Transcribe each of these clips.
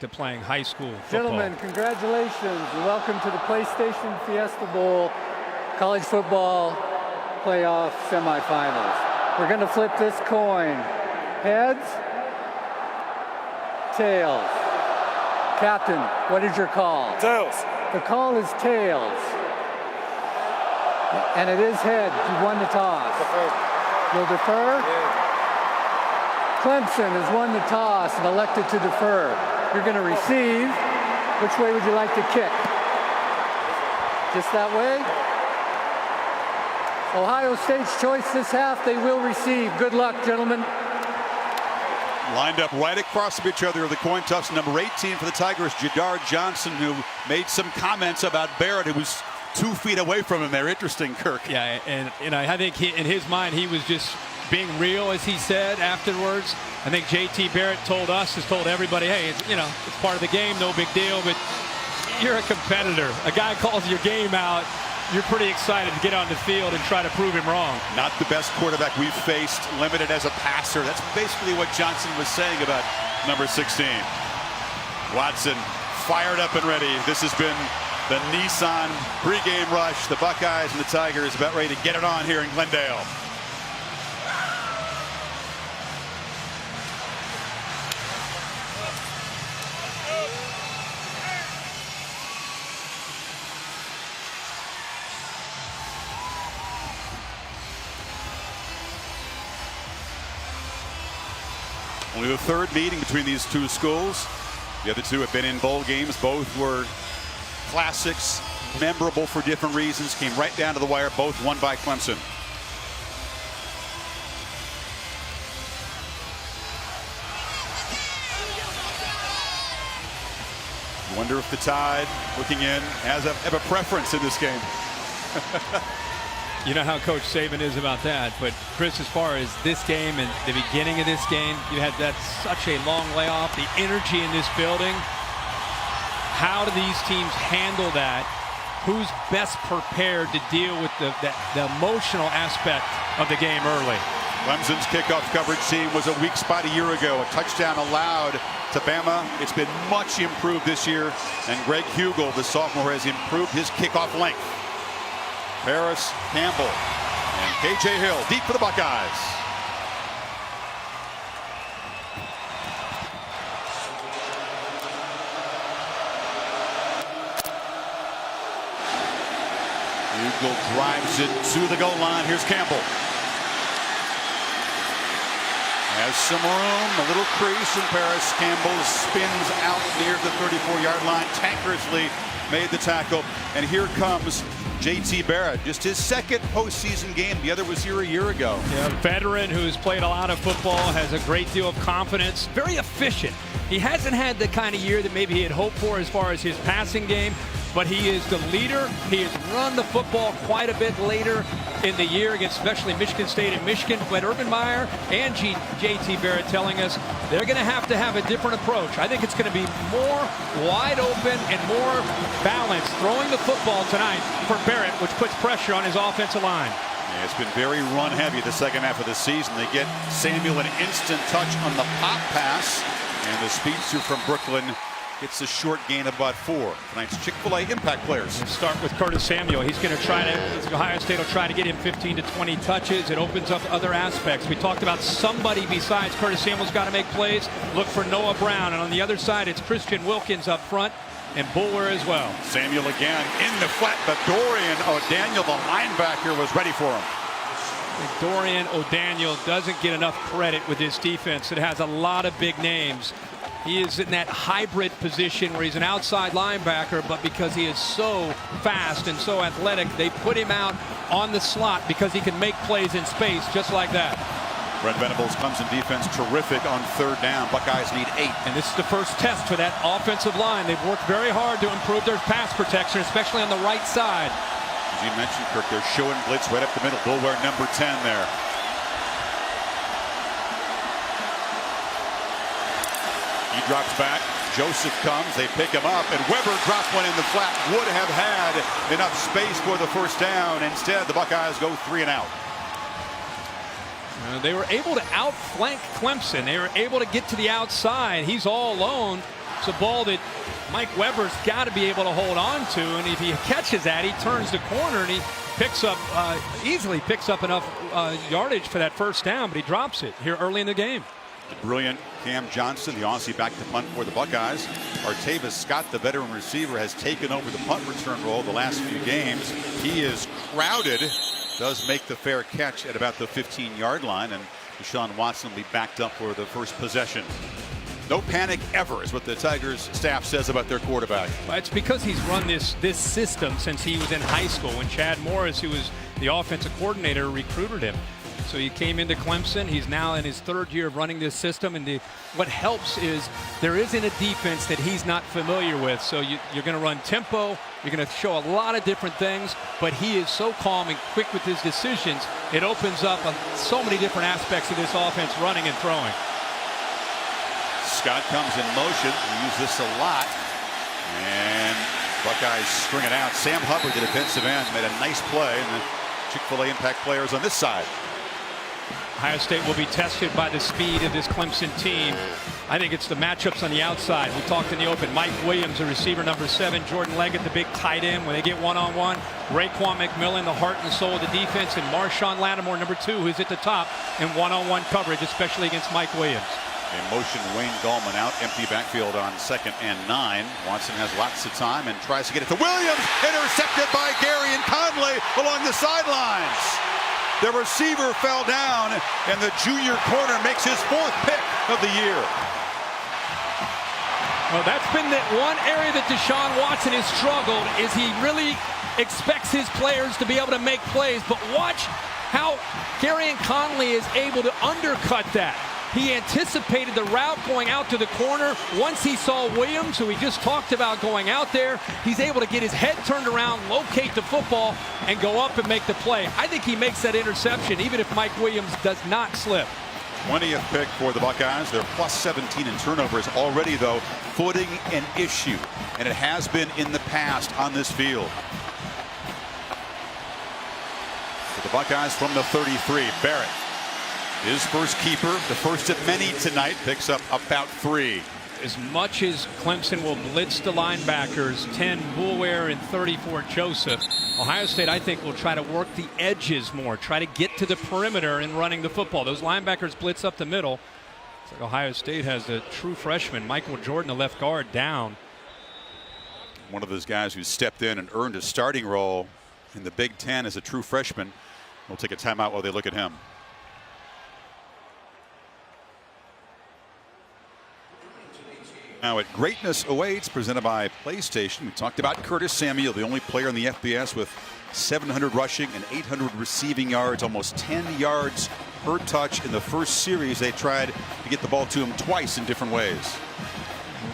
to playing high school football. Gentlemen, congratulations and welcome to the PlayStation Fiesta Bowl College Football Playoff Semifinals. We're going to flip this coin. Heads, tails. Captain, what is your call? Tails. The call is tails. And it is heads. You won the toss. Defer. You'll defer? Yeah. Clemson has won the toss and elected to defer. You're going to receive. Which way would you like to kick? Just that way? Ohio State's choice this half, they will receive. Good luck, gentlemen. Lined up right across from each other are the coin toss. Number 18 for the Tigers, Jadar Johnson, who made some comments about Barrett, who was 2 feet away from him there. Interesting, Kirk. Yeah, and I think in his mind, he was just being real, as he said afterwards. I think J.T. Barrett told everybody, hey, it's part of the game, no big deal, but you're a competitor. A guy calls your game out, you're pretty excited to get on the field and try to prove him wrong. Not the best quarterback we've faced, limited as a passer. That's basically what Johnson was saying about number 16. Watson fired up and ready. This has been the Nissan pregame rush. The Buckeyes and the Tigers about ready to get it on here in Glendale. Only the third meeting between these two schools. The other two have been in bowl games. Both were classics, memorable for different reasons. Came right down to the wire. Both won by Clemson. I wonder if the Tide, looking in, have a preference in this game. You know how Coach Saban is about that, but Chris, as far as this game and the beginning of this game, you had such a long layoff, the energy in this building. How do these teams handle that? Who's best prepared to deal with the emotional aspect of the game early? Clemson's kickoff coverage team was a weak spot a year ago. A touchdown allowed to Bama. It's been much improved this year, and Greg Hugel, the sophomore, has improved his kickoff length. Harris, Campbell, and K.J. Hill deep for the Buckeyes. Hugel drives it to the goal line. Here's Campbell. Has some room, a little crease, and Paris Campbell spins out near the 34-yard line. Tankerously made the tackle, and here comes J.T. Barrett, just his second postseason game. The other was here a year ago. Yeah, a veteran who's played a lot of football, has a great deal of confidence, very efficient. He hasn't had the kind of year that maybe he had hoped for as far as his passing game, but he is the leader. He has run the football quite a bit later in the year against especially Michigan State and Michigan. But Urban Meyer and J.T. Barrett telling us they're going to have a different approach. I think it's going to be more wide open and more balanced throwing the football tonight for Barrett, which puts pressure on his offensive line. Yeah, it's been very run heavy the second half of the season. They get Samuel an instant touch on the pop pass, and the speedster from Brooklyn gets a short gain of about 4. Tonight's Chick-fil-A impact players. We'll start with Curtis Samuel. He's going to try to, Ohio State will try to get him 15 to 20 touches. It opens up other aspects. We talked about somebody besides Curtis Samuel's got to make plays. Look for Noah Brown. And on the other side, it's Christian Wilkins up front and Bulwer as well. Samuel again in the flat, but Dorian O'Daniel, the linebacker, was ready for him. Dorian O'Daniel doesn't get enough credit with this defense. It has a lot of big names. He is in that hybrid position where he's an outside linebacker, but because he is so fast and so athletic, they put him out on the slot because he can make plays in space just like that. Brent Venables' Clemson defense terrific on third down. Buckeyes need 8. And this is the first test for that offensive line. They've worked very hard to improve their pass protection, especially on the right side. As you mentioned, Kirk, they're showing blitz right up the middle. Bulwer number 10 there. He drops back. Joseph comes. They pick him up. And Weber dropped one in the flat. Would have had enough space for the first down. Instead, the Buckeyes go 3 and out. They were able to outflank Clemson. They were able to get to the outside. He's all alone. It's a ball that Mike Weber's got to be able to hold on to, and if he catches that, he turns the corner and he picks up easily picks up enough yardage for that first down, but he drops it here early in the game. The brilliant Cam Johnson, the Aussie, back to punt for the Buckeyes. Artavis Scott, the veteran receiver, has taken over the punt return role the last few games. He is crowded, does make the fair catch at about the 15-yard line, and Deshaun Watson will be backed up for the first possession. No panic ever is what the Tigers staff says about their quarterback. Well, it's because he's run this system since he was in high school, when Chad Morris, who was the offensive coordinator, recruited him. So he came into Clemson. He's now in his third year of running this system, and what helps is there isn't a defense that he's not familiar with. So you're going to run tempo. You're going to show a lot of different things, but he is so calm and quick with his decisions. It opens up so many different aspects of this offense, running and throwing. Scott comes in motion. We use this a lot. And Buckeyes string it out. Sam Hubbard, the defensive end, made a nice play. And the Chick-fil-A impact players on this side. Ohio State will be tested by the speed of this Clemson team. I think it's the matchups on the outside. We talked in the open. Mike Williams, the receiver, number 7. Jordan Leggett, the big tight end. When they get one-on-one, Raekwon McMillan, the heart and soul of the defense, and Marshawn Lattimore, number 2, who's at the top in one-on-one coverage, especially against Mike Williams. In motion, Wayne Gallman out, empty backfield on 2nd and 9. Watson has lots of time and tries to get it to Williams. Intercepted by Gary and Conley along the sidelines. The receiver fell down, and the junior corner makes his 4th pick of the year. Well, that's been the one area that Deshaun Watson has struggled, is he really expects his players to be able to make plays. But watch how Gary and Conley is able to undercut that. He anticipated the route going out to the corner. Once he saw Williams, who he just talked about going out there, he's able to get his head turned around, locate the football, and go up and make the play. I think he makes that interception, even if Mike Williams does not slip. 20th pick for the Buckeyes. They're plus 17 in turnovers already, though. Footing an issue, and it has been in the past on this field. For the Buckeyes from the 33, Barrett. His first keeper, the first of many tonight, picks up about 3. As much as Clemson will blitz the linebackers, 10 Boulware and 34 Joseph, Ohio State, I think, will try to work the edges more, try to get to the perimeter in running the football. Those linebackers blitz up the middle. It's like Ohio State has the true freshman, Michael Jordan, the left guard, down. One of those guys who stepped in and earned a starting role in the Big Ten as a true freshman. We'll take a timeout while they look at him. Now at Greatness Awaits, presented by PlayStation. We talked about Curtis Samuel, the only player in the FBS with 700 rushing and 800 receiving yards, almost 10 yards per touch in the first series. They tried to get the ball to him twice in different ways.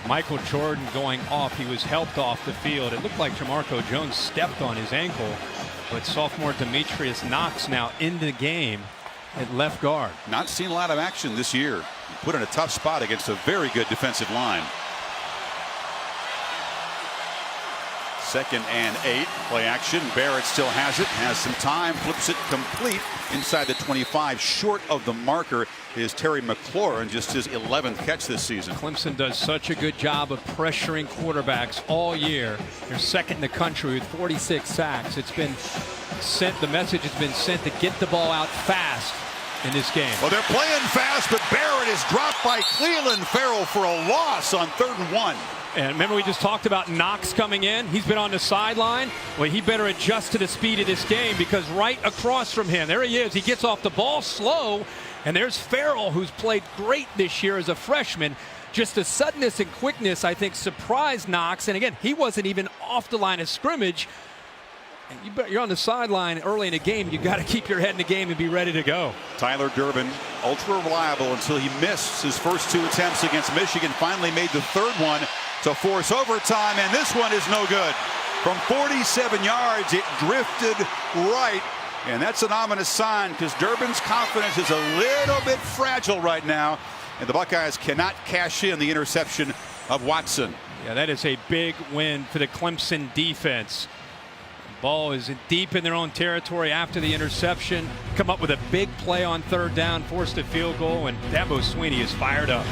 Michael Jordan going off. He was helped off the field. It looked like Jamarco Jones stepped on his ankle, but sophomore Demetrius Knox now in the game at left guard. Not seen a lot of action this year. Put in a tough spot against a very good defensive line. 2nd and 8. Play action. Barrett still has it. Has some time. Flips it complete inside the 25. Short of the marker is Terry McLaurin, just his 11th catch this season. Clemson does such a good job of pressuring quarterbacks all year. They're 2nd in the country with 46 sacks. It's been sent. The message has been sent to get the ball out fast in this game. Well, they're playing fast, but Barrett is dropped by Cleveland Farrell for a loss on 3rd and 1. And remember, we just talked about Knox coming in. He's been on the sideline. Well, he better adjust to the speed of this game, because right across from him, there he is. He gets off the ball slow, and there's Farrell, who's played great this year as a freshman. Just the suddenness and quickness, I think, surprised Knox. And again, he wasn't even off the line of scrimmage. You're on the sideline early in the game. You got to keep your head in the game and be ready to go. Tyler Durbin, ultra reliable until he missed his first 2 attempts against Michigan. Finally made the 3rd one to force overtime, and this one is no good. From 47 yards, it drifted right, and that's an ominous sign, because Durbin's confidence is a little bit fragile right now, and the Buckeyes cannot cash in the interception of Watson. Yeah, that is a big win for the Clemson defense. Ball is deep in their own territory after the interception. Come up with a big play on 3rd down, forced a field goal, and Dabo Swinney is fired up.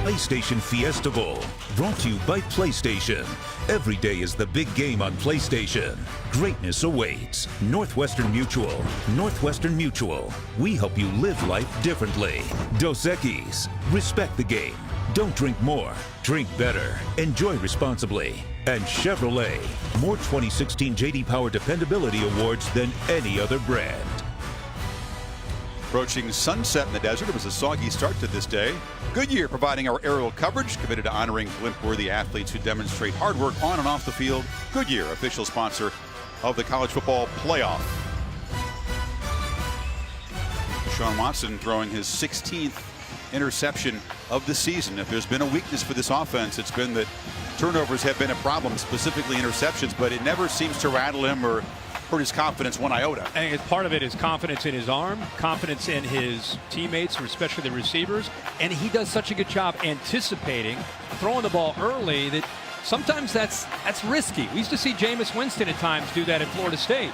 PlayStation Fiesta Bowl. Brought to you by PlayStation. Every day is the big game on PlayStation. Greatness awaits. Northwestern Mutual. Northwestern Mutual. We help you live life differently. Dos Equis. Respect the game. Don't drink more. Drink better. Enjoy responsibly. And Chevrolet. More 2016 J.D. Power Dependability Awards than any other brand. Approaching sunset in the desert. It was a soggy start to this day. Goodyear providing our aerial coverage, committed to honoring glint-worthy athletes who demonstrate hard work on and off the field. Goodyear, official sponsor of the college football playoff. Deshaun Watson throwing his 16th interception of the season. If there's been a weakness for this offense, it's been that turnovers have been a problem, specifically interceptions, but it never seems to rattle him or hurt his confidence one iota. I think part of it is confidence in his arm, confidence in his teammates, especially the receivers, and he does such a good job anticipating, throwing the ball early that sometimes that's risky. We used to see Jameis Winston at times do that at Florida State.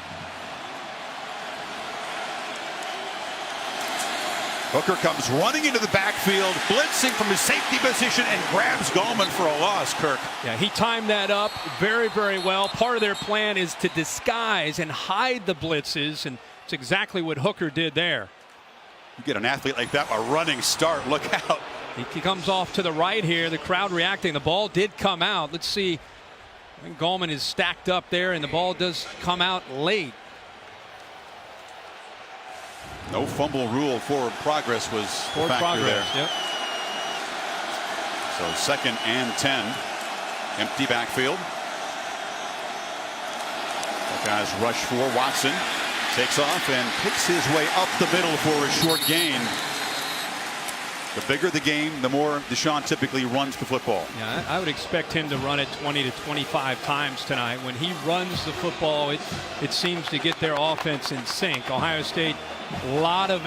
Hooker comes running into the backfield, blitzing from his safety position, and grabs Gallman for a loss, Kirk. Yeah, he timed that up very, very well. Part of their plan is to disguise and hide the blitzes, and it's exactly what Hooker did there. You get an athlete like that, a running start, look out. He comes off to the right here, the crowd reacting. The ball did come out. Let's see. I think Gallman is stacked up there, and the ball does come out late. No fumble rule. Forward progress was Forward the factor progress, there. Yep. So 2nd and 10. Empty backfield. Guys rush for Watson. Takes off and picks his way up the middle for a short gain. The bigger the game, the more Deshaun typically runs the football. Yeah, I would expect him to run it 20 to 25 times tonight. When he runs the football, it seems to get their offense in sync. Ohio State, a lot of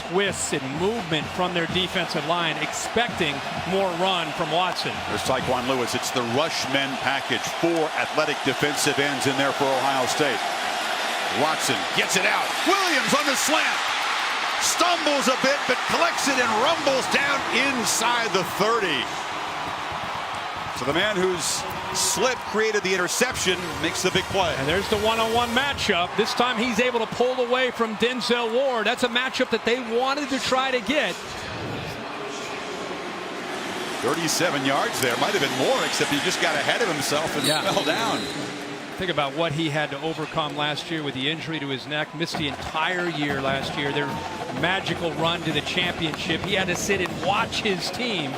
twists and movement from their defensive line, expecting more run from Watson. There's Tyquan Lewis. It's the rush men package. 4 athletic defensive ends in there for Ohio State. Watson gets it out. Williams on the slant. Stumbles a bit, but collects it and rumbles down inside the 30. So the man whose slip created the interception makes the big play. And there's the one-on-one matchup. This time he's able to pull away from Denzel Ward. That's a matchup that they wanted to try to get. 37 yards there. Might have been more, except he just got ahead of himself and fell down. Think about what he had to overcome last year with the injury to his neck. Missed the entire year last year. Their magical run to the championship. He had to sit and watch his team.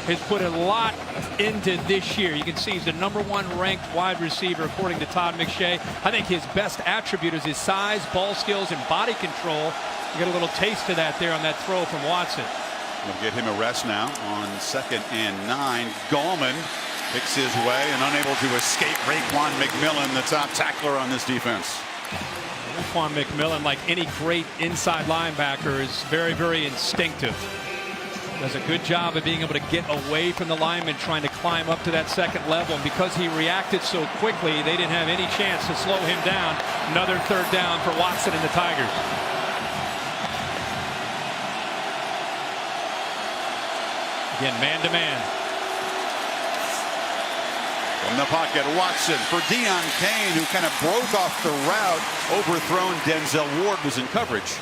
Has put a lot into this year. You can see he's the #1 ranked wide receiver according to Todd McShay. I think his best attribute is his size, ball skills, and body control. You get a little taste of that there on that throw from Watson. We'll get him a rest now on 2nd and 9. Gallman picks his way and unable to escape Raekwon McMillan, the top tackler on this defense. Raekwon McMillan, like any great inside linebacker, is very, very instinctive. Does a good job of being able to get away from the lineman trying to climb up to that 2nd level. And because he reacted so quickly, they didn't have any chance to slow him down. Another 3rd down for Watson and the Tigers. Again, man-to-man. From the pocket, Watson for Deon Cain, who kind of broke off the route. Overthrown. Denzel Ward was in coverage.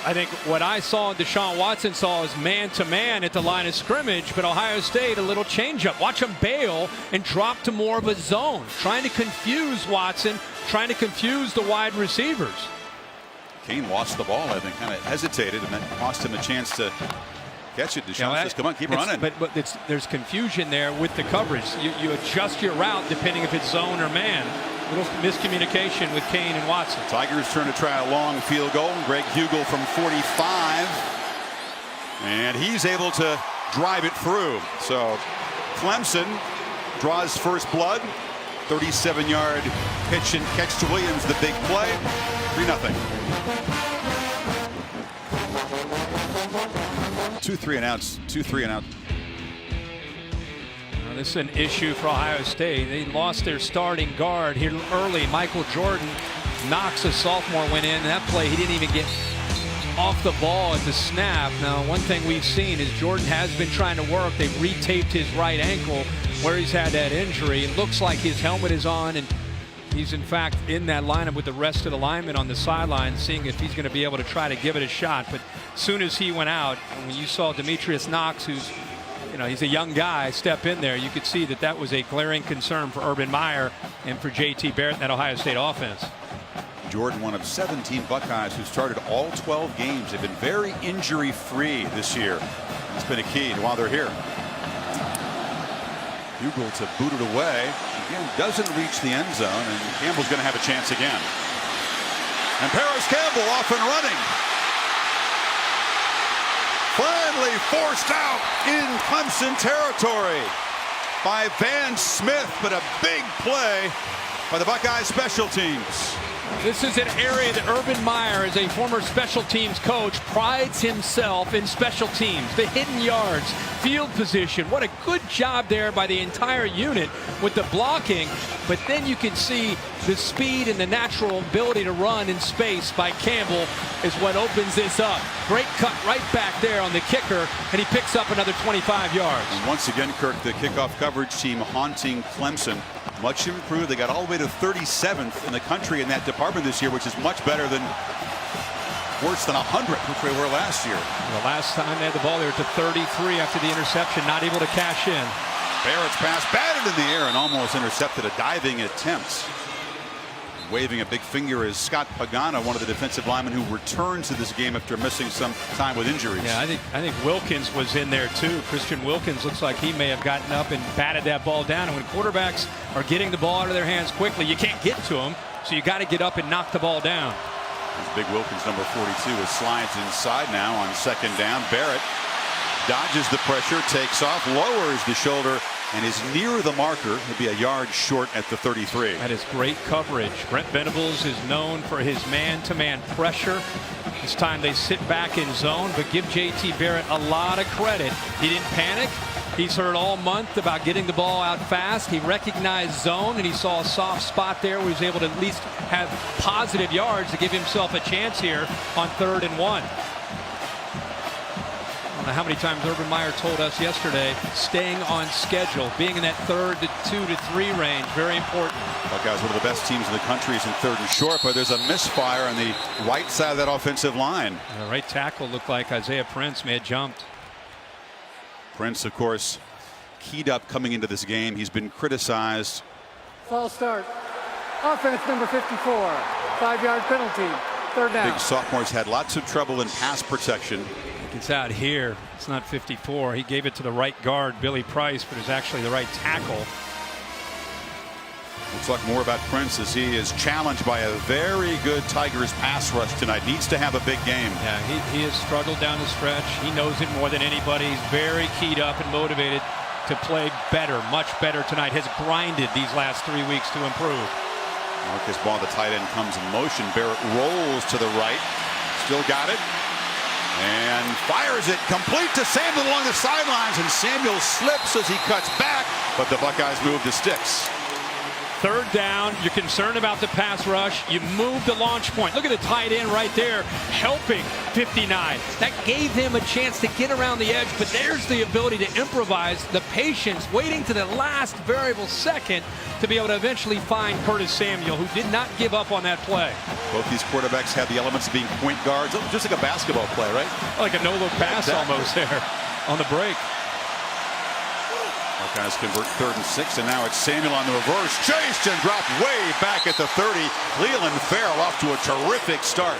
I think what I saw and Deshaun Watson saw is man-to-man at the line of scrimmage, but Ohio State, a little changeup. Watch him bail and drop to more of a zone, trying to confuse Watson, trying to confuse the wide receivers. Cain lost the ball, I think, kind of hesitated, and that cost him a chance to catch it. Deshaun says, come on, keep running. But there's confusion there with the coverage. You adjust your route depending if it's zone or man. A little miscommunication with Cain and Watson. Tigers turn to try a long field goal. Greg Hugel from 45. And he's able to drive it through. So Clemson draws first blood. 37-yard pitch and catch to Williams, the big play. 3-0. 2-3 and outs. 2-3 and out. This is an issue for Ohio State. They lost their starting guard here early. Michael Jordan. Knox, a sophomore, went in. That play, he didn't even get off the ball at the snap. Now, one thing we've seen is Jordan has been trying to work. They've retaped his right ankle where he's had that injury. It looks like his helmet is on, and he's in fact in that lineup with the rest of the linemen on the sideline, seeing if he's going to be able to try to give it a shot. But as soon as he went out, and when you saw Demetrius Knox, who's, you know, he's a young guy, step in there, you could see that that was a glaring concern for Urban Meyer and for J.T. Barrett and that Ohio State offense. Jordan, one of 17 Buckeyes who started all 12 games. They've been very injury-free this year. It's been a key while they're here. Hugel to boot it away. Again, doesn't reach the end zone, and Campbell's going to have a chance again. And Paris Campbell off and running. Finally forced out in Clemson territory by Van Smith, but a big play by the Buckeye special teams. This is an area that Urban Meyer, as a former special teams coach, prides himself in special teams. The hidden yards, field position. What a good job there by the entire unit with the blocking. But then you can see the speed and the natural ability to run in space by Campbell is what opens this up. Great cut right back there on the kicker, and he picks up another 25 yards. And once again, Kirk, the kickoff coverage team haunting Clemson. Much improved. They got all the way to 37th in the country in that department this year, which is much better than worse than 100, which they were last year. The last time they had the ball, they were to 33 after the interception, not able to cash in. Barrett's pass batted in the air and almost intercepted a diving attempt. Waving a big finger is Scott Pagano, one of the defensive linemen who returned to this game after missing some time with injuries. Yeah, I think Wilkins was in there too. Christian Wilkins looks like he may have gotten up and batted that ball down. And when quarterbacks are getting the ball out of their hands quickly, you can't get to them, so you got to get up and knock the ball down. Big Wilkins, number 42, is slides inside now on second down. Barrett dodges the pressure, takes off, lowers the shoulder, and is near the marker. He'll be a yard short at the 33. That is great coverage. Brent Venables is known for his man-to-man pressure. This time they sit back in zone, but give J.T. Barrett a lot of credit. He didn't panic. He's heard all month about getting the ball out fast. He recognized zone, and he saw a soft spot there where he was able to at least have positive yards to give himself a chance here on 3rd and 1. I don't know how many times Urban Meyer told us yesterday, staying on schedule, being in that 3rd to 2 to 3 range, very important. Buckeyes, one of the best teams in the country, is in 3rd and short, but there's a misfire on the right side of that offensive line. The right tackle looked like Isaiah Prince may have jumped. Prince, of course, keyed up coming into this game. He's been criticized. False start. Offense number 54. 5-yard penalty. 3rd down. Big sophomore's had lots of trouble in pass protection. It's out here. It's not 54. He gave it to the right guard, Billy Price, but it's actually the right tackle. We'll talk more about Prince as he is challenged by a very good Tigers pass rush tonight. Needs to have a big game. Yeah, he has struggled down the stretch. He knows it more than anybody. He's very keyed up and motivated to play better, much better tonight. Has grinded these last 3 weeks to improve. Marcus Ball, the tight end, comes in motion. Barrett rolls to the right. Still got it. And fires it complete to Samuel along the sidelines. And Samuel slips as he cuts back. But the Buckeyes move the sticks. 3rd down, you're concerned about the pass rush. You move the launch point. Look at the tight end right there helping 59. That gave him a chance to get around the edge, but there's the ability to improvise, the patience, waiting to the last variable second to be able to eventually find Curtis Samuel, who did not give up on that play. Both these quarterbacks have the elements of being point guards, just like a basketball play, right? Like a no-look pass almost there on the break. Buckeyes convert 3rd and 6, and now it's Samuel on the reverse. Chased and dropped way back at the 30. Cleveland Farrell off to a terrific start.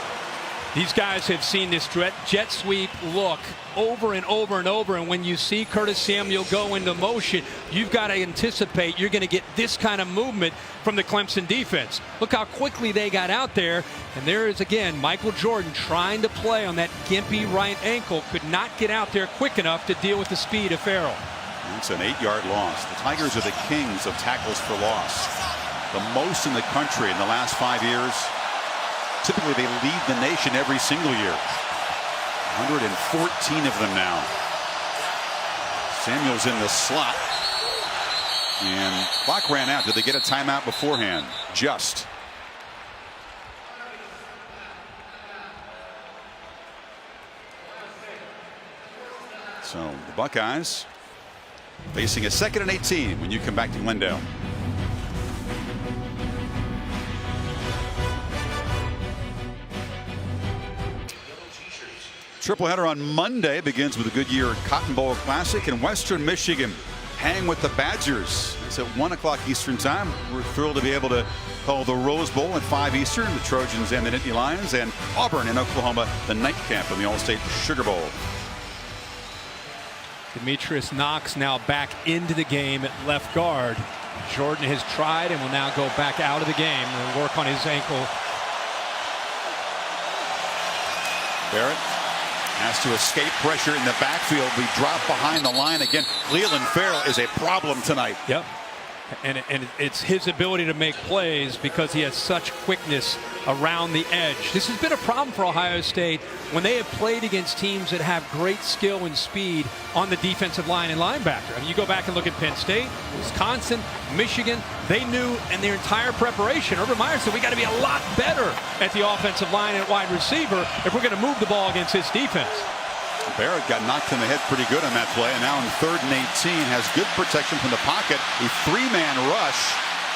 These guys have seen this jet sweep look over and over and over, and when you see Curtis Samuel go into motion, you've got to anticipate you're going to get this kind of movement from the Clemson defense. Look how quickly they got out there, and there is again Michael Jordan trying to play on that gimpy right ankle, could not get out there quick enough to deal with the speed of Farrell. It's an 8-yard loss. The Tigers are the kings of tackles for loss. The most in the country in the last 5 years. Typically they lead the nation every single year. 114 of them now. Samuel's in the slot. And clock ran out. Did they get a timeout beforehand? Just. So the Buckeyes facing a 2nd and 18 when you come back to Glendale. Triple header on Monday begins with the Goodyear Cotton Bowl Classic, and Western Michigan hang with the Badgers. It's at 1 o'clock Eastern time. We're thrilled to be able to call the Rose Bowl at 5 Eastern, the Trojans and the Nittany Lions, and Auburn in Oklahoma, the nightcap in the All-State Sugar Bowl. Demetrius Knox now back into the game at left guard. Jordan has tried and will now go back out of the game and work on his ankle. Barrett has to escape pressure in the backfield. We drop behind the line again. Leland Farrell is a problem tonight. Yep. And it's his ability to make plays because he has such quickness around the edge. This has been a problem for Ohio State when they have played against teams that have great skill and speed on the defensive line and linebacker. I mean, you go back and look at Penn State, Wisconsin, Michigan. They knew in their entire preparation, Urban Meyer said, we got to be a lot better at the offensive line and wide receiver if we're going to move the ball against this defense. Barrett got knocked in the head pretty good on that play, and now in 3rd and 18 has good protection from the pocket. A 3-man rush,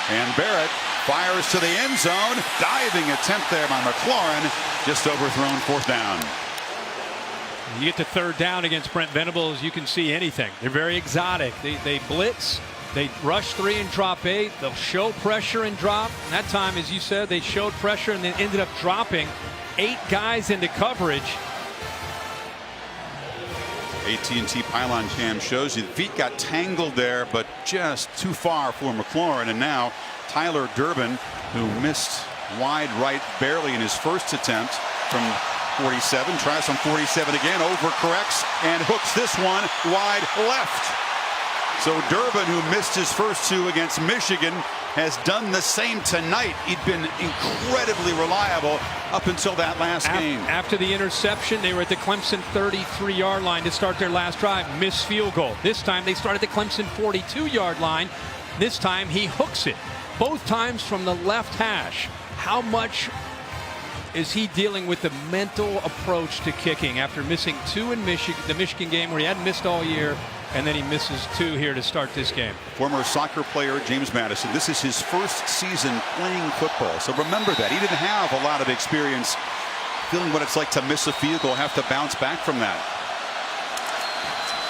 and Barrett fires to the end zone. Diving attempt there by McLaurin, just overthrown. 4th down. You get to 3rd down against Brent Venables, you can see anything. They're very exotic. They blitz, they rush 3 and drop 8. They'll show pressure and drop. And that time, as you said, they showed pressure and then ended up dropping 8 guys into coverage. AT&T pylon cam shows you the feet got tangled there, but just too far for McLaurin. And now Tyler Durbin, who missed wide right barely in his first attempt from 47, tries from 47 again, overcorrects and hooks this one wide left. So Durbin, who missed his first 2 against Michigan, has done the same tonight. He'd been incredibly reliable up until that last game. After the interception, they were at the Clemson 33-yard line to start their last drive. Missed field goal. This time they started the Clemson 42-yard line. This time he hooks it. Both times from the left hash. How much is he dealing with the mental approach to kicking after missing 2 in the Michigan game where he hadn't missed all year, and then he misses 2 here to start this game? Former soccer player James Madison, this is his first season playing football. So remember that. He didn't have a lot of experience feeling what it's like to miss a field goal, have to bounce back from that.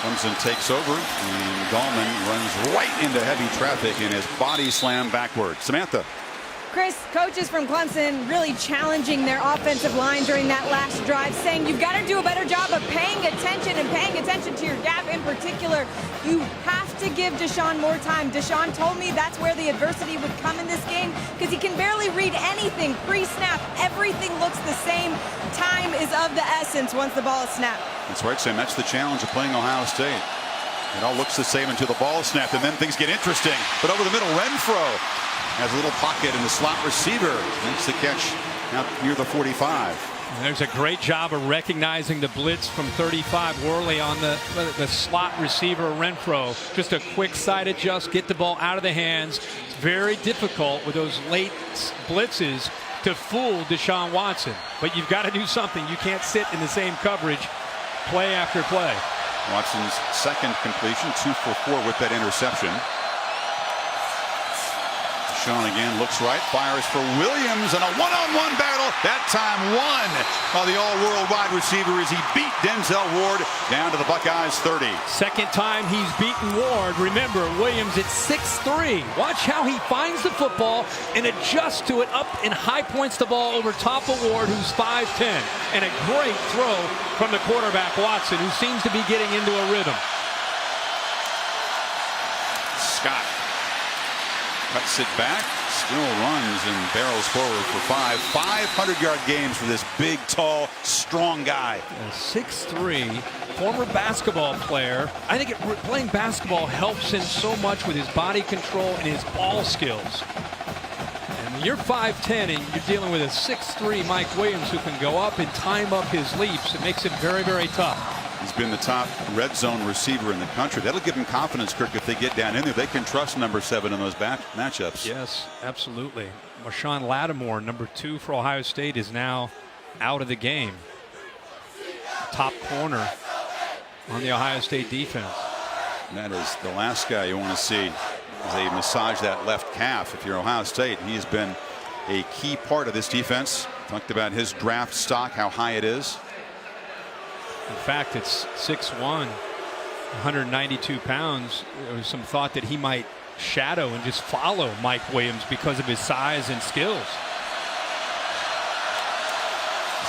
Clemson takes over, and Gallman runs right into heavy traffic in his body slam backward. Samantha. Chris, coaches from Clemson really challenging their offensive line during that last drive, saying you've got to do a better job of paying attention and paying attention to your gap in particular. You have to give Deshaun more time. Deshaun told me that's where the adversity would come in this game because he can barely read anything pre-snap. Everything looks the same. Time is of the essence once the ball is snapped. That's right, Sam. That's the challenge of playing Ohio State. It all looks the same until the ball is snapped, and then things get interesting. But over the middle, Renfro has a little pocket, and the slot receiver makes the catch out near the 45. And there's a great job of recognizing the blitz from 35. Worley on the slot receiver, Renfro. Just a quick side adjust, get the ball out of the hands. It's very difficult with those late blitzes to fool Deshaun Watson. But you've got to do something. You can't sit in the same coverage play after play. Watson's 2nd completion, 2 for 4 with that interception. Sean again looks right, fires for Williams, and a one-on-one battle. That time won by the all-world wide receiver as he beat Denzel Ward down to the Buckeyes 30. Second time he's beaten Ward. Remember, Williams at 6'3". Watch how he finds the football and adjusts to it up and high points the ball over top of Ward, who's 5'10". And a great throw from the quarterback, Watson, who seems to be getting into a rhythm. Scott cuts it back, still runs and barrels forward for 5. 500-yard games for this big, tall, strong guy. 6'3", former basketball player. I think playing basketball helps him so much with his body control and his ball skills. And when you're 5'10", and you're dealing with a 6'3" Mike Williams who can go up and time up his leaps, it makes it very, very tough. He's been the top red zone receiver in the country. That'll give him confidence, Kirk, if they get down in there. They can trust number 7 in those matchups. Yes, absolutely. Marshawn Lattimore, number 2 for Ohio State, is now out of the game. Top corner on the Ohio State defense. And that is the last guy you want to see as they massage that left calf. If you're Ohio State, he has been a key part of this defense. Talked about his draft stock, how high it is. In fact, it's 6'1", 192 pounds. There was some thought that he might shadow and just follow Mike Williams because of his size and skills.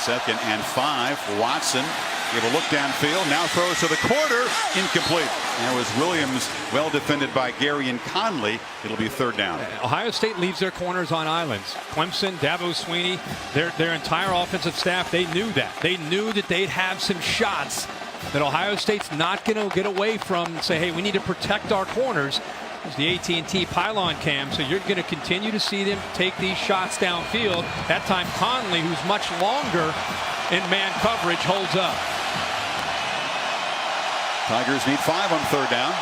2nd and 5. Watson gave a look downfield. Now throws to the corner. Incomplete. And it was Williams, well defended by Gary and Conley. It'll be 3rd down. Ohio State leaves their corners on islands. Clemson, Dabo Swinney, their entire offensive staff, they knew that. They knew that they'd have some shots that Ohio State's not going to get away from and say, hey, we need to protect our corners. There's the AT&T pylon cam, so you're going to continue to see them take these shots downfield. That time Conley, who's much longer in man coverage, holds up. Tigers need 5 on 3rd down.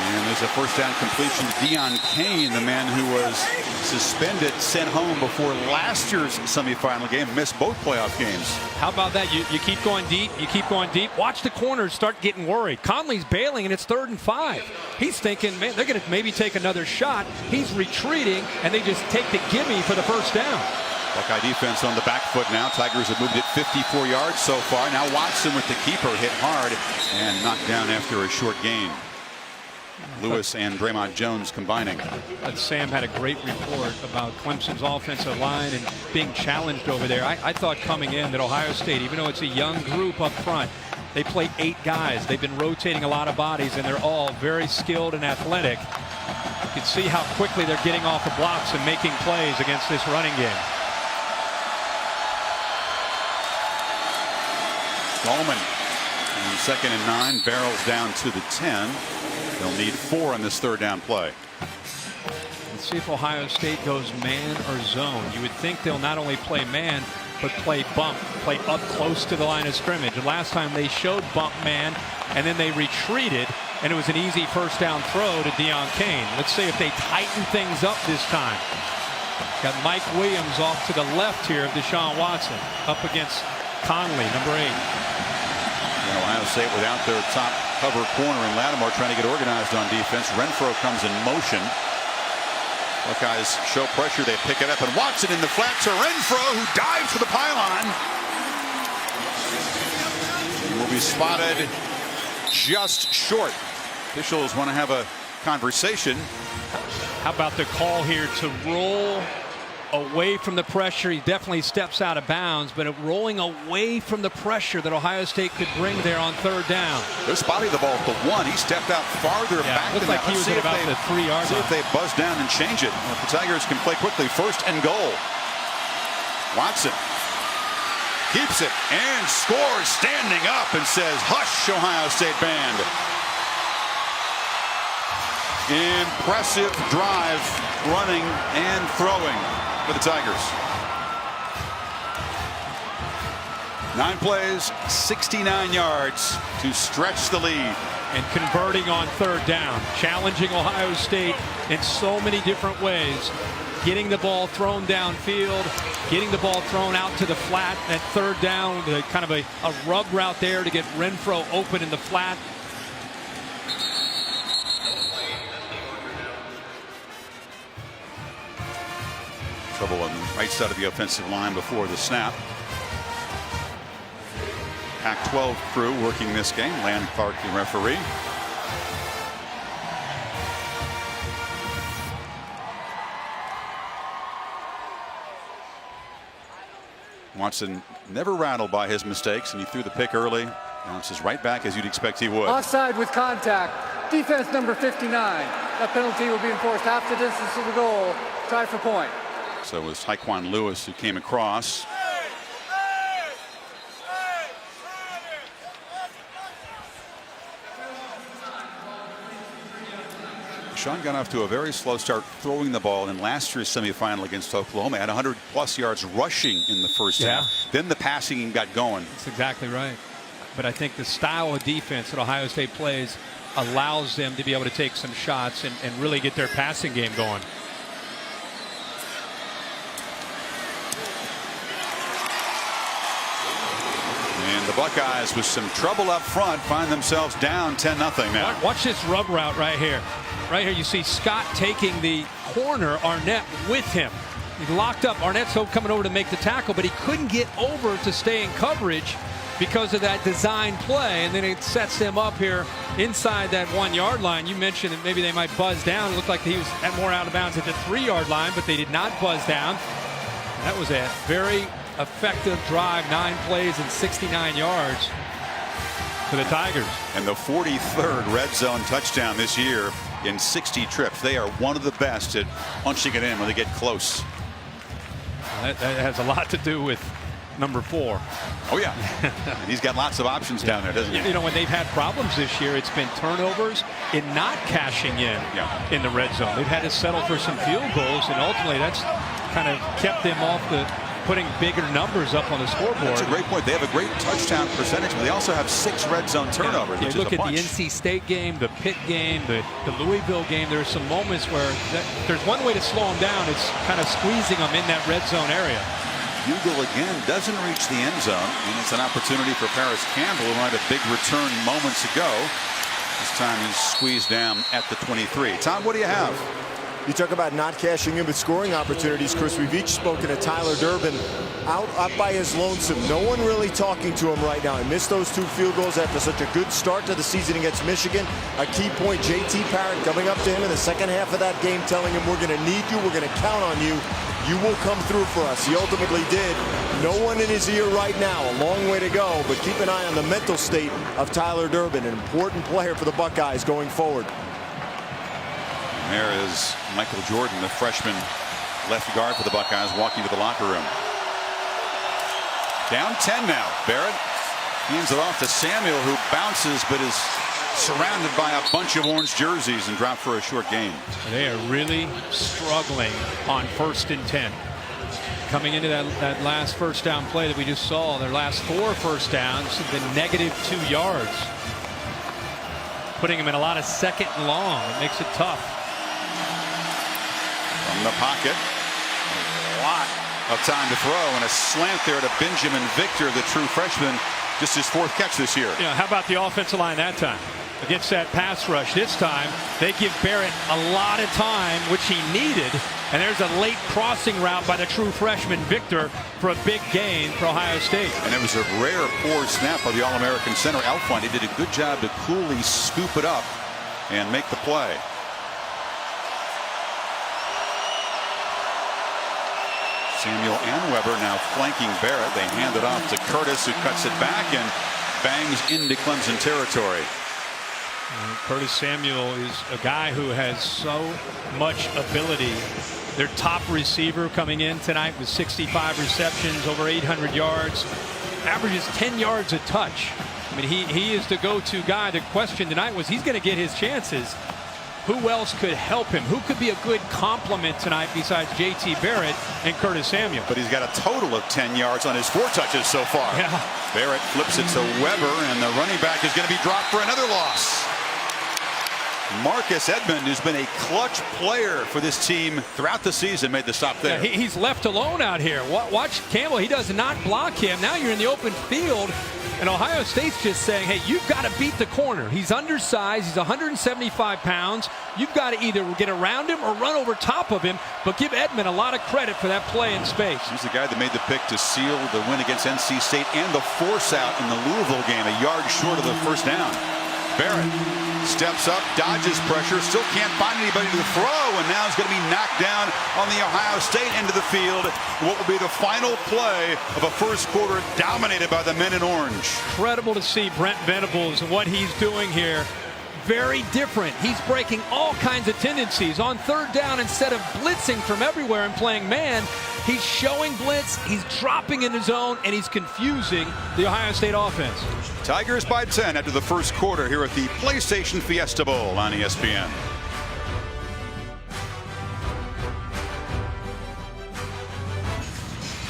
And there's a 1st down completion to Deion Kane, the man who was suspended, sent home before last year's semifinal game, missed both playoff games. How about that? You keep going deep. You keep going deep. Watch the corners start getting worried. Conley's bailing, and it's 3rd and 5. He's thinking, man, they're going to maybe take another shot. He's retreating, and they just take the gimme for the 1st down. Buckeye defense on the back foot now. Tigers have moved it 54 yards so far. Now Watson with the keeper hit hard and knocked down after a short gain. Lewis and Draymond Jones combining. Sam had a great report about Clemson's offensive line and being challenged over there. I thought coming in that Ohio State, even though it's a young group up front, they play 8 guys. They've been rotating a lot of bodies, and they're all very skilled and athletic. You can see how quickly they're getting off the blocks and making plays against this running game. Gallman on 2nd and 9, barrels down to the 10. They'll need 4 on this 3rd down play. Let's see if Ohio State goes man or zone. You would think they'll not only play man, but play bump, play up close to the line of scrimmage. The last time they showed bump man, and then they retreated, and it was an easy 1st down throw to Deion Kane. Let's see if they tighten things up this time. Got Mike Williams off to the left here of Deshaun Watson, up against Conley, number 8. Ohio State without their top cover corner in Lattimore trying to get organized on defense. Renfro comes in motion. Buckeyes show pressure. They pick it up, and Watson in the flat to Renfro, who dives for the pylon. He will be spotted just short. Officials want to have a conversation. How about the call here to roll away from the pressure? He definitely steps out of bounds, but rolling away from the pressure that Ohio State could bring there on 3rd down. They're spotting the ball at the 1. He stepped out farther back looks than like that. he was at about the 3-yard line. See if they buzz down and change it. If the Tigers can play quickly, 1st and goal. Watson keeps it and scores, standing up and says, "Hush, Ohio State band." Impressive drive, running and throwing for the Tigers. 9 plays, 69 yards to stretch the lead. And converting on 3rd down, challenging Ohio State in so many different ways. Getting the ball thrown downfield, getting the ball thrown out to the flat at 3rd down, kind of a rub route there to get Renfro open in the flat. Trouble on the right side of the offensive line before the snap. Pac-12 crew working this game. Land Clark, the referee. Watson never rattled by his mistakes, and he threw the pick early. Bounces right back as you'd expect he would. Offside with contact. Defense number 59. That penalty will be enforced half the distance of the goal. Try for point. So it was Tyquan Lewis who came across. Sean got off to a very slow start throwing the ball in last year's semifinal against Oklahoma. Had 100+ yards rushing in the 1st half. Then the passing got going. That's exactly right. But I think the style of defense that Ohio State plays allows them to be able to take some shots and really get their passing game going. And the Buckeyes, with some trouble up front, find themselves down 10-0 now. Watch this rub route right here. Right here you see Scott taking the corner, Arnett with him. He locked up. Arnett's coming over to make the tackle, but he couldn't get over to stay in coverage because of that design play, and then it sets them up here inside that 1 yard line. You mentioned that maybe they might buzz down. It looked like he was more out of bounds at the 3 yard line, but they did not buzz down. That was a very effective drive, 9 plays and 69 yards for the Tigers. And the 43rd red zone touchdown this year in 60 trips. They are one of the best at punching it in when they get close. That has a lot to do with number 4. Oh yeah. He's got lots of options down there, doesn't he? You know, when they've had problems this year, it's been turnovers and not cashing in the red zone. They've had to settle for some field goals, and ultimately that's kind of kept them off the putting bigger numbers up on the scoreboard. That's a great point. They have a great touchdown percentage, but they also have 6 red zone turnovers, which is a bunch. Look at the NC State game, the Pitt game, the Louisville game. There are some moments where there's one way to slow them down. It's kind of squeezing them in that red zone area. Bugle again doesn't reach the end zone, and it's an opportunity for Paris Campbell, who had a big return moments ago. This time he's squeezed down at the 23. Tom, what do you have? You talk about not cashing in with scoring opportunities, Chris. We've each spoken to Tyler Durbin out by his lonesome. No one really talking to him right now. He missed those 2 field goals after such a good start to the season against Michigan. A key point, JT Parrott coming up to him in the second half of that game, telling him, we're going to need you, we're going to count on you. You will come through for us. He ultimately did. No one in his ear right now. A long way to go, but keep an eye on the mental state of Tyler Durbin, an important player for the Buckeyes going forward. There is Michael Jordan, the freshman left guard for the Buckeyes, walking to the locker room. Down 10 now. Barrett hands it off to Samuel, who bounces but is surrounded by a bunch of orange jerseys and dropped for a short gain. They are really struggling on 1st and 10. Coming into that last first down play that we just saw, their last 4 first downs have been negative 2 yards. Putting them in a lot of 2nd and long. It makes it tough. From the pocket, a lot of time to throw, and a slant there to Benjamin Victor, the true freshman, just his 4th catch this year. Yeah, how about the offensive line that time? Against that pass rush this time, they give Barrett a lot of time, which he needed, and there's a late crossing route by the true freshman Victor for a big gain for Ohio State. And it was a rare poor snap by the All-American center Alfond. He did a good job to coolly scoop it up and make the play. Samuel and Weber now flanking Barrett. They hand it off to Curtis, who cuts it back and bangs into Clemson territory. Curtis Samuel is a guy who has so much ability. Their top receiver coming in tonight with 65 receptions, over 800 yards, averages 10 yards a touch. I mean, he is the go-to guy. The question tonight was, he's going to get his chances. Who else could help him? Who could be a good complement tonight besides J.T. Barrett and Curtis Samuel? But he's got a total of 10 yards on his 4 touches so far. Yeah. Barrett flips it to Weber, and the running back is going to be dropped for another loss. Marcus Edmond, who's been a clutch player for this team throughout the season, made the stop there. Yeah, he's left alone out here. Watch Campbell. He does not block him. Now you're in the open field, and Ohio State's just saying, hey, you've got to beat the corner. He's undersized. He's 175 pounds. You've got to either get around him or run over top of him, but give Edmond a lot of credit for that play in space. He's the guy that made the pick to seal the win against NC State and the force out in the Louisville game, a yard short of the first down. Barrett steps up, dodges pressure, still can't find anybody to throw, and now he's going to be knocked down on the Ohio State end of the field. What will be the final play of a first quarter dominated by the men in orange. Incredible to see Brent Venables and what he's doing here. Very different. He's breaking all kinds of tendencies. On 3rd down, instead of blitzing from everywhere and playing man, he's showing blitz, he's dropping in the zone, and he's confusing the Ohio State offense. Tigers by 10 after the first quarter here at the PlayStation Fiesta Bowl on ESPN.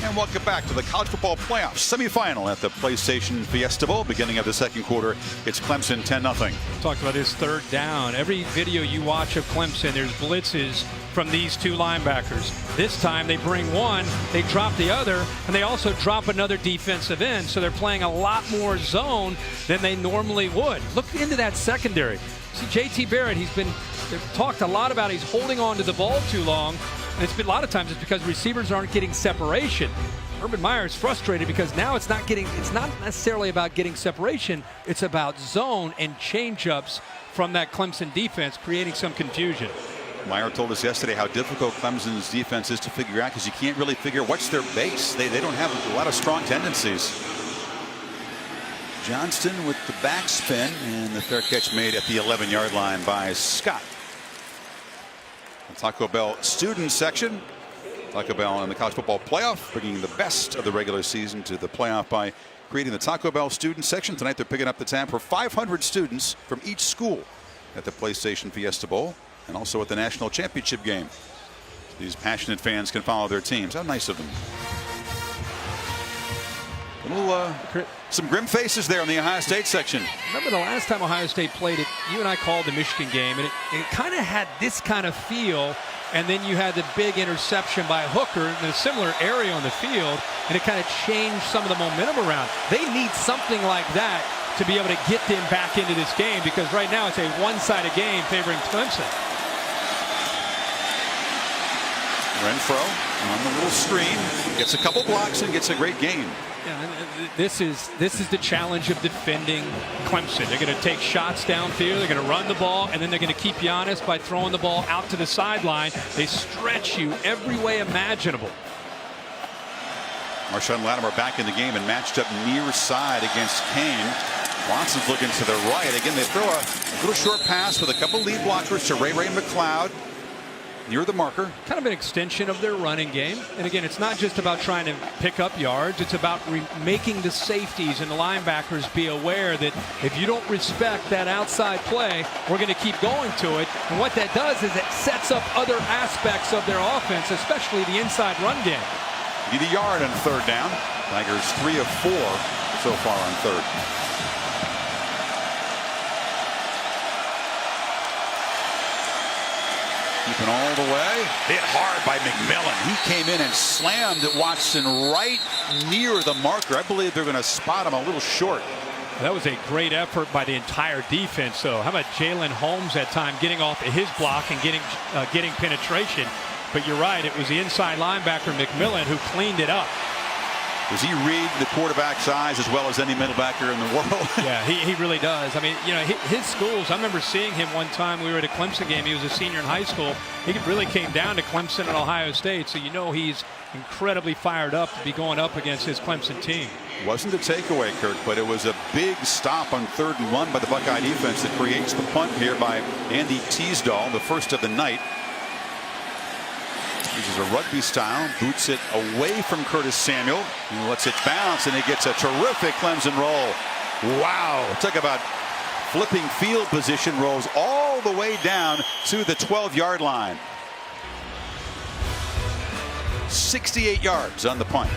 And And welcome back to the College Football Playoff semifinal at the PlayStation Fiesta Bowl. Beginning of the second quarter, it's Clemson 10-0. Talked about this third down. Every video you watch of Clemson, there's blitzes from these two linebackers. This time they bring one, they drop the other, and they also drop another defensive end. So they're playing a lot more zone than they normally would. Look into that secondary. See, J.T. Barrett, they've talked a lot about he's holding on to the ball too long. And it's been a lot of times it's because receivers aren't getting separation. Urban Meyer is frustrated because now it's not necessarily about getting separation. It's about zone and change-ups from that Clemson defense, creating some confusion. Meyer told us yesterday how difficult Clemson's defense is to figure out because you can't really figure what's their base. They don't have a lot of strong tendencies. Johnston with the backspin, and the fair catch made at the 11-yard line by Scott. The Taco Bell student section. Taco Bell in the College Football Playoff, bringing the best of the regular season to the playoff by creating the Taco Bell student section. Tonight they're picking up the tab for 500 students from each school at the PlayStation Fiesta Bowl and also at the national championship game. These passionate fans can follow their teams. How nice of them. Some grim faces there in the Ohio State section. Remember the last time Ohio State played it, you and I called the Michigan game, and it kind of had this kind of feel, and then you had the big interception by Hooker in a similar area on the field, and it kind of changed some of the momentum around. They need something like that to be able to get them back into this game, because right now it's a one-sided game favoring Clemson. Renfro on the little screen, gets a couple blocks and gets a great gain. Yeah, this is the challenge of defending Clemson. They're going to take shots downfield. They're going to run the ball, and then they're going to keep you honest by throwing the ball out to the sideline. They stretch you every way imaginable. Marshawn Latimer back in the game and matched up near side against Kane. Watson's looking to the right. Again, they throw a little short pass with a couple lead blockers to Ray McLeod. Near the marker. Kind of an extension of their running game. And again, it's not just about trying to pick up yards. It's about making the safeties and the linebackers be aware that if you don't respect that outside play, we're going to keep going to it. And what that does is it sets up other aspects of their offense, especially the inside run game. Need a yard on third down. Tigers 3 of 4 so far on third. Keeping all the way. Hit hard by McMillan. He came in and slammed Watson right near the marker. I believe they're going to spot him a little short. That was a great effort by the entire defense, though. How about Jalen Holmes that time getting off of his block and getting penetration? But you're right, it was the inside linebacker McMillan who cleaned it up. Does he read the quarterback's eyes as well as any middle backer in the world? Yeah, he really does. I mean, you know, his schools, I remember seeing him one time. We were at a Clemson game. He was a senior in high school. He really came down to Clemson and Ohio State, so you know he's incredibly fired up to be going up against his Clemson team. Wasn't a takeaway, Kirk, but it was a big stop on 3rd and 1 by the Buckeye defense that creates the punt here by Andy Teasdall, the first of the night. Uses a rugby style, boots it away from Curtis Samuel, and lets it bounce, and he gets a terrific Clemson roll. Wow. Talk about flipping field position, rolls all the way down to the 12-yard line. 68 yards on the punt.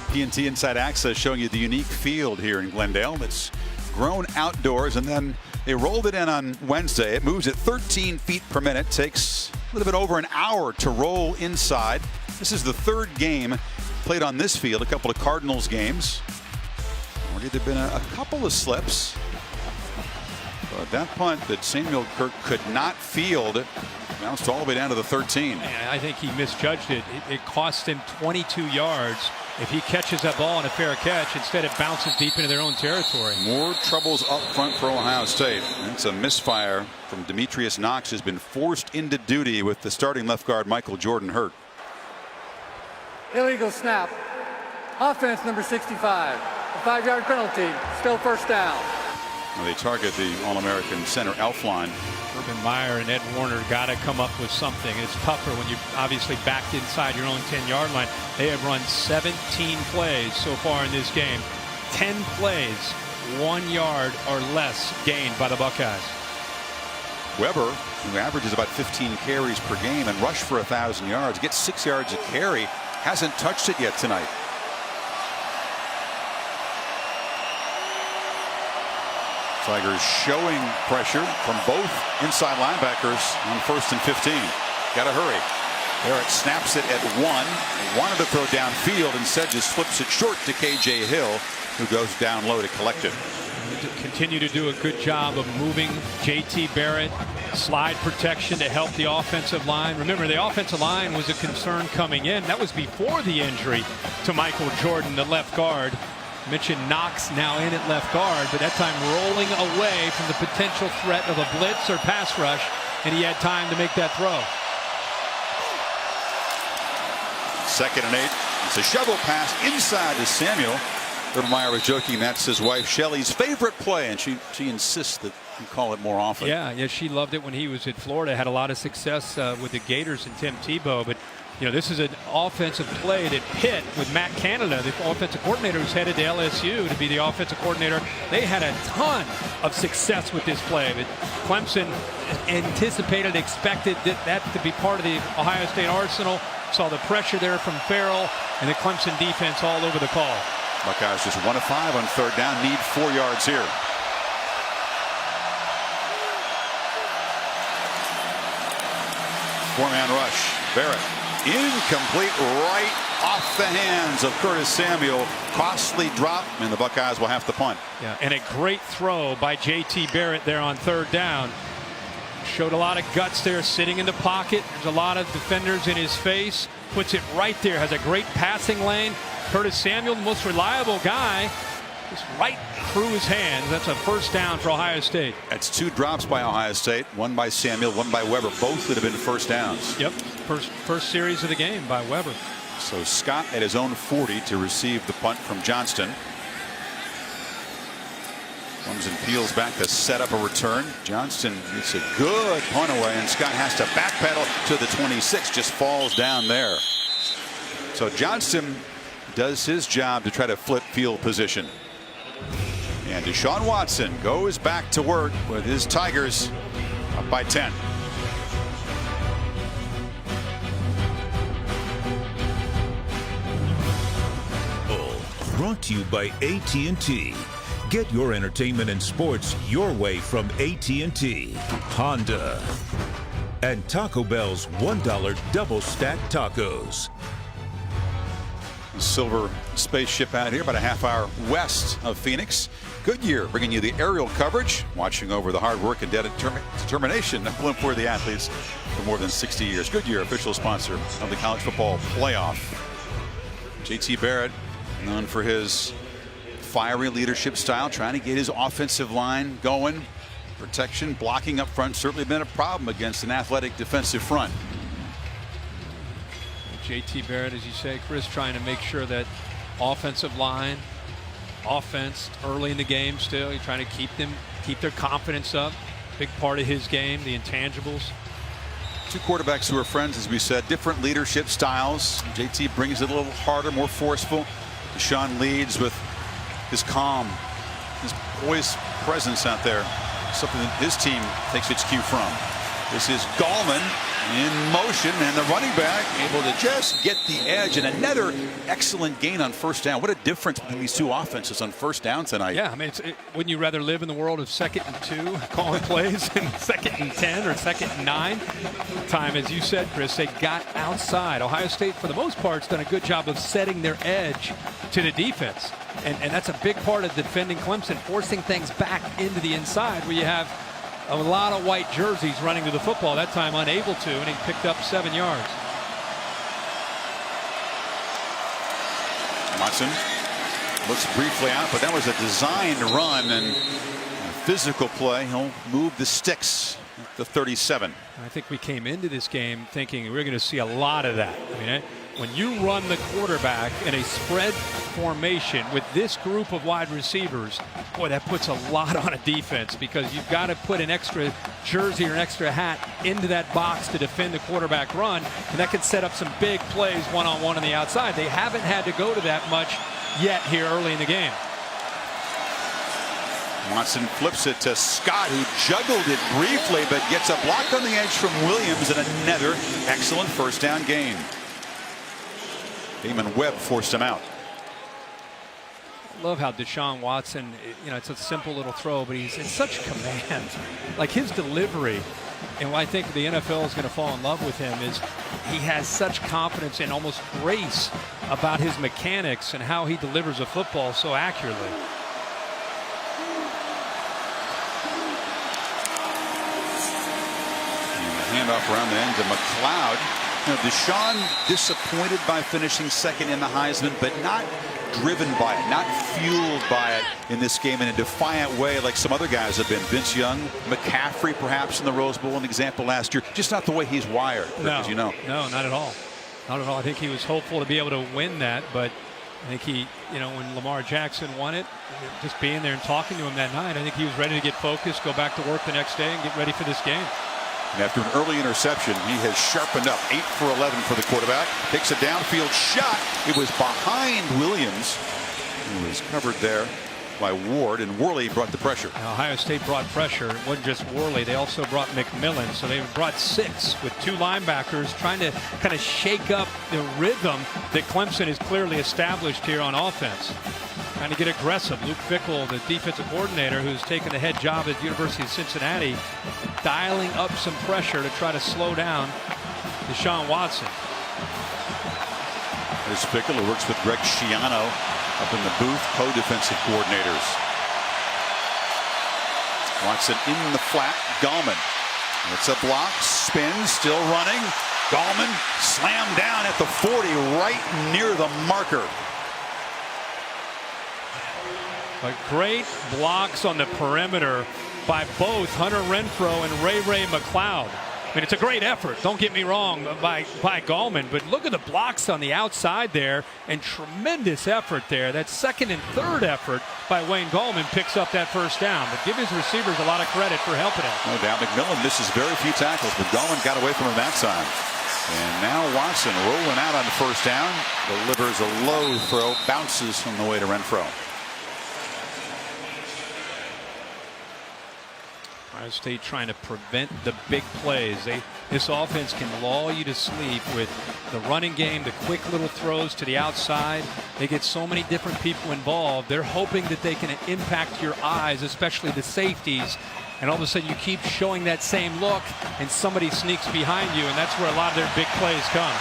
TNT Inside Access showing you the unique field here in Glendale that's grown outdoors, and then they rolled it in on Wednesday. It moves at 13 feet per minute. Takes a little bit over an hour to roll inside. This is the 3rd game played on this field. A couple of Cardinals games. Already there have been a couple of slips. But that punt that Samuel Kirk could not field bounced all the way down to the 13. I think he misjudged it. It cost him 22 yards. If he catches that ball on a fair catch, instead it bounces deep into their own territory. More troubles up front for Ohio State. It's a misfire from Demetrius Knox, who's been forced into duty with the starting left guard Michael Jordan hurt. Illegal snap. Offense number 65. A 5-yard penalty. Still first down. Well, they target the All-American center Elfline. Urban Meyer and Ed Warner got to come up with something. It's tougher when you're obviously backed inside your own 10-yard line. They have run 17 plays so far in this game. 10 plays, 1 yard or less gained by the Buckeyes. Weber, who averages about 15 carries per game and rushed for 1,000 yards, gets 6 yards a carry, hasn't touched it yet tonight. Tigers showing pressure from both inside linebackers on 1st and 15. Got to hurry. Barrett snaps it at 1. Wanted to throw downfield, instead just flips it short to KJ Hill, who goes down low to collect it. Continue to do a good job of moving JT Barrett, slide protection to help the offensive line. Remember, the offensive line was a concern coming in. That was before the injury to Michael Jordan, the left guard. Mitchell Knox now in at left guard, but that time rolling away from the potential threat of a blitz or pass rush, and he had time to make that throw. 2nd and 8. It's a shovel pass inside to Samuel. Urban Meyer was joking that's his wife Shelly's favorite play, and she insists that he call it more often. Yeah, she loved it when he was at Florida. Had a lot of success with the Gators and Tim Tebow, but you know, this is an offensive play that Pitt, with Matt Canada, the offensive coordinator who's headed to LSU to be the offensive coordinator, they had a ton of success with this play. But Clemson anticipated, expected that to be part of the Ohio State arsenal. Saw the pressure there from Farrell and the Clemson defense all over the call. Buckeyes just 1 of 5 on 3rd down. Need 4 yards here. Four-man rush. Barrett. Incomplete, right off the hands of Curtis Samuel. Costly drop, and the Buckeyes will have to punt. Yeah, and a great throw by JT Barrett there on 3rd down. Showed a lot of guts there, sitting in the pocket. There's a lot of defenders in his face. Puts it right there. Has a great passing lane. Curtis Samuel, the most reliable guy, just right through his hands. That's a 1st down for Ohio State. That's 2 drops by Ohio State. 1 by Samuel, 1 by Weber. Both would have been 1st downs. Yep, first series of the game by Weber. So Scott at his own 40 to receive the punt from Johnston. Comes and peels back to set up a return. Johnston gets a good punt away, and Scott has to backpedal to the 26. Just falls down there. So Johnston does his job to try to flip field position. And Deshaun Watson goes back to work with his Tigers up by 10. Brought to you by AT&T. Get your entertainment and sports your way from AT&T, Honda, and Taco Bell's $1 double stack tacos. Silver spaceship out here about a half-hour west of Phoenix. Goodyear bringing you the aerial coverage, watching over the hard work and determination of Blimp-worthy athletes for more than 60 years. Goodyear, official sponsor of the college football playoff. JT Barrett, known for his fiery leadership style, trying to get his offensive line going. Protection, blocking up front, certainly been a problem against an athletic defensive front. JT Barrett, as you say, Chris, trying to make sure that offensive line, offense early in the game still. He's trying to keep their confidence up. Big part of his game, the intangibles. 2 quarterbacks who are friends, as we said, different leadership styles. JT brings it a little harder, more forceful. Deshaun leads with his calm, his poised presence out there. Something that his team takes its cue from. This is Gallman in motion, and the running back able to just get the edge, and another excellent gain on 1st down. What a difference between these 2 offenses on 1st down tonight. Yeah, I mean, wouldn't you rather live in the world of 2nd and 2 calling plays and 2nd and 10 or 2nd and 9? Time, as you said, Chris, they got outside. Ohio State, for the most part, has done a good job of setting their edge to the defense. And that's a big part of defending Clemson, forcing things back into the inside where you have a lot of white jerseys running to the football. That time unable to, and he picked up 7 yards. Watson looks briefly out, but that was a designed run and a physical play. He'll move the sticks at the 37. I think we came into this game thinking we're going to see a lot of that. I mean, when you run the quarterback in a spread formation with this group of wide receivers, boy, that puts a lot on a defense, because you've got to put an extra jersey or an extra hat into that box to defend the quarterback run, and that could set up some big plays one-on-one on the outside. They haven't had to go to that much yet here early in the game. Watson flips it to Scott, who juggled it briefly, but gets a block on the edge from Williams, and another excellent first down gain. Damon Webb forced him out. Love how Deshaun Watson, it's a simple little throw, but he's in such command. Like his delivery, and what I think the NFL is going to fall in love with him is he has such confidence and almost grace about his mechanics and how he delivers a football so accurately. And the handoff around the end to McLeod. Deshaun disappointed by finishing second in the Heisman, but not driven by it, not fueled by it in this game in a defiant way like some other guys have been. Vince Young, McCaffrey perhaps in the Rose Bowl, an example last year. Just not the way he's wired, as you know. No, not at all. Not at all. I think he was hopeful to be able to win that, but I think he, when Lamar Jackson won it, just being there and talking to him that night, I think he was ready to get focused, go back to work the next day and get ready for this game. And after an early interception, he has sharpened up. 8 for 11 for the quarterback. Takes a downfield shot. It was behind Williams, who was covered there by Ward, and Worley brought the pressure. Ohio State brought pressure. It wasn't just Worley. They also brought McMillan. So they brought 6 with 2 linebackers trying to kind of shake up the rhythm that Clemson has clearly established here on offense. Trying to get aggressive. Luke Fickell, the defensive coordinator who's taken the head job at the University of Cincinnati, dialing up some pressure to try to slow down Deshaun Watson. There's Fickell, who works with Greg Schiano up in the booth, co-defensive coordinators. Watson in the flat. Gallman. It's a block. Spin. Still running. Gallman slammed down at the 40, right near the marker. But great blocks on the perimeter by both Hunter Renfrow and Ray McLeod. I mean, it's a great effort, don't get me wrong, by Gallman, but look at the blocks on the outside there, and tremendous effort there. That second and third effort by Wayne Gallman picks up that first down, but give his receivers a lot of credit for helping him. No doubt. McMillan misses very few tackles, but Gallman got away from him that time. And now Watson rolling out on the first down, delivers a low throw, bounces on the way to Renfrow. Ohio State trying to prevent the big plays. This offense can lull you to sleep with the running game, the quick little throws to the outside. They get so many different people involved. They're hoping that they can impact your eyes, especially the safeties. And all of a sudden you keep showing that same look and somebody sneaks behind you, and that's where a lot of their big plays come.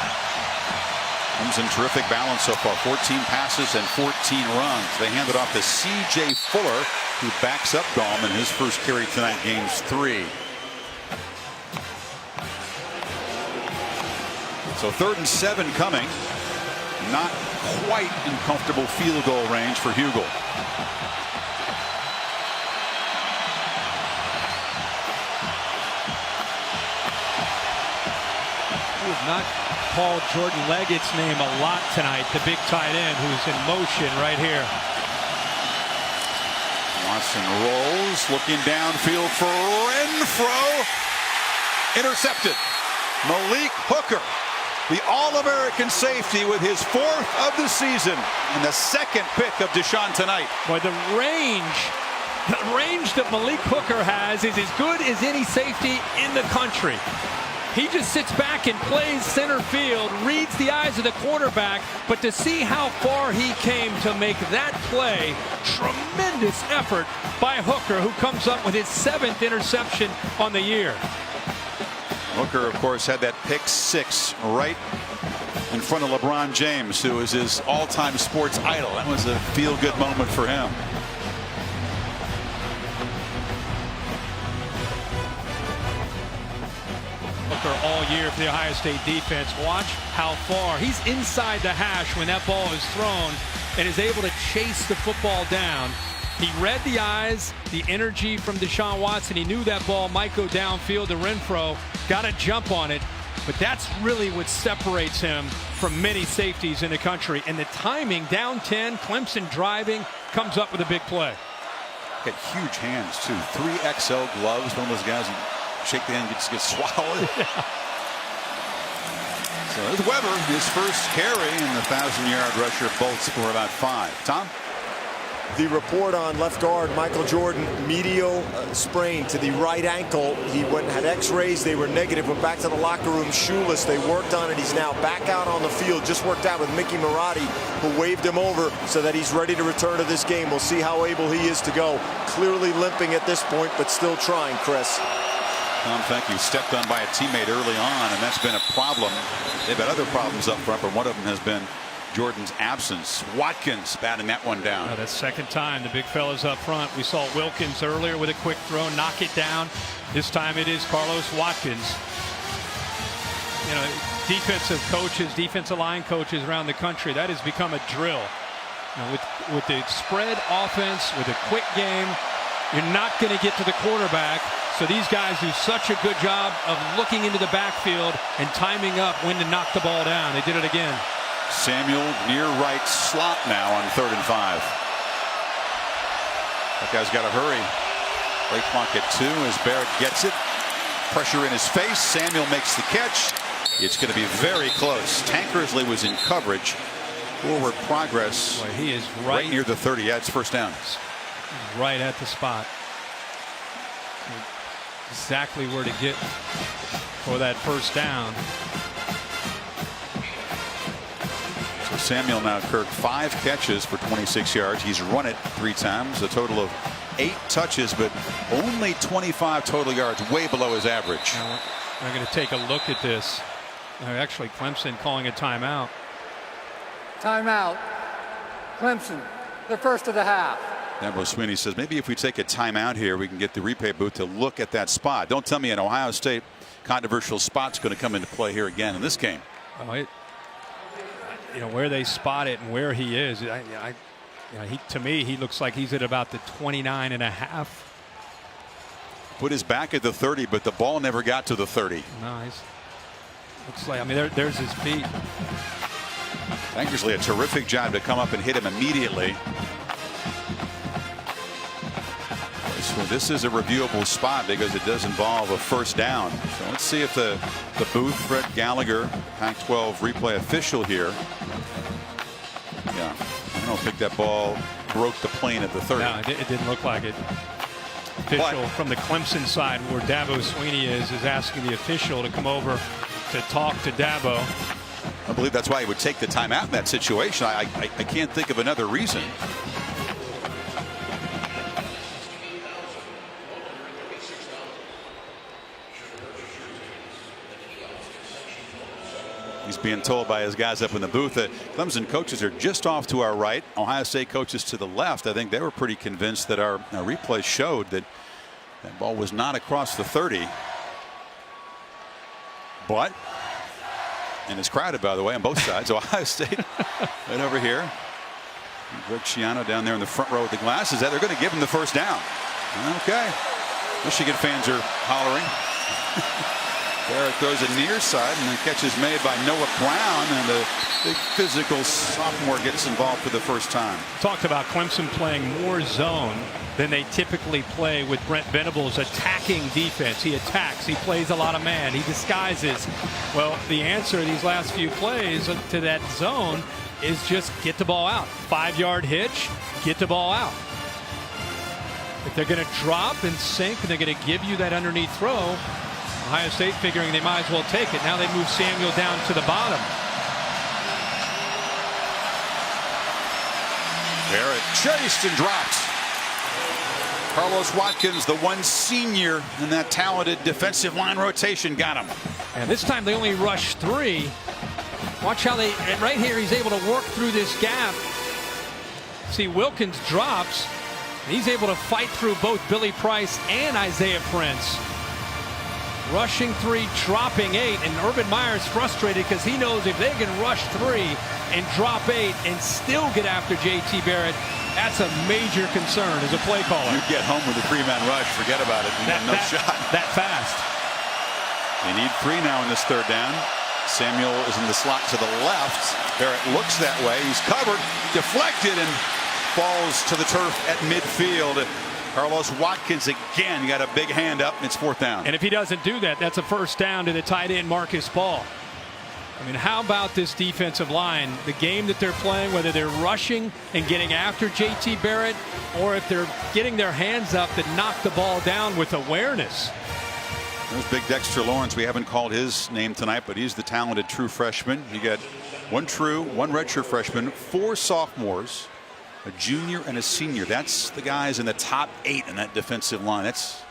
Clemson terrific balance so far. 14 passes and 14 runs. They hand it off to C.J. Fuller, who backs up Gallman. His first carry tonight, gains 3. So 3rd and 7 coming. Not quite in comfortable field goal range for Hugel. We have not called Jordan Leggett's name a lot tonight, the big tight end who's in motion right here. Watson rolls, looking downfield for Renfrow. Intercepted. Malik Hooker, the All-American safety, with his 4th of the season and the 2nd pick of Deshaun tonight. Boy, the range that Malik Hooker has is as good as any safety in the country. He just sits back and plays center field, reads the eyes of the quarterback, but to see how far he came to make that play, tremendous effort by Hooker, who comes up with his 7th interception on the year. Hooker, of course, had that pick 6 right in front of LeBron James, who is his all-time sports idol. That was a feel-good moment for him. All year for the Ohio State defense. Watch how far he's inside the hash when that ball is thrown and is able to chase the football down. He read the eyes, the energy from Deshaun Watson. He knew that ball might go downfield to Renfrow, got a jump on it, but that's really what separates him from many safeties in the country. And the timing, down 10, Clemson driving, comes up with a big play. Got huge hands too. 3XL gloves. One of those guys who shake the hand, gets swallowed. So there's Weber, his first carry, and the 1,000-yard rusher, both score about 5. Tom? the report on left guard Michael Jordan, medial sprain to the right ankle. He went and had x-rays. They were negative. Went back to the locker room shoeless. They worked on it. He's now back out on the field. Just worked out with Mickey Marotti, who waved him over so that he's ready to return to this game. We'll see how able he is to go. Clearly limping at this point, but still trying, Chris. Tom, thank you. Stepped on by a teammate early on, and that's been a problem. They've had other problems up front, but one of them has been Jordan's absence. Watkins batting that one down. Oh, that's second time the big fellas up front. We saw Wilkins earlier with a quick throw, knock it down. This time it is Carlos Watkins. You know, defensive coaches, defensive line coaches around the country, that has become a drill. You know, with the spread offense, with a quick game, you're not going to get to the quarterback. So these guys do such a good job of looking into the backfield and timing up when to knock the ball down. They did it again. Samuel near right slot now on 3rd and 5. That guy's got to hurry. Play clock at 2 as Barrett gets it. Pressure in his face. Samuel makes the catch. It's going to be very close. Tankersley was in coverage. Forward progress. Boy, he is right near the 30. Yeah, it's first down. Right at the spot. Exactly where to get for that first down. So Samuel now, Kirk, 5 catches for 26 yards. He's run it 3 times, a total of 8 touches, but only 25 total yards, way below his average. Now we're going to take a look at this. Actually, Clemson calling a timeout. Timeout. Clemson, the first of the half. Dabo Swinney says maybe if we take a timeout here, we can get the replay booth to look at that spot. Don't tell me an Ohio State controversial spot's going to come into play here again in this game. Oh, you know where they spot it and where he is. To me, he looks like he's at about the 29.5. Put his back at the 30, but the ball never got to the 30. Nice. Looks like, I mean, there's his feet. Tankersley, a terrific job to come up and hit him immediately. So this is a reviewable spot because it does involve a first down. So let's see if the booth, Fred Gallagher, Pac-12 replay official here. Yeah, I don't think that ball broke the plane at the 30. No, it didn't look like it. Official from the Clemson side, where Dabo Swinney is asking the official to come over to talk to Dabo. I believe that's why he would take the timeout in that situation. I can't think of another reason. He's being told by his guys up in the booth that Clemson coaches are just off to our right. Ohio State coaches to the left. I think they were pretty convinced that our replay showed that that ball was not across the 30. But, and it's crowded, by the way, on both sides. Ohio State right over here. Greg Schiano down there in the front row with the glasses. They're going to give him the first down. Okay. Michigan fans are hollering. Barrett throws a near side, and the catch is made by Noah Brown, and the big physical sophomore gets involved for the first time. Talked about Clemson playing more zone than they typically play with Brent Venables' attacking defense. He attacks, he plays a lot of man, he disguises. Well, the answer these last few plays to that zone is just get the ball out. 5-yard hitch, get the ball out. If they're going to drop and sink and they're going to give you that underneath throw, Ohio State figuring they might as well take it. Now they move Samuel down to the bottom. Barrett chased and dropped. Carlos Watkins, the one senior in that talented defensive line rotation, got him. And this time they only rush 3. Watch how they, right here, he's able to work through this gap. See, Wilkins drops. He's able to fight through both Billy Price and Isaiah Prince. Rushing 3, dropping 8, and Urban Meyer's frustrated because he knows if they can rush 3 and drop 8 and still get after J.T. Barrett, that's a major concern as a play caller. You get home with a 3-man rush, forget about it. No shot. That fast. They need 3 now in this third down. Samuel is in the slot to the left. Barrett looks that way. He's covered, deflected, and falls to the turf at midfield. Carlos Watkins again got a big hand up, and it's 4th down. And if he doesn't do that, that's a first down to the tight end Marcus Ball. I mean, how about this defensive line? The game that they're playing, whether they're rushing and getting after J.T. Barrett, or if they're getting their hands up to knock the ball down with awareness. There's big Dexter Lawrence. We haven't called his name tonight, but he's the talented true freshman. You got one true, one redshirt freshman, 4 sophomores, a junior and a senior. That's the guys in the top 8 in that defensive line. That's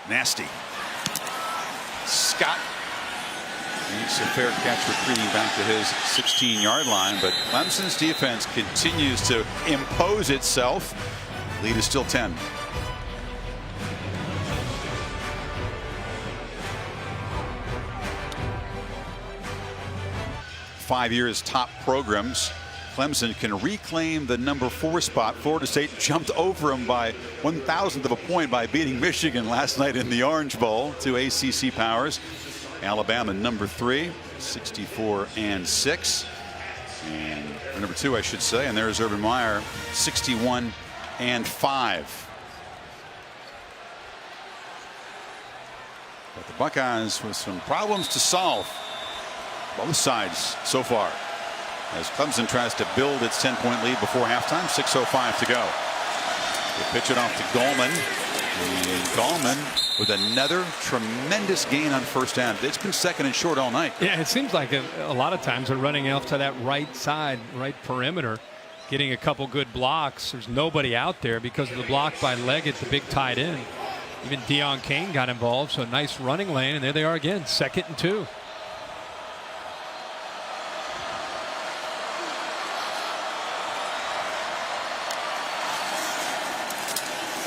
nasty. Scott makes a fair catch, retreating back to his 16-yard line, but Clemson's defense continues to impose itself. Lead is still 10. Five years top programs. Clemson can reclaim the number 4 spot. Florida State jumped over them by 1/1000th of a point by beating Michigan last night in the Orange Bowl. 2 ACC powers. Alabama number 3, 64-6, and number 2, I should say. And there's Urban Meyer, 61-5. But the Buckeyes with some problems to solve, both sides so far, as Clemson tries to build its 10-point lead before halftime. 6:05 to go. They pitch it off to Gallman. And Gallman with another tremendous gain on first down. It's been second and short all night. Yeah, it seems like a lot of times they're running off to that right side, right perimeter, getting a couple good blocks. There's nobody out there because of the block by Leggett, the big tight end. Even Deion Kane got involved, so a nice running lane, and there they are again, 2nd and 2.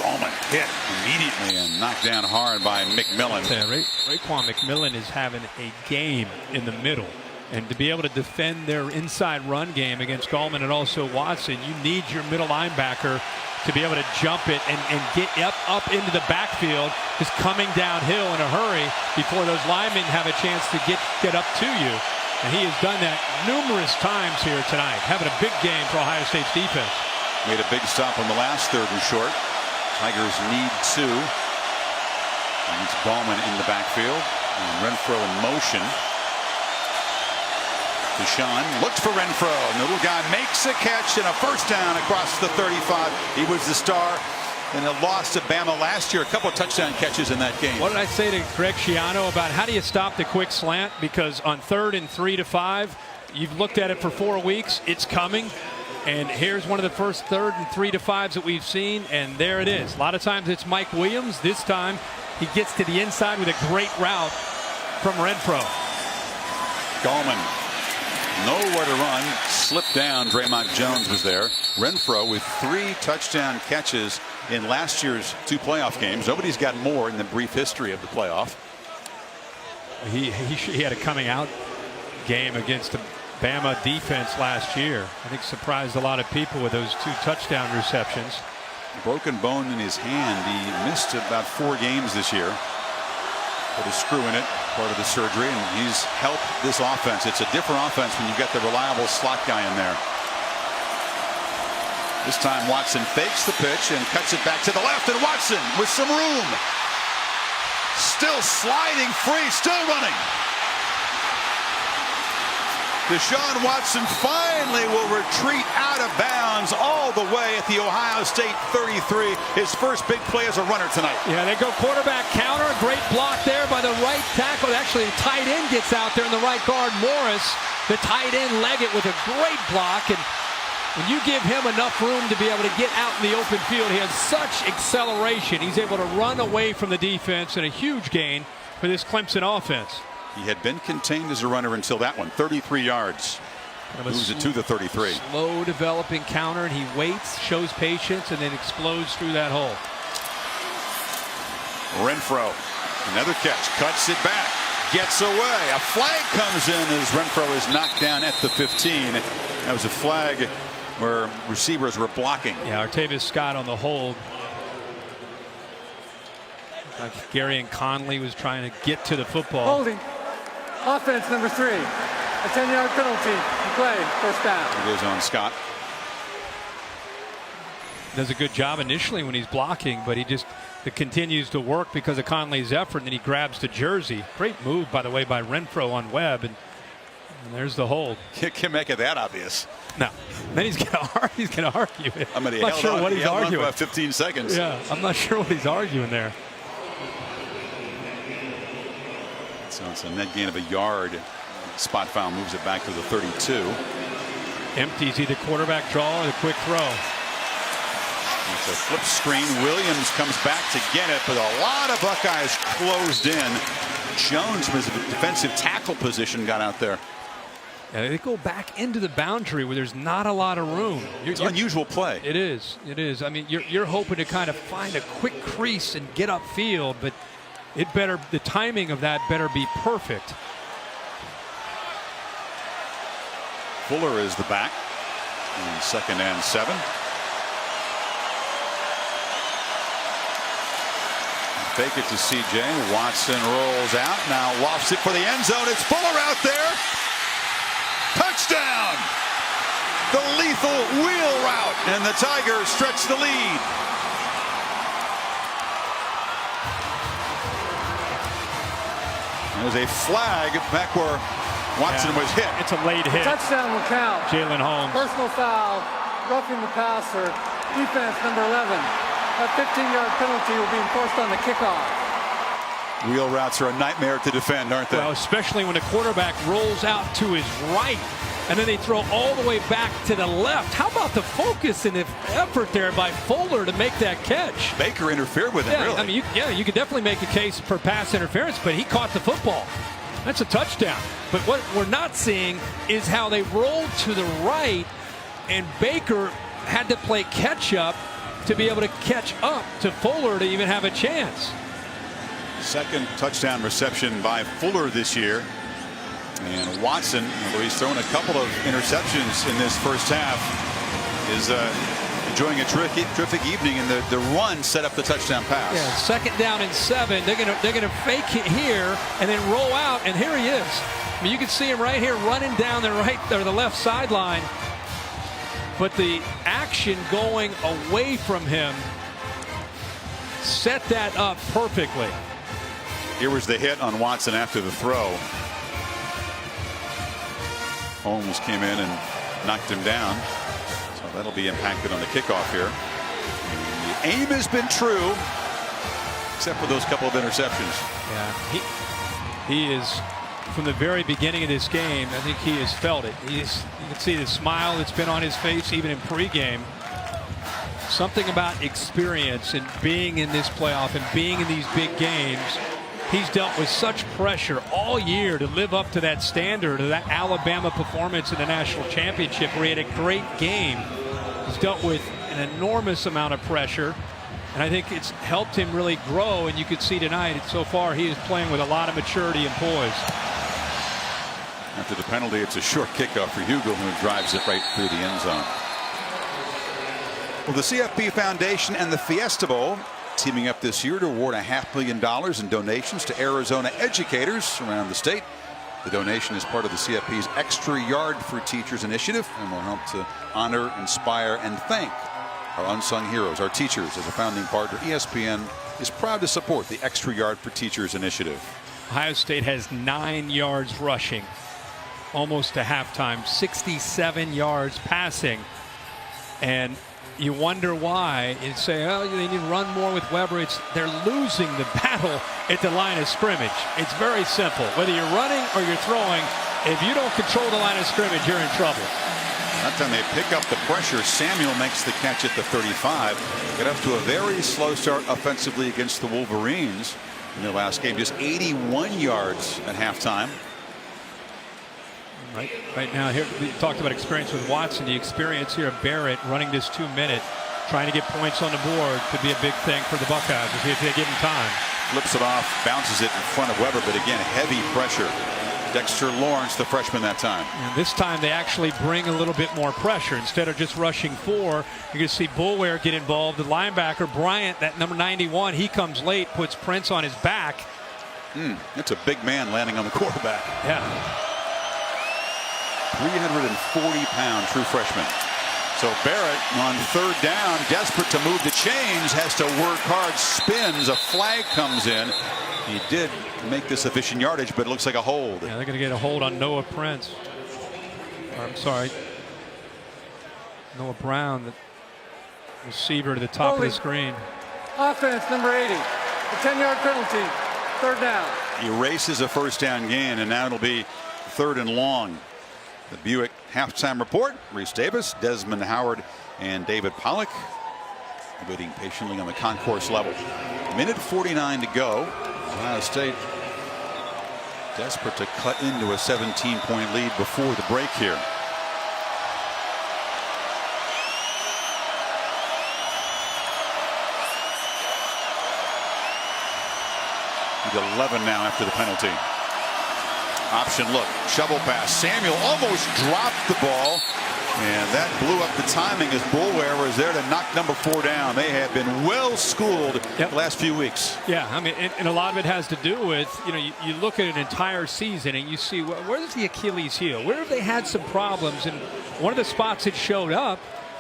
Gallman hit immediately and knocked down hard by McMillan. Yeah, Raekwon McMillan is having a game in the middle, and to be able to defend their inside run game against Gallman and also Watson, you need your middle linebacker to be able to jump it and get up into the backfield, just coming downhill in a hurry before those linemen have a chance to get up to you. And he has done that numerous times here tonight, having a big game for Ohio State's defense. Made a big stop on the last 3rd and short. Tigers need 2. And it's Gallman in the backfield. And Renfro in motion. Deshaun looks for Renfro, and the little guy makes a catch and a first down across the 35. He was the star in a loss to Bama last year. A couple of touchdown catches in that game. What did I say to Greg Schiano about how do you stop the quick slant? Because on 3rd and 3 to 5, you've looked at it for 4 weeks. It's coming. And here's one of the first 3rd and 3 to 5s that we've seen, and there it is. A lot of times it's Mike Williams. This time he gets to the inside with a great route from Renfro. Gallman, nowhere to run, slipped down. Draymond Jones was there. Renfro with 3 touchdown catches in last year's 2 playoff games. Nobody's got more in the brief history of the playoff. He had a coming out game against the Bama defense last year. I think surprised a lot of people with those 2 touchdown receptions. Broken bone in his hand. He missed about 4 games this year. Put a screw in it, part of the surgery, and he's helped this offense. It's a different offense when you've got the reliable slot guy in there. This time Watson fakes the pitch and cuts it back to the left, and Watson with some room. Still sliding free, still running. Deshaun Watson finally will retreat out of bounds all the way at the Ohio State 33. His first big play as a runner tonight. Yeah, they go quarterback counter. Great block there by the right tackle. Actually, the tight end gets out there in the right guard. Morris, the tight end, Leggett with a great block. And when you give him enough room to be able to get out in the open field, he has such acceleration. He's able to run away from the defense, and a huge gain for this Clemson offense. He had been contained as a runner until that one. 33 yards. Moves it to the 33. Slow developing counter, and he waits, shows patience, and then explodes through that hole. Renfro, another catch, cuts it back, gets away. A flag comes in as Renfro is knocked down at the 15. That was a flag where receivers were blocking. Yeah, Artavis Scott on the hold. Like Gary and Conley was trying to get to the football. Holding. Offense number 3. A 10-yard penalty. Play. First down. It goes on Scott. Does a good job initially when he's blocking, but it continues to work because of Conley's effort, and then he grabs the jersey. Great move, by the way, by Renfro on Webb, and And there's the hold. You can make it that obvious. No. Then he's gonna argue it. I'm not sure what he's arguing. For about 15 seconds. Yeah, I'm not sure what he's arguing there. So it's a net gain of a yard. Spot foul moves it back to the 32. Empties either quarterback draw or the quick throw. It's a flip screen. Williams comes back to get it, but a lot of Buckeyes closed in. Jones from his defensive tackle position got out there. Yeah, they go back into the boundary where there's not a lot of room. It's an unusual play. It is. It is. I mean, you're hoping to kind of find a quick crease and get upfield, but the timing of that better be perfect. Fuller is the back. And 2nd and 7. Fake it to CJ. Watson rolls out. Now lofts it for the end zone. It's Fuller out there. Touchdown! The lethal wheel route. And the Tigers stretch the lead. There's a flag back where Watson was hit. It's a late hit. Touchdown will count. Jalen Holmes. Personal foul, roughing the passer. Defense number 11. A 15-yard penalty will be enforced on the kickoff. Wheel routes are a nightmare to defend, aren't they? Well, especially when the quarterback rolls out to his right, and then they throw all the way back to the left. How about the focus and the effort there by Fuller to make that catch? Baker interfered with him, Yeah, really. I mean, you could definitely make a case for pass interference, but he caught the football. That's a touchdown. But what we're not seeing is how they rolled to the right, and Baker had to play catch up to be able to catch up to Fuller to even have a chance. 2nd touchdown reception by Fuller this year. And Watson, although he's thrown a couple of interceptions in this first half, is enjoying a terrific evening, and the run set up the touchdown pass. Yeah, 2nd down and 7. They're gonna fake it here and then roll out, and here he is. I mean, you can see him right here running down the right or the left sideline. But the action going away from him set that up perfectly. Here was the hit on Watson after the throw. Holmes came in and knocked him down. So that'll be impacted on the kickoff here. The aim has been true, except for those couple of interceptions. Yeah, he is, from the very beginning of this game, I think he has felt it. You can see the smile that's been on his face even in pregame. Something about experience and being in this playoff and being in these big games. He's dealt with such pressure all year to live up to that standard of that Alabama performance in the national championship where he had a great game. He's dealt with an enormous amount of pressure, and I think it's helped him really grow, and you could see tonight so far he is playing with a lot of maturity and poise. After the penalty, it's a short kickoff for Hugel, who drives it right through the end zone. Well, the CFP Foundation and the Fiesta Bowl teaming up this year to award $500,000 in donations to Arizona educators around the state. The donation is part of the CFP's Extra Yard for Teachers initiative and will help to honor, inspire, and thank our unsung heroes, our teachers. As a founding partner, ESPN is proud to support the Extra Yard for Teachers initiative. Ohio State has 9 yards rushing, almost to halftime, 67 yards passing, and you wonder why. You say, oh, they need to run more with Weber. They're losing the battle at the line of scrimmage. It's very simple. Whether you're running or you're throwing, if you don't control the line of scrimmage, you're in trouble. That time they pick up the pressure. Samuel makes the catch at the 35. Get up to a very slow start offensively against the Wolverines in their last game. Just 81 yards at halftime. Right now, here we talked about experience with Watson. The experience here of Barrett running this 2-minute, trying to get points on the board could be a big thing for the Buckeyes if they give him time. Flips it off, bounces it in front of Weber, but again, heavy pressure. Dexter Lawrence, the freshman that time. And this time they actually bring a little bit more pressure. Instead of just rushing 4, you're going to see Boulware get involved. The linebacker, Bryant, that number 91, he comes late, puts Prince on his back. That's a big man landing on the quarterback. Yeah. 340-pound true freshman. So Barrett on 3rd down, desperate to move the chains, has to work hard, spins, a flag comes in. He did make this efficient yardage, but it looks like a hold. Yeah, they're going to get a hold on Noah Prince. I'm sorry, Noah Brown, the receiver to the top of the screen. Offense, number 80. A 10-yard penalty. Third down. He erases a first down gain, and now it'll be 3rd and long. The Buick halftime report. Reese Davis, Desmond Howard, and David Pollock waiting patiently on the concourse level. 1:49 to go. Ohio State desperate to cut into a 17-point lead before the break here. He's 11 now after the penalty. Option look, shovel pass. Samuel almost dropped the ball, and that blew up the timing as Boulware was there to knock number 4 down. They have been well schooled the last few weeks. Yeah, I mean, and a lot of it has to do with, you look at an entire season and you see where's the Achilles heel? Where have they had some problems? And one of the spots that showed up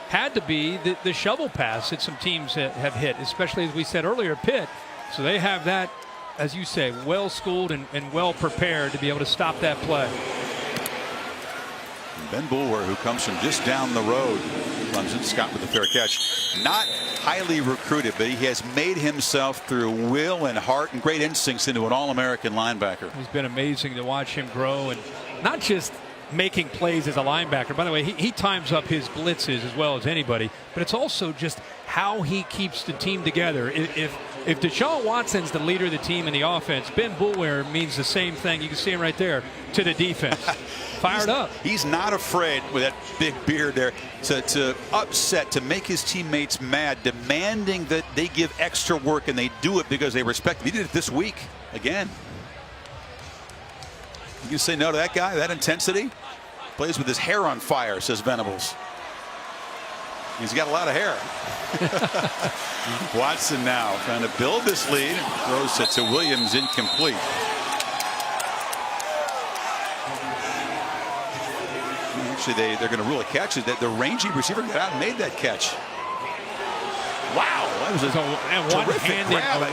had to be the shovel pass that some teams have hit, especially as we said earlier, Pitt. So they have that, as you say, well schooled and well prepared to be able to stop that play. Ben Boulware, who comes from just down the road, Clemson. Scott with the fair catch. Not highly recruited, but he has made himself through will and heart and great instincts into an All-American linebacker. It's been amazing to watch him grow, and not just making plays as a linebacker. By the way, he times up his blitzes as well as anybody, but it's also just how he keeps the team together. If Deshaun Watson's the leader of the team in the offense, Ben Boulware means the same thing. You can see him right there to the defense. Fired up. He's not afraid with that big beard there to upset, to make his teammates mad, demanding that they give extra work, and they do it because they respect him. He did it this week again. You can say no to that guy, that intensity? Plays with his hair on fire, says Venables. He's got a lot of hair. Watson now trying to build this lead. Throws it to Williams, incomplete. Actually, they're going to rule a catch. That the rangy receiver got out and made that catch. Wow, that was a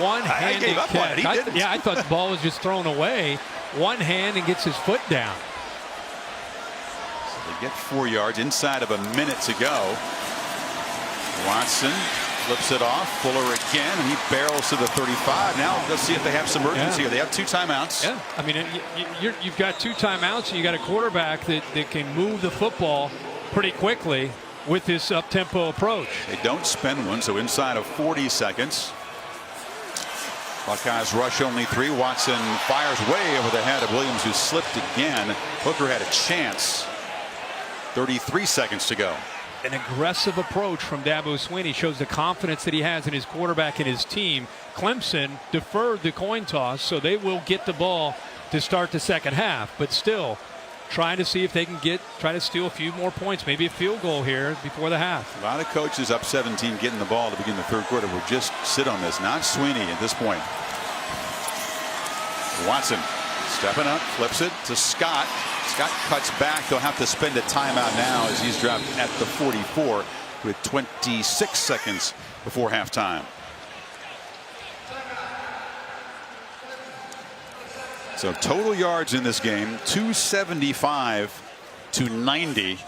one-handed catch. I thought the ball was just thrown away. One hand and gets his foot down. So they get 4 yards inside of a minute to go. Watson flips it off. Fuller again, and he barrels to the 35. Now let's see if they have some urgency here. They have 2 timeouts. Yeah, I mean, you've got 2 timeouts, and you got a quarterback that can move the football pretty quickly with this up-tempo approach. They don't spend one, so inside of 40 seconds. Buckeyes rush only 3. Watson fires way over the head of Williams, who slipped again. Hooker had a chance. 33 seconds to go. An aggressive approach from Dabo Swinney shows the confidence that he has in his quarterback and his team. Clemson deferred the coin toss, so they will get the ball to start the second half, but still trying to see if they can try to steal a few more points, maybe a field goal here before the half. A lot of coaches up 17 getting the ball to begin the third quarter will just sit on this. Not Swinney at this point. Watson stepping up, flips it to Scott. Scott cuts back. They'll have to spend a timeout now as he's dropped at the 44 with 26 seconds before halftime. So total yards in this game, 275 to 90.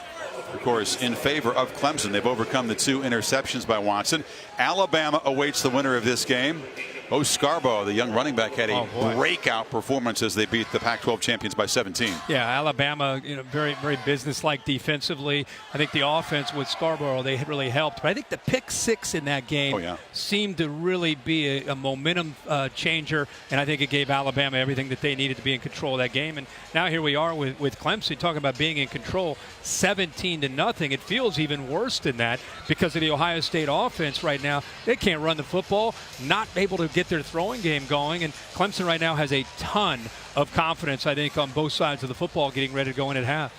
Of course, in favor of Clemson. They've overcome the 2 interceptions by Watson. Alabama awaits the winner of this game. Bo Scarborough, the young running back, had a breakout performance as they beat the Pac-12 champions by 17. Yeah, Alabama, very, very businesslike defensively. I think the offense with Scarborough, they really helped. But I think the pick 6 in that game seemed to really be a momentum changer, and I think it gave Alabama everything that they needed to be in control of that game. And now here we are with Clemson talking about being in control, 17-0. It feels even worse than that because of the Ohio State offense right now. They can't run the football, not able to get their throwing game going, and Clemson right now has a ton of confidence, I think, on both sides of the football getting ready to go in at half.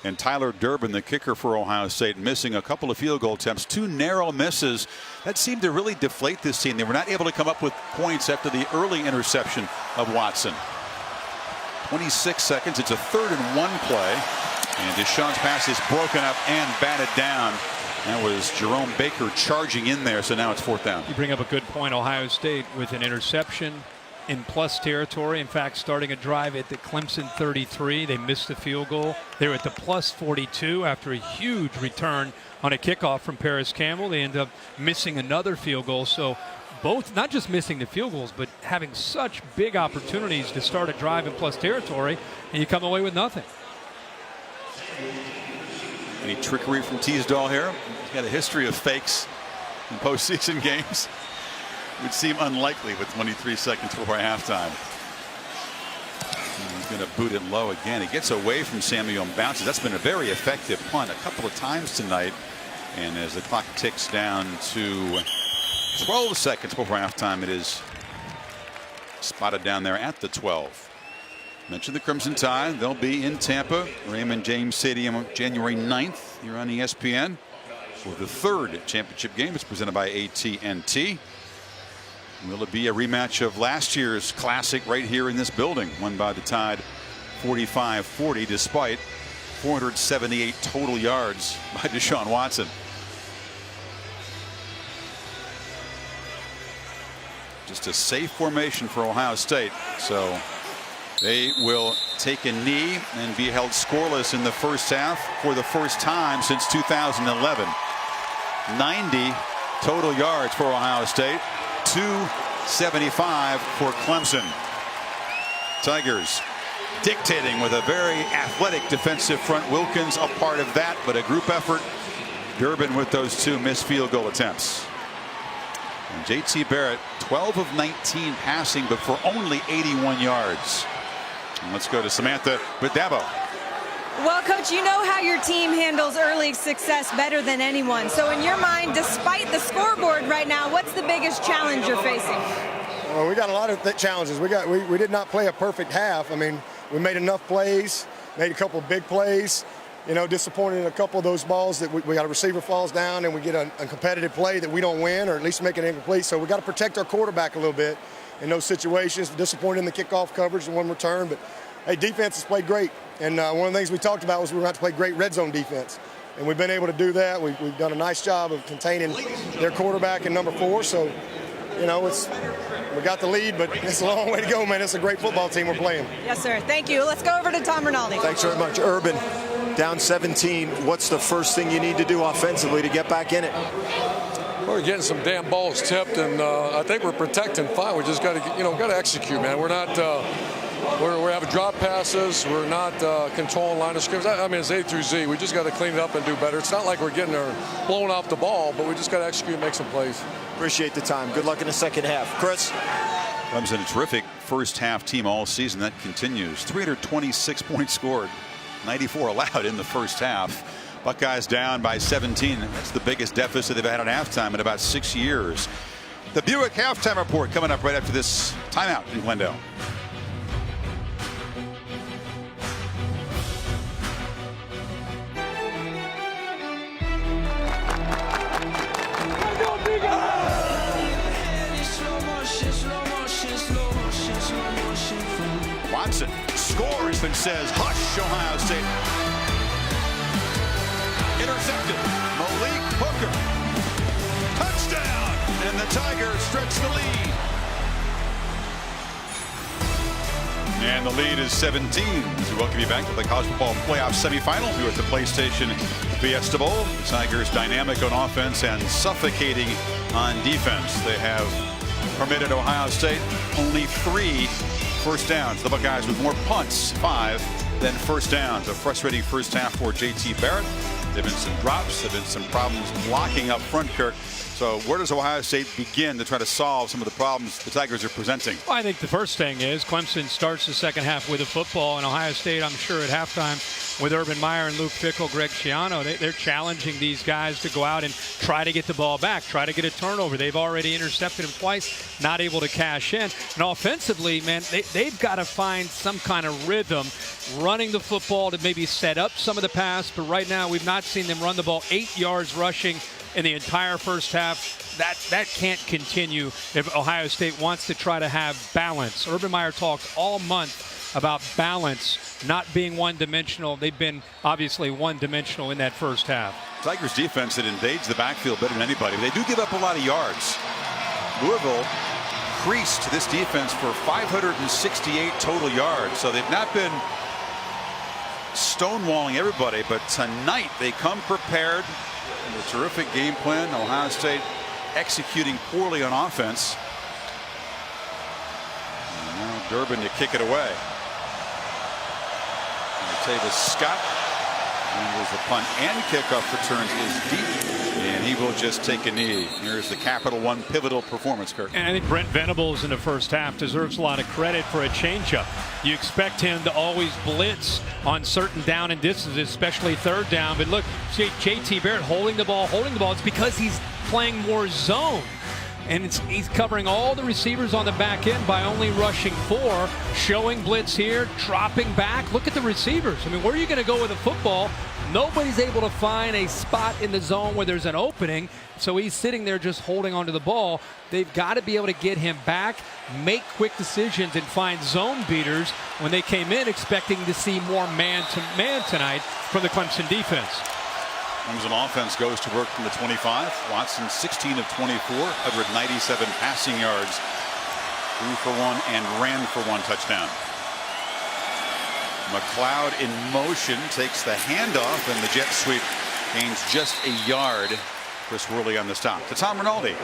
And Tyler Durbin, the kicker for Ohio State, missing a couple of field goal attempts, 2 narrow misses that seemed to really deflate this team. They were not able to come up with points after the early interception of Watson. 26 seconds. It's a 3rd and 1 play, and Deshaun's pass is broken up and batted down. That was Jerome Baker charging in there, so now it's 4th down. You bring up a good point. Ohio State with an interception in plus territory. In fact, starting a drive at the Clemson 33, they missed the field goal. They were at the plus 42 after a huge return on a kickoff from Paris Campbell. They end up missing another field goal. So both not just missing the field goals, but having such big opportunities to start a drive in plus territory, and you come away with nothing. Any trickery from Teasdale here? He's got a history of fakes in postseason games. Would seem unlikely with 23 seconds before halftime. He's going to boot it low again. He gets away from Samuel and bounces. That's been a very effective punt a couple of times tonight. And as the clock ticks down to 12 seconds before halftime, it is spotted down there at the 12. Mentioned the Crimson Tide. They'll be in Tampa, Raymond James Stadium, January 9th here on ESPN for the third championship game. It's presented by AT&T. Will it be a rematch of last year's classic right here in this building, won by the Tide 45-40 despite 478 total yards by Deshaun Watson. Just a safe formation for Ohio State. So they will take a knee and be held scoreless in the first half for the first time since 2011. 90 total yards for Ohio State. 275 for Clemson. Tigers dictating with a very athletic defensive front. Wilkins a part of that, but a group effort. Durbin with those two missed field goal attempts. And JT Barrett 12 of 19 passing, but for only 81 yards. And let's go to Samantha with Dabo. Well, Coach, you know how your team handles early success better than anyone. So in your mind, despite the scoreboard right now, what's the biggest challenge you're facing? Well, we got a lot of challenges. We did not play a perfect half. I mean, we made enough plays, made a couple of big plays. You know, disappointed in a couple of those balls that we got a receiver falls down and we get a competitive play that we don't win or at least make it incomplete. So we got to protect our quarterback a little bit in those situations. Disappointed in the kickoff coverage and one return, but hey, defense has played great. And one of the things we talked about was we were going to play great red zone defense. And we've been able to do that. We've done a nice job of containing their quarterback in number 4. So, you know, we got the lead, but it's a long way to go, man. It's a great football team we're playing. Yes, sir. Thank you. Let's go over to Tom Rinaldi. Thanks very much. Urban, down 17. What's the first thing you need to do offensively to get back in it? We're getting some damn balls tipped, and I think we're protecting fine. We just got to execute, man. We're not. We have drop passes. We're not controlling line of scrimmage. I mean, it's A through Z. We just got to clean it up and do better. It's not like we're getting blowing off the ball, but we just got to execute and make some plays. Appreciate the time. Good luck in the second half. Chris? Clemson, a terrific first half team all season. That continues. 326 points scored. 94 allowed in the first half. Buckeyes down by 17. That's the biggest deficit they've had at halftime in about 6 years. The Buick halftime report coming up right after this timeout in Glendale. Watson scores and says, hush, Ohio State. Intercepted. Malik Hooker. Touchdown. And the Tigers stretch the lead. And the lead is 17. As we welcome you back to the college football playoff semifinal here at the PlayStation Fiesta Bowl. The Tigers dynamic on offense and suffocating on defense. They have permitted Ohio State only 3 first downs. The Buckeyes with more punts, 5, than first downs. A frustrating first half for JT Barrett. There have been some drops. There have been some problems blocking up front, Kirk. So where does Ohio State begin to try to solve some of the problems the Tigers are presenting? Well, I think the first thing is Clemson starts the second half with a football, and Ohio State, I'm sure at halftime, with Urban Meyer and Luke Fickell, Greg Schiano, they're challenging these guys to go out and try to get the ball back, try to get a turnover. They've already intercepted him twice, not able to cash in. And offensively, man, they've got to find some kind of rhythm running the football to maybe set up some of the pass. But right now, we've not seen them run the ball 8 yards rushing in the entire first half. That can't continue if Ohio State wants to try to have balance. Urban Meyer talked all month about balance, not being one-dimensional. They've been obviously one-dimensional in that first half. Tigers defense that invades the backfield better than anybody. They do give up a lot of yards. Louisville increased this defense for 568 total yards. So they've not been stonewalling everybody, but tonight they come prepared. A terrific game plan. Ohio State executing poorly on offense. And now Durbin to kick it away. Tavis Scott. And there's the punt and kickoff returns is deep, and he will just take a knee. Here's the Capital One pivotal performance, Kirk. And I think Brent Venables in the first half deserves a lot of credit for a changeup. You expect him to always blitz on certain down and distances, especially third down. But look, JT Barrett holding the ball. It's because he's playing more zone. And he's covering all the receivers on the back end by only rushing 4, showing blitz here, dropping back. Look at the receivers. I mean, where are you going to go with the football? Nobody's able to find a spot in the zone where there's an opening. So he's sitting there just holding onto the ball. They've got to be able to get him back, make quick decisions, and find zone beaters when they came in expecting to see more man-to-man tonight from the Clemson defense. Clemson offense goes to work from the 25. Watson 16 of 24, 197 passing yards, threw for 1 and ran for 1 touchdown. McLeod in motion takes the handoff, and the jet sweep gains just a yard. Chris Worley on the stop. To Tom Rinaldi.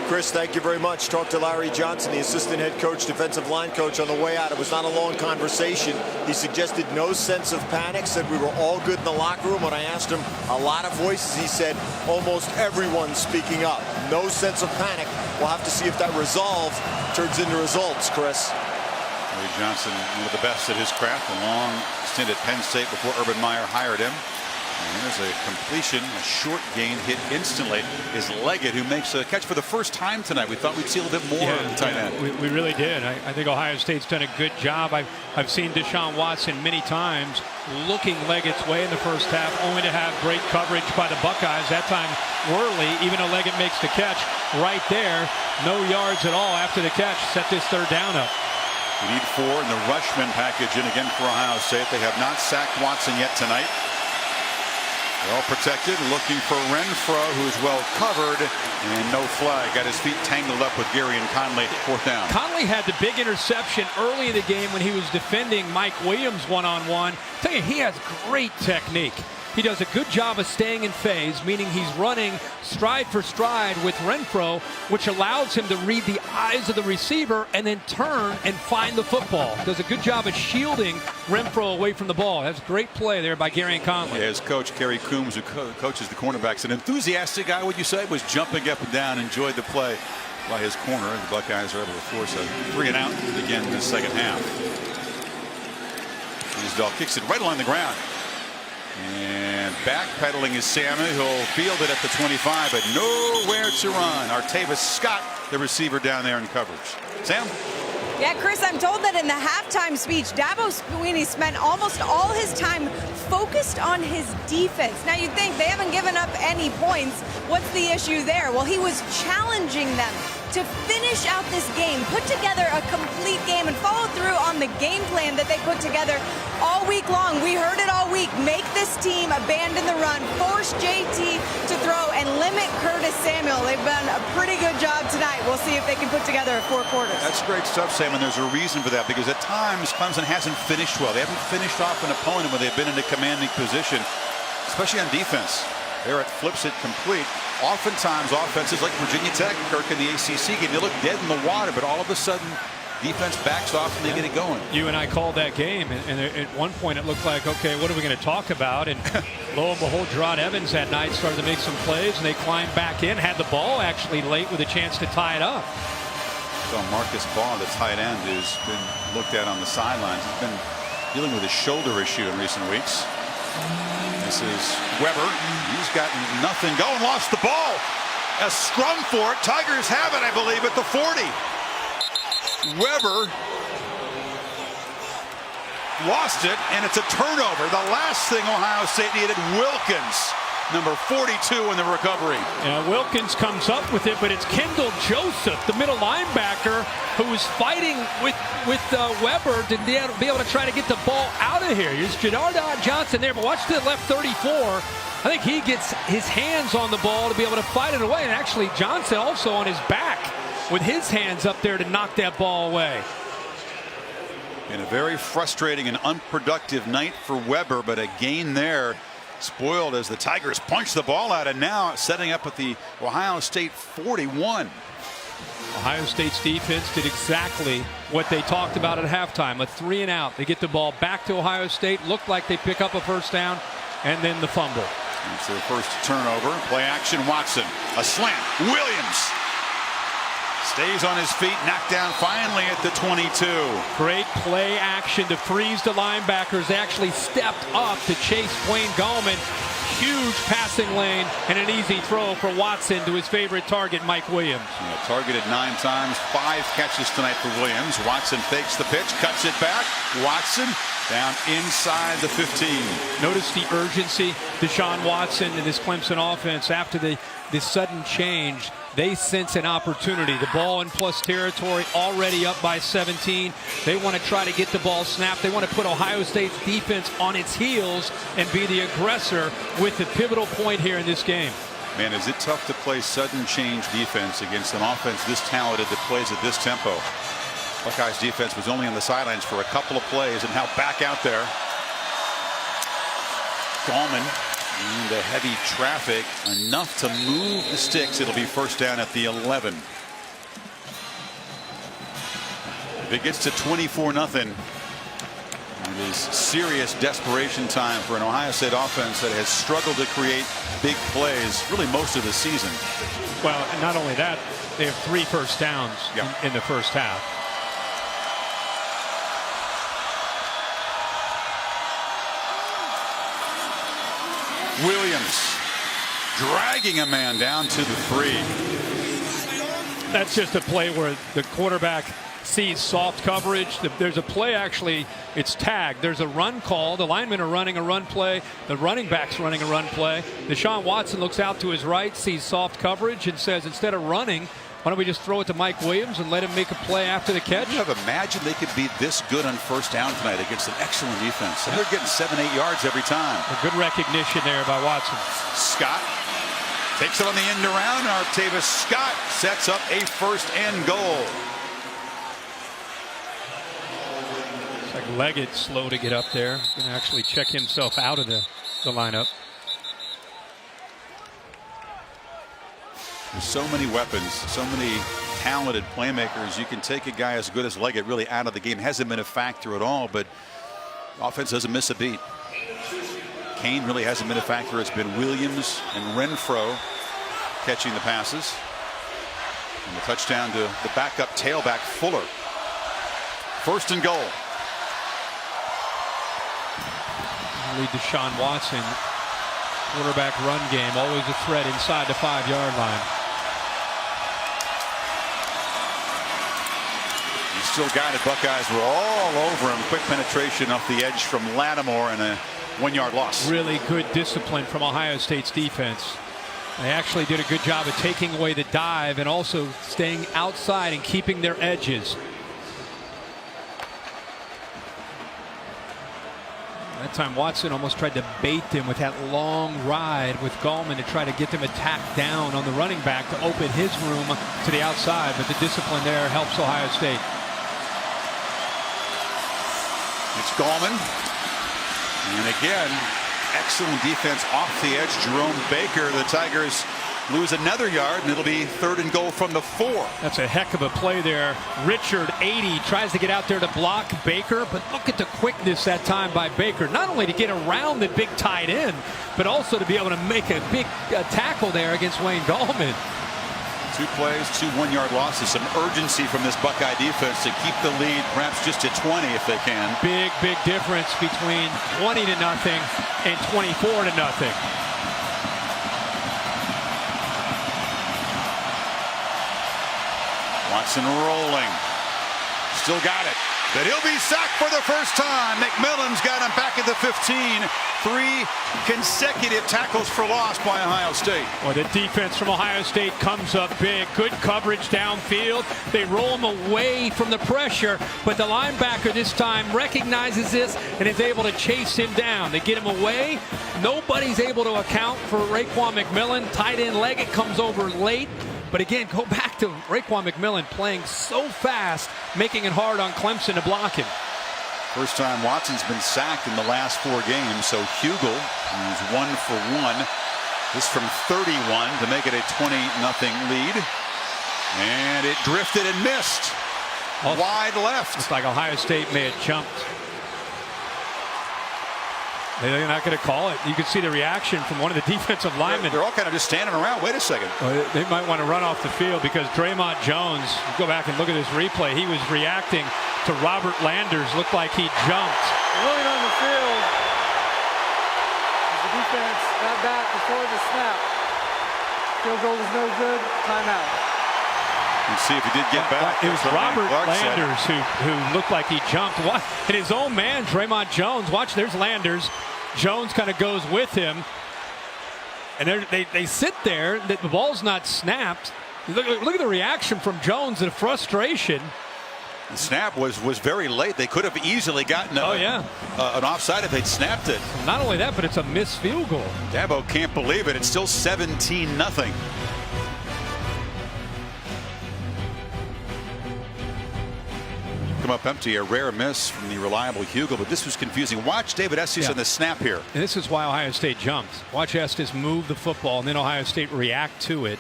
Chris, thank you very much. Talked to Larry Johnson, the assistant head coach, defensive line coach, on the way out. It was not a long conversation. He suggested no sense of panic, said we were all good in the locker room. When I asked him, a lot of voices, he said almost everyone speaking up. No sense of panic. We'll have to see if that resolve turns into results, Chris. Larry Johnson, one of the best at his craft, a long stint at Penn State before Urban Meyer hired him. And there's a completion, a short gain hit instantly is Leggett, who makes a catch for the first time tonight. We thought we'd see a little bit more of the tight end. We really did. I think Ohio State's done a good job. I've seen Deshaun Watson many times looking Leggett's way in the first half, only to have great coverage by the Buckeyes. That time Worley, even though Leggett makes the catch right there, no yards at all after the catch, set this third down up. We need 4 in the Rushman package in again for Ohio State. They have not sacked Watson yet tonight. Well protected, looking for Renfro, who's well covered, and no flag. Got his feet tangled up with Gary and Conley. 4th down. Conley had the big interception early in the game when he was defending Mike Williams one-on-one. Tell you, he has great technique. He does a good job of staying in phase, meaning he's running stride for stride with Renfro, which allows him to read the eyes of the receiver and then turn and find the football. Does a good job of shielding Renfro away from the ball. That's a great play there by Gary and Conley. Yeah, his coach, Kerry Coombs, who coaches the cornerbacks, an enthusiastic guy, would you say, was jumping up and down, enjoyed the play by his corner. The Buckeyes are able to force a 3-and-out to begin the second half. Isdall kicks it right along the ground. And backpedaling is Sammy, who'll field it at the 25, but nowhere to run. Artavis Scott, the receiver down there in coverage. Sam? Yeah, Chris, I'm told that in the halftime speech, Dabo Swinney spent almost all his time focused on his defense. Now, you'd think they haven't given up any points. What's the issue there? Well, he was challenging them to finish out this game, put together a complete game, and follow through on the game plan that they put together all week long. We heard it all week. Make this team abandon the run, force JT to throw, and limit Curtis Samuel. They've done a pretty good job tonight. We'll see if they can put together 4 quarters. That's great stuff, Sam, and there's a reason for that, because at times Clemson hasn't finished well. They haven't finished off an opponent when they've been in a commanding position, especially on defense. Barrett flips it complete. Oftentimes offenses like Virginia Tech, Kirk, in the ACC game, they look dead in the water, but all of a sudden defense backs off and they get it going. You and I called that game, and at one point it looked like, okay, what are we going to talk about? And lo and behold, Gerard Evans that night started to make some plays, and they climbed back in, had the ball actually late with a chance to tie it up. So Marcus Baugh, the tight end, who's been looked at on the sidelines, he's been dealing with a shoulder issue in recent weeks. This is Weber. He's got nothing going. Lost the ball. A scrum for it. Tigers have it, I believe, at the 40. Weber lost it, and it's a turnover. The last thing Ohio State needed, Wilkins, number 42 in the recovery. Yeah, Wilkins comes up with it, but it's Kendall Joseph, the middle linebacker, who was fighting with Weber to be able to try to get the ball out of here. Here's Jadard Johnson there, but watch the left 34. I think he gets his hands on the ball to be able to fight it away, and actually Johnson also on his back with his hands up there to knock that ball away. And a very frustrating and unproductive night for Weber, but a gain there spoiled as the Tigers punch the ball out, and now setting up at the Ohio State 41. Ohio State's defense did exactly what they talked about at halftime. A 3 and out. They get the ball back to Ohio State. Looked like they pick up a first down, and then the fumble. It's their first turnover. Play action, Watson. A slant. Williams stays on his feet, knocked down finally at the 22. Great play action to freeze the linebackers. They actually stepped up to chase Wayne Gallman. Huge passing lane and an easy throw for Watson to his favorite target, Mike Williams. Targeted 9 times, 5 catches tonight for Williams. Watson fakes the pitch, cuts it back. Watson down inside the 15. Notice the urgency. Deshaun Watson and this Clemson offense, after this sudden change, they sense an opportunity. The ball in plus territory, already up by 17. They want to try to get the ball snapped. They want to put Ohio State's defense on its heels and be the aggressor with the pivotal point here in this game. Man, is it tough to play sudden change defense against an offense this talented that plays at this tempo. Buckeyes defense was only on the sidelines for a couple of plays, and now back out there. Gallman into heavy traffic, enough to move the sticks. It'll be first down at the 11. If it gets to 24-0, it is serious desperation time for an Ohio State offense that has struggled to create big plays really most of the season. Well, and not only that, they have 3 first downs in the first half. Williams dragging a man down to the 3. That's just a play where the quarterback sees soft coverage. There's a play, actually, it's tagged. There's a run call. The linemen are running a run play. The running back's running a run play. Deshaun Watson looks out to his right, sees soft coverage, and says, instead of running, why don't we just throw it to Mike Williams and let him make a play after the catch? You have imagined they could be this good on first down tonight against an excellent defense. They're getting 7-8 yards every time. A good recognition there by Watson. Scott takes it on the end around. Artavis Scott sets up a first and goal. It's like Leggett slow to get up there. Going to actually check himself out of the lineup. There's so many weapons, so many talented playmakers. You can take a guy as good as Leggett really out of the game. Hasn't been a factor at all, but offense doesn't miss a beat. Kane really hasn't been a factor. It's been Williams and Renfro catching the passes. And the touchdown to the backup tailback Fuller. First and goal. Lead Deshaun Watson. Quarterback run game, always a threat inside the 5-yard line. He still got it. Buckeyes were all over him. Quick penetration off the edge from Lattimore and a 1-yard loss. Really good discipline from Ohio State's defense. They actually did a good job of taking away the dive and also staying outside and keeping their edges. That time Watson almost tried to bait them with that long ride with Gallman to try to get them attacked down on the running back to open his room to the outside, but the discipline there helps Ohio State. It's Gallman. And again, excellent defense off the edge. Jerome Baker. The Tigers lose another yard, and it'll be third and goal from the 4. That's a heck of a play there. Richard 80 tries to get out there to block Baker, but look at the quickness that time by Baker. Not only to get around the big tight end, but also to be able to make a big tackle there against Wayne Gallman. 2 plays, 2 1-yard losses. Some urgency from this Buckeye defense to keep the lead, perhaps just to 20 if they can. Big difference between 20-0 and 24-0. Watson rolling. Still got it. But he'll be sacked for the first time. McMillan's got him back at the 15. 3 consecutive tackles for loss by Ohio State. Well, the defense from Ohio State comes up big. Good coverage downfield. They roll him away from the pressure, but the linebacker this time recognizes this and is able to chase him down. They get him away. Nobody's able to account for Raekwon McMillan. Tight end Leggett comes over late. But again, go back to Raekwon McMillan playing so fast, making it hard on Clemson to block him. First time Watson's been sacked in the last 4 games. So Hugel, who's 1 for 1, this from 31 to make it a 20-0 lead. And it drifted and missed. Wide left. It's like Ohio State may have jumped. They're not going to call it. You could see the reaction from one of the defensive linemen. They're all kind of just standing around. Wait a second. They might want to run off the field because Draymond Jones, go back and look at this replay, he was reacting to Robert Landers. Looked like he jumped. Ruling on the field. The defense got back before the snap. Field goal was no good. Timeout. Let's see if he did get back. It was Robert Landers who looked like he jumped. And his own man, Draymond Jones. Watch, there's Landers. Jones kind of goes with him. And they sit there. The ball's not snapped. Look at the reaction from Jones, the frustration. The snap was very late. They could have easily gotten an offside if they'd snapped it. Not only that, but it's a missed field goal. Dabo can't believe it. It's still 17-0. Come up empty, a rare miss from the reliable Hugel, but this was confusing. Watch David Estes on the snap here. And this is why Ohio State jumped. Watch Estes move the football, and then Ohio State react to it.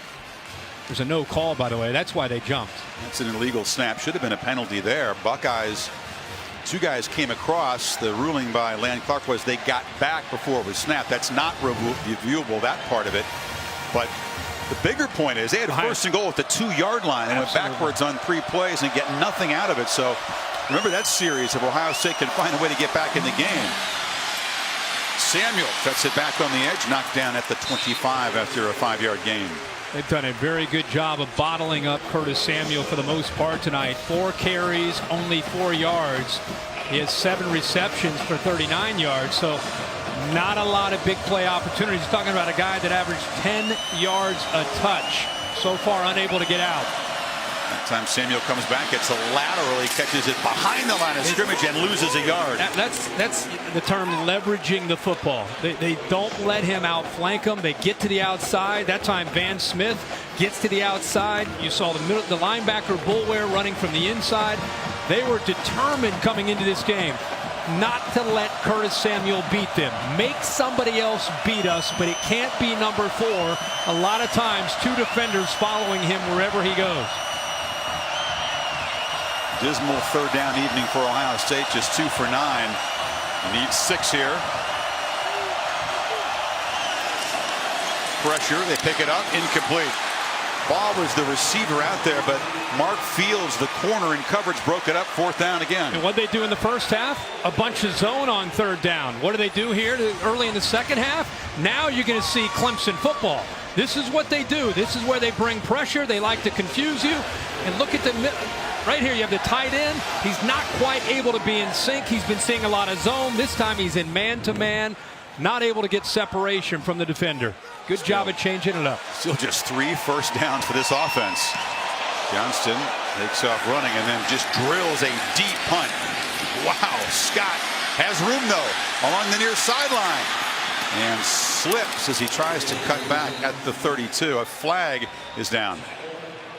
There's a no call, by the way. That's why they jumped. That's an illegal snap. Should have been a penalty there. Buckeyes, 2 guys came across. The ruling by Land Clark was they got back before it was snapped. That's not reviewable, that part of it. But the bigger point is they had first and goal at the 2-yard line and went backwards on 3 plays and get nothing out of it. So remember that series if Ohio State can find a way to get back in the game. Samuel cuts it back on the edge, knocked down at the 25 after a 5-yard gain. They've done a very good job of bottling up Curtis Samuel for the most part tonight. 4 carries, only 4 yards. He has 7 receptions for 39 yards. So not a lot of big play opportunities. He's talking about a guy that averaged 10 yards a touch. So far unable to get out. That time Samuel comes back, gets a lateral, he catches it behind the line of scrimmage and loses a yard. That's the term leveraging the football. They don't let him outflank them. They get to the outside. That time Van Smith gets to the outside. You saw the linebacker Bulware running from the inside. They were determined coming into this game not to let Curtis Samuel beat them. Make somebody else beat us, but it can't be number 4. A lot of times 2 defenders following him wherever he goes. Dismal 3rd down evening for Ohio State, just 2 for 9. Needs 6 here. Pressure, they pick it up, incomplete. Ball was the receiver out there, but Mark Fields, the corner in coverage, broke it up. 4th down again. And what did they do in the first half? A bunch of zone on 3rd down. What do they do here early in the second half? Now you're going to see Clemson football. This is what they do. This is where they bring pressure. They like to confuse you. And look at the right here. You have the tight end. He's not quite able to be in sync. He's been seeing a lot of zone. This time he's in man-to-man, not able to get separation from the defender. Good job at changing it up. Still just 3 first downs for this offense. Johnston takes off running and then just drills a deep punt. Wow, Scott has room though along the near sideline and slips as he tries to cut back at the 32. A flag is down.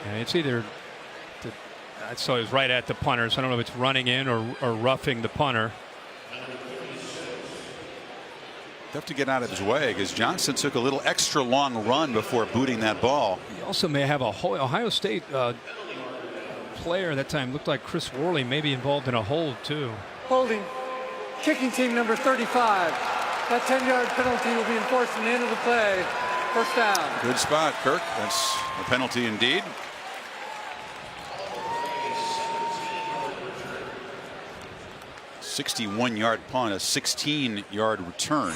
And it's either so it was right at the punter, so I don't know if it's running in or roughing the punter. Tough to get out of his way because Johnson took a little extra long run before booting that ball. He also may have a Ohio State player that time. Looked like Chris Worley may be involved in a hold too. Holding. Kicking team number 35. That 10-yard penalty will be enforced at the end of the play. First down. Good spot, Kirk. That's a penalty indeed. ...61-yard punt, a 16-yard return.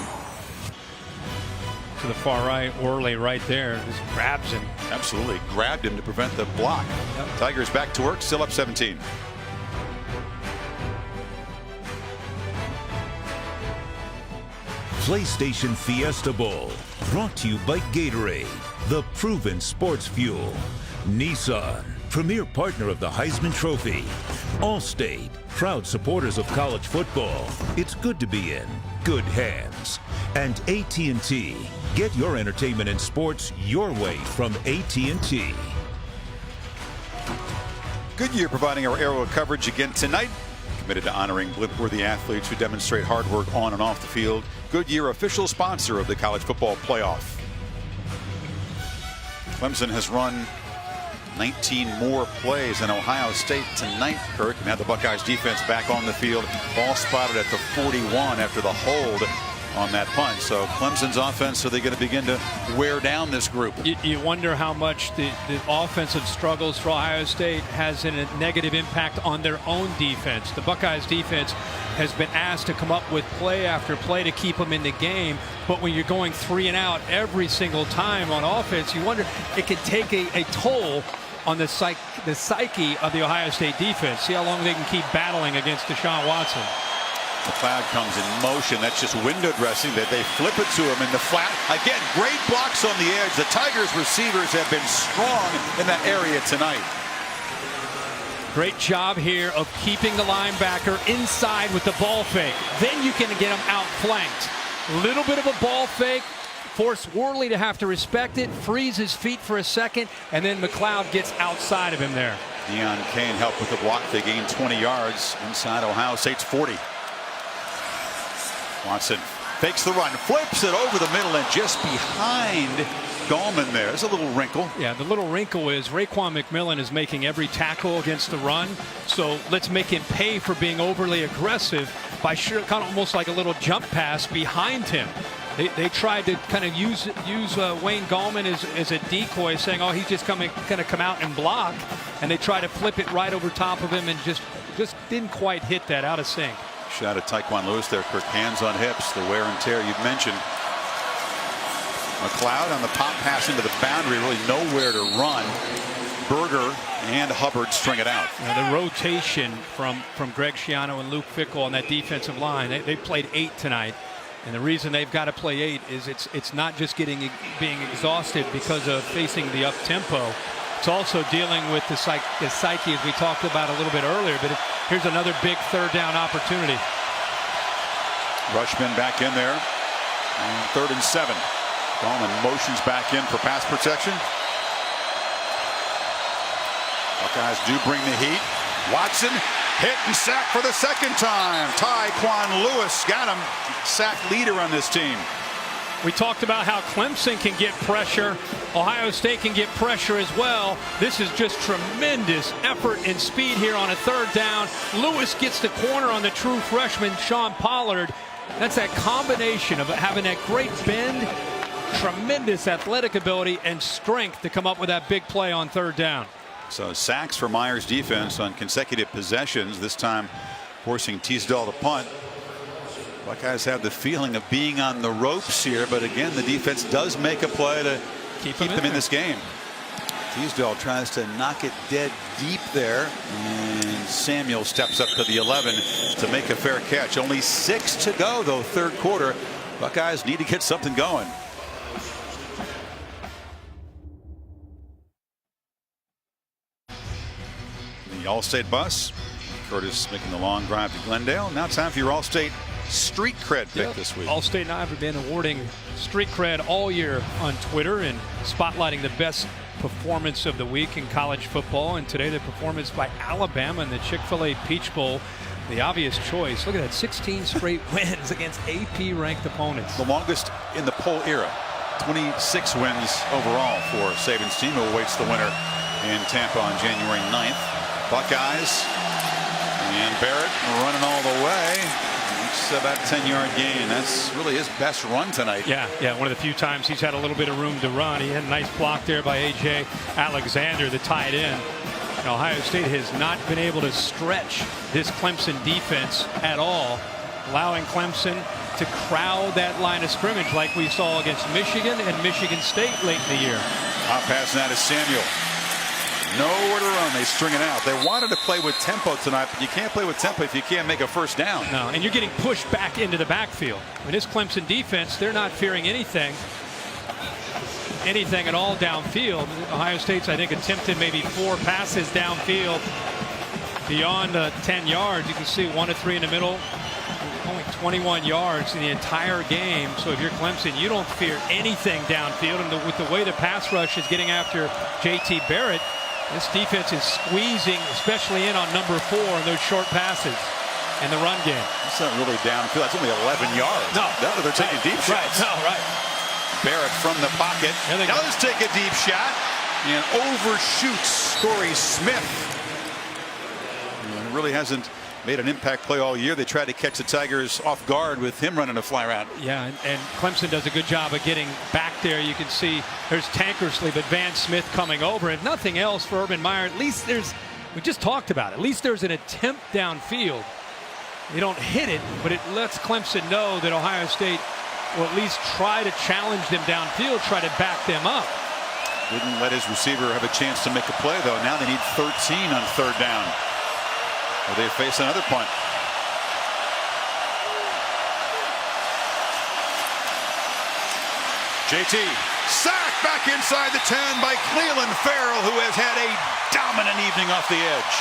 To the far right, Worley right there. Just grabs him. Absolutely. Grabbed him to prevent the block. Yep. Tigers back to work, still up 17. PlayStation Fiesta Bowl, brought to you by Gatorade, the proven sports fuel. Nissan, premier partner of the Heisman Trophy. Allstate, proud supporters of college football. It's good to be in good hands. And AT&T, get your entertainment and sports your way from AT&T. Goodyear providing our aerial coverage again tonight. Committed to honoring blimp-worthy athletes who demonstrate hard work on and off the field. Goodyear, official sponsor of the college football playoff. Clemson has run 19 more plays than Ohio State tonight, Kirk, and had the Buckeyes defense back on the field. Ball spotted at the 41 after the hold on that punt. So Clemson's offense, are they going to begin to wear down this group? You wonder how much the offensive struggles for Ohio State has a negative impact on their own defense. The Buckeyes defense has been asked to come up with play after play to keep them in the game, but when you're going 3 and out every single time on offense, you wonder it could take a toll on the psyche of the Ohio State defense. See how long they can keep battling against Deshaun Watson. McLeod comes in motion. That's just window dressing. That they flip it to him in the flat. Again, great blocks on the edge. The Tigers receivers have been strong in that area tonight. Great job here of keeping the linebacker inside with the ball fake. Then you can get him outflanked. A little bit of a ball fake. Force Worley to have to respect it, freeze his feet for a second, and then McLeod gets outside of him there. Deion Kane helped with the block. They gained 20 yards inside Ohio State's 40. Watson fakes the run, flips it over the middle and just behind Gallman there. There's a little wrinkle. Yeah, the little wrinkle is Raekwon McMillan is making every tackle against the run. So let's make him pay for being overly aggressive by kind of almost like a little jump pass behind him. They tried to kind of use Wayne Gallman as a decoy, saying, oh, he's just going to come out and block. And they try to flip it right over top of him and just didn't quite hit that, out of sync. Shot at Tyquan Lewis there, Kirk. Hands on hips, the wear and tear you've mentioned. McLeod on the pop pass into the boundary, really nowhere to run. Berger and Hubbard string it out. The rotation from Greg Schiano and Luke Fickell on that defensive line, they played 8 tonight. And the reason they've got to play 8 is it's not just being exhausted because of facing the up tempo. It's also dealing with the psyche, as we talked about a little bit earlier. But here's another big 3rd down opportunity. Rushman back in there. And 3rd and 7. Gallman motions back in for pass protection. Buckeyes do bring the heat. Watson hit and sacked for the 2nd time. Tyquan Lewis got him. Sack leader on this team. We talked about how Clemson can get pressure. Ohio State can get pressure as well. This is just tremendous effort and speed here on a 3rd down. Lewis gets the corner on the true freshman, Sean Pollard. That's that combination of having that great bend, tremendous athletic ability, and strength to come up with that big play on 3rd down. So sacks for Myers defense on consecutive possessions, this time forcing Teasdale to punt. Buckeyes have the feeling of being on the ropes here, but again, the defense does make a play to keep them in this game. Teasdale tries to knock it dead deep there, and Samuel steps up to the 11 to make a fair catch. Only 6 to go, though, 3rd quarter. Buckeyes need to get something going. The All-State bus. Curtis making the long drive to Glendale. Now time for your All-State street cred pick this week. All-State and I have been awarding street cred all year on Twitter and spotlighting the best performance of the week in college football. And today, the performance by Alabama in the Chick-fil-A Peach Bowl. The obvious choice. Look at that, 16 straight wins against AP-ranked opponents. The longest in the poll era. 26 wins overall for Saban's team, who awaits the winner in Tampa on January 9th. Buckeyes and Barrett running all the way. It's about a 10-yard gain. That's really his best run tonight. Yeah, one of the few times he's had a little bit of room to run. He had a nice block there by A.J. Alexander, the tight end. And Ohio State has not been able to stretch this Clemson defense at all, allowing Clemson to crowd that line of scrimmage like we saw against Michigan and Michigan State late in the year. Hot pass now to Samuel. Nowhere to run. They string it out. They wanted to play with tempo tonight, but you can't play with tempo if you can't make a 1st down. No, and you're getting pushed back into the backfield. I mean, this Clemson defense, they're not fearing anything at all downfield. Ohio State's, I think, attempted maybe 4 passes downfield beyond 10 yards. You can see 1 of 3 in the middle. Only 21 yards in the entire game. So if you're Clemson, you don't fear anything downfield. And with the way the pass rush is getting after J.T. Barrett, This defense is squeezing, especially in on number 4 in those short passes in the run game. It's not really downfield. That's only 11 yards. No, they're taking deep shots. Right. No, right. Barrett from the pocket does take a deep shot and overshoots Corey Smith. He really hasn't made an impact play all year. They tried to catch the Tigers off guard with him running a fly route. Yeah, and Clemson does a good job of getting back there. You can see there's Tankersley, but Van Smith coming over. If nothing else for Urban Meyer, at least we just talked about it, at least there's an attempt downfield. They don't hit it, but it lets Clemson know that Ohio State will at least try to challenge them downfield, try to back them up. Didn't let his receiver have a chance to make a play, though. Now they need 13 on 3rd down. Well, they face another punt. JT sacked back inside the 10 by Clelin Ferrell, who has had a dominant evening off the edge.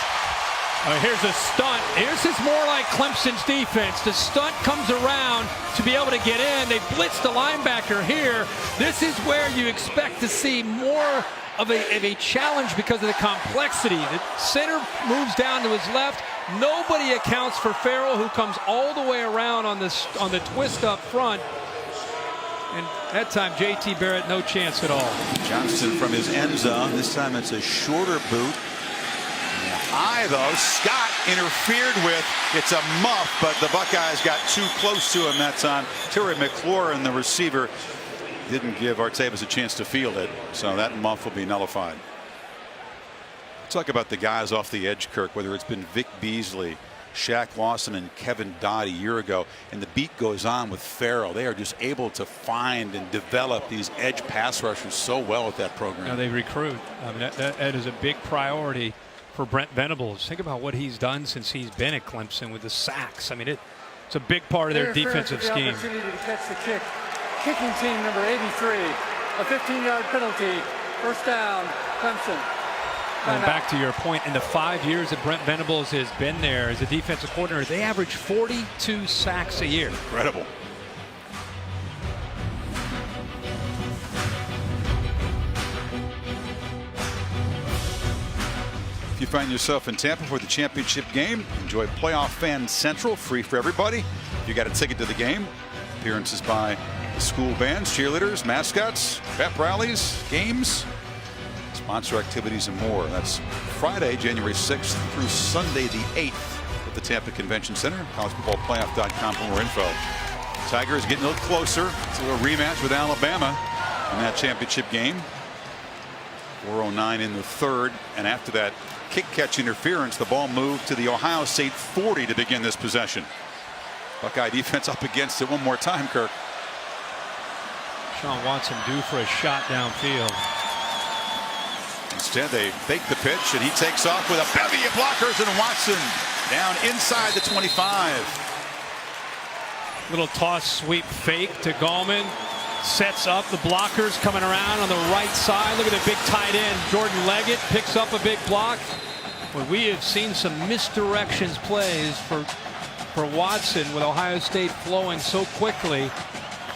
Here's a stunt. This is more like Clemson's defense. The stunt comes around to be able to get in. They blitz the linebacker here. This is where you expect to see more of a challenge because of the complexity. The center moves down to his left. Nobody accounts for Ferrell, who comes all the way around on the twist up front. And that time, JT Barrett, no chance at all. Johnston from his end zone. This time it's a shorter boot. High, though. Scott interfered with. It's a muff, but the Buckeyes got too close to him that time. Terry McLaurin, the receiver, didn't give Artavis a chance to field it, so that muff will be nullified. Talk about the guys off the edge, Kirk, whether it's been Vic Beasley, Shaq Lawson, and Kevin Dodd a year ago, and the beat goes on with Ferrell. They are just able to find and develop these edge pass rushers so well with that program. Now they recruit. I mean, that is a big priority for Brent Venables. Think about what he's done since he's been at Clemson with the sacks. I mean, it's a big part of their defensive scheme. Opportunity to catch the kick. Kicking team number 83. A 15-yard penalty. 1st down, Clemson. And back to your point, in the 5 years that Brent Venables has been there as a defensive coordinator, they average 42 sacks a year. Incredible. If you find yourself in Tampa for the championship game, enjoy Playoff Fan Central, free for everybody. If you got a ticket to the game, appearances by school bands, cheerleaders, mascots, pep rallies, games, sponsor activities, and more. That's Friday, January 6th through Sunday the 8th at the Tampa Convention Center. CollegeFootballPlayoff.com for more info. Tigers getting a little closer to a rematch with Alabama in that championship game. 4:09 in the 3rd, and after that kick catch interference, the ball moved to the Ohio State 40 to begin this possession. Buckeye defense up against it one more time, Kirk. Sean Watson due for a shot downfield. Instead, they fake the pitch, and he takes off with a bevy of blockers, and Watson down inside the 25. Little toss sweep fake to Gallman. Sets up the blockers coming around on the right side. Look at the big tight end. Jordan Leggett picks up a big block. Well, we have seen some misdirections plays for Watson with Ohio State flowing so quickly,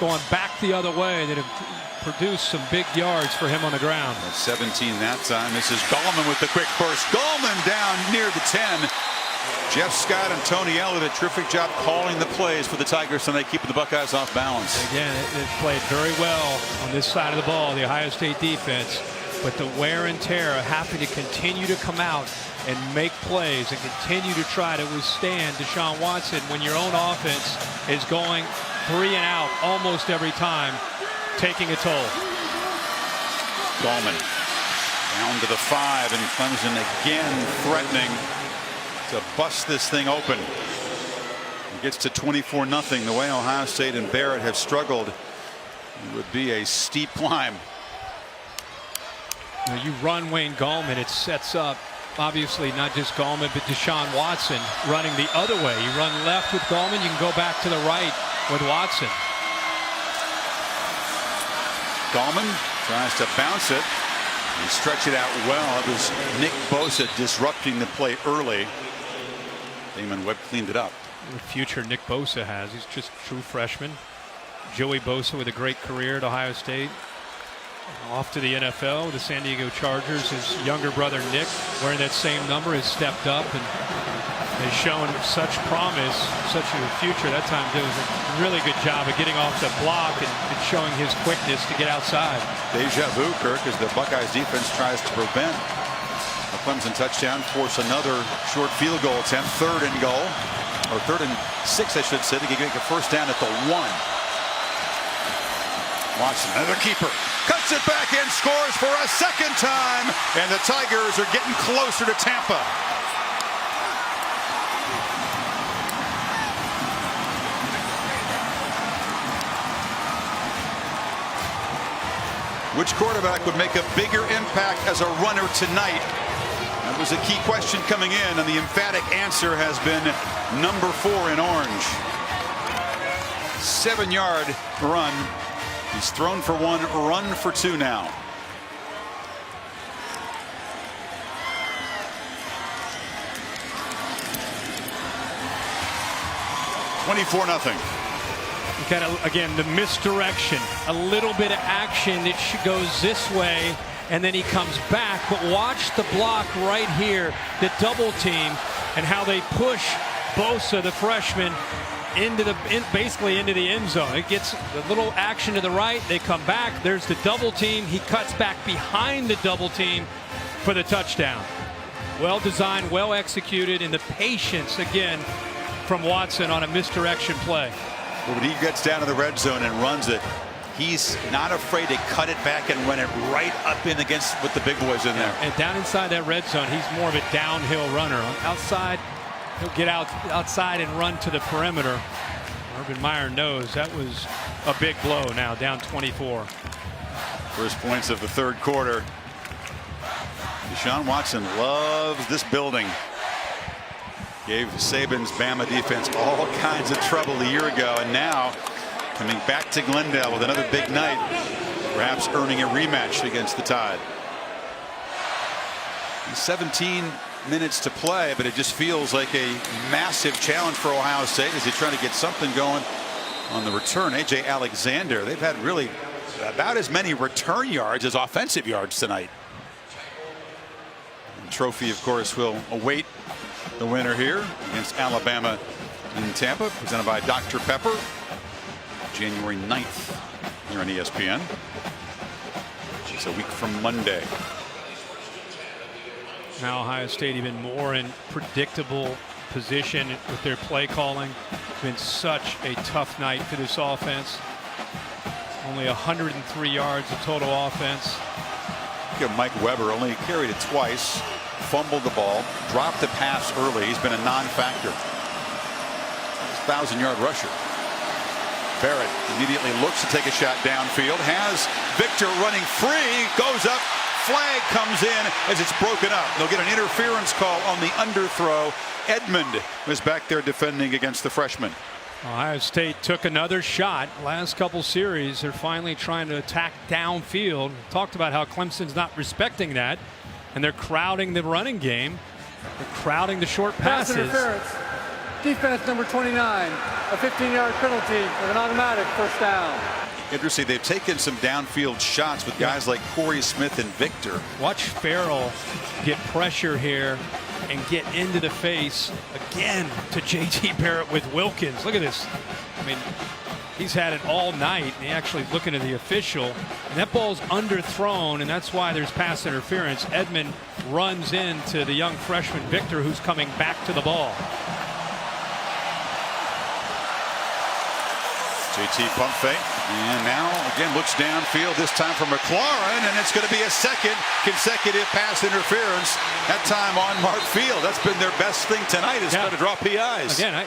going back the other way, that have produced some big yards for him on the ground. 17 that time. This is Gallman with the quick burst. Gallman down near the 10. Jeff Scott and Tony Elliott, a terrific job calling the plays for the Tigers tonight, keeping the Buckeyes off balance. Again, it played very well on this side of the ball, the Ohio State defense. But the wear and tear of having to continue to come out and make plays and continue to try to withstand Deshaun Watson when your own offense is going 3 and out almost every time, taking a toll. Gallman down to the 5, and Clemson again threatening to bust this thing open. It gets to 24-0. The way Ohio State and Barrett have struggled, it would be a steep climb. Now you run Wayne Gallman, it sets up obviously not just Gallman but Deshaun Watson running the other way. You run left with Gallman, you can go back to the right with Watson. Gallman tries to bounce it and stretch it out well. It was Nick Bosa disrupting the play early. Damon Webb cleaned it up. The future Nick Bosa has. He's just a true freshman. Joey Bosa with a great career at Ohio State. Off to the NFL, the San Diego Chargers. His younger brother Nick, wearing that same number, has stepped up and has shown such promise, such a future. That time does a really good job of getting off the block and showing his quickness to get outside. Deja vu, Kirk, as the Buckeyes defense tries to prevent a Clemson touchdown, force another short field goal attempt, 3rd and goal, or 3rd and 6, I should say, to get a first down at the 1. Watson, another keeper, cuts it back and scores for a 2nd time, and the Tigers are getting closer to Tampa. Which quarterback would make a bigger impact as a runner tonight? That was a key question coming in, and the emphatic answer has been number 4 in orange. 7-yard run. He's thrown for 1, run for 2 now. $24-0. Kind of, again, the misdirection, a little bit of action. It goes this way, and then he comes back. But watch the block right here, the double team, and how they push Bosa, the freshman, basically into the end zone. It gets a little action to the right. They come back. There's the double team. He cuts back behind the double team for the touchdown. Well designed, well executed, and the patience again from Watson on a misdirection play. When he gets down to the red zone and runs it, he's not afraid to cut it back and run it right up in against with the big boys in there. And down inside that red zone, he's more of a downhill runner. On outside, he'll get outside and run to the perimeter. Urban Meyer knows that was a big blow. Now down 24. First points of the 3rd quarter. Deshaun Watson loves this building. Gave Saban's Bama defense all kinds of trouble a year ago, and now coming back to Glendale with another big night, perhaps earning a rematch against the Tide. 17 minutes to play, but it just feels like a massive challenge for Ohio State as they try to get something going on the return. A.J. Alexander, they've had really about as many return yards as offensive yards tonight. And trophy, of course, will await the winner here against Alabama in Tampa, presented by Dr. Pepper, January 9th here on ESPN. It's a week from Monday. Now Ohio State even more in predictable position with their play calling. It's been such a tough night for this offense. Only 103 yards of total offense. Look at Mike Weber, only carried it twice. Fumbled the ball, dropped the pass early. He's been a non-factor. 1,000-yard rusher. Barrett immediately looks to take a shot downfield. Has Victor running free. Goes up. Flag comes in as it's broken up. They'll get an interference call on the underthrow. Edmond was back there defending against the freshman. Ohio State took another shot. Last couple series, they're finally trying to attack downfield. Talked about how Clemson's not respecting that. And they're crowding the running game. They're crowding the short passes. Pass interference. Defense number 29. A 15-yard penalty with an automatic first down. Interesting. They've taken some downfield shots with guys like Corey Smith and Victor. Watch Farrell get pressure here and get into the face again to J.T. Barrett with Wilkins. Look at this. I mean, he's had it all night. And he actually looking at the official, and that ball's underthrown, and that's why there's pass interference. Edmond runs into the young freshman Victor, who's coming back to the ball. JT pump fake, and now again looks downfield, this time for McLaurin, and it's going to be a 2nd consecutive pass interference, that time on Mark Field. That's been their best thing tonight, is trying to draw PIs. Again,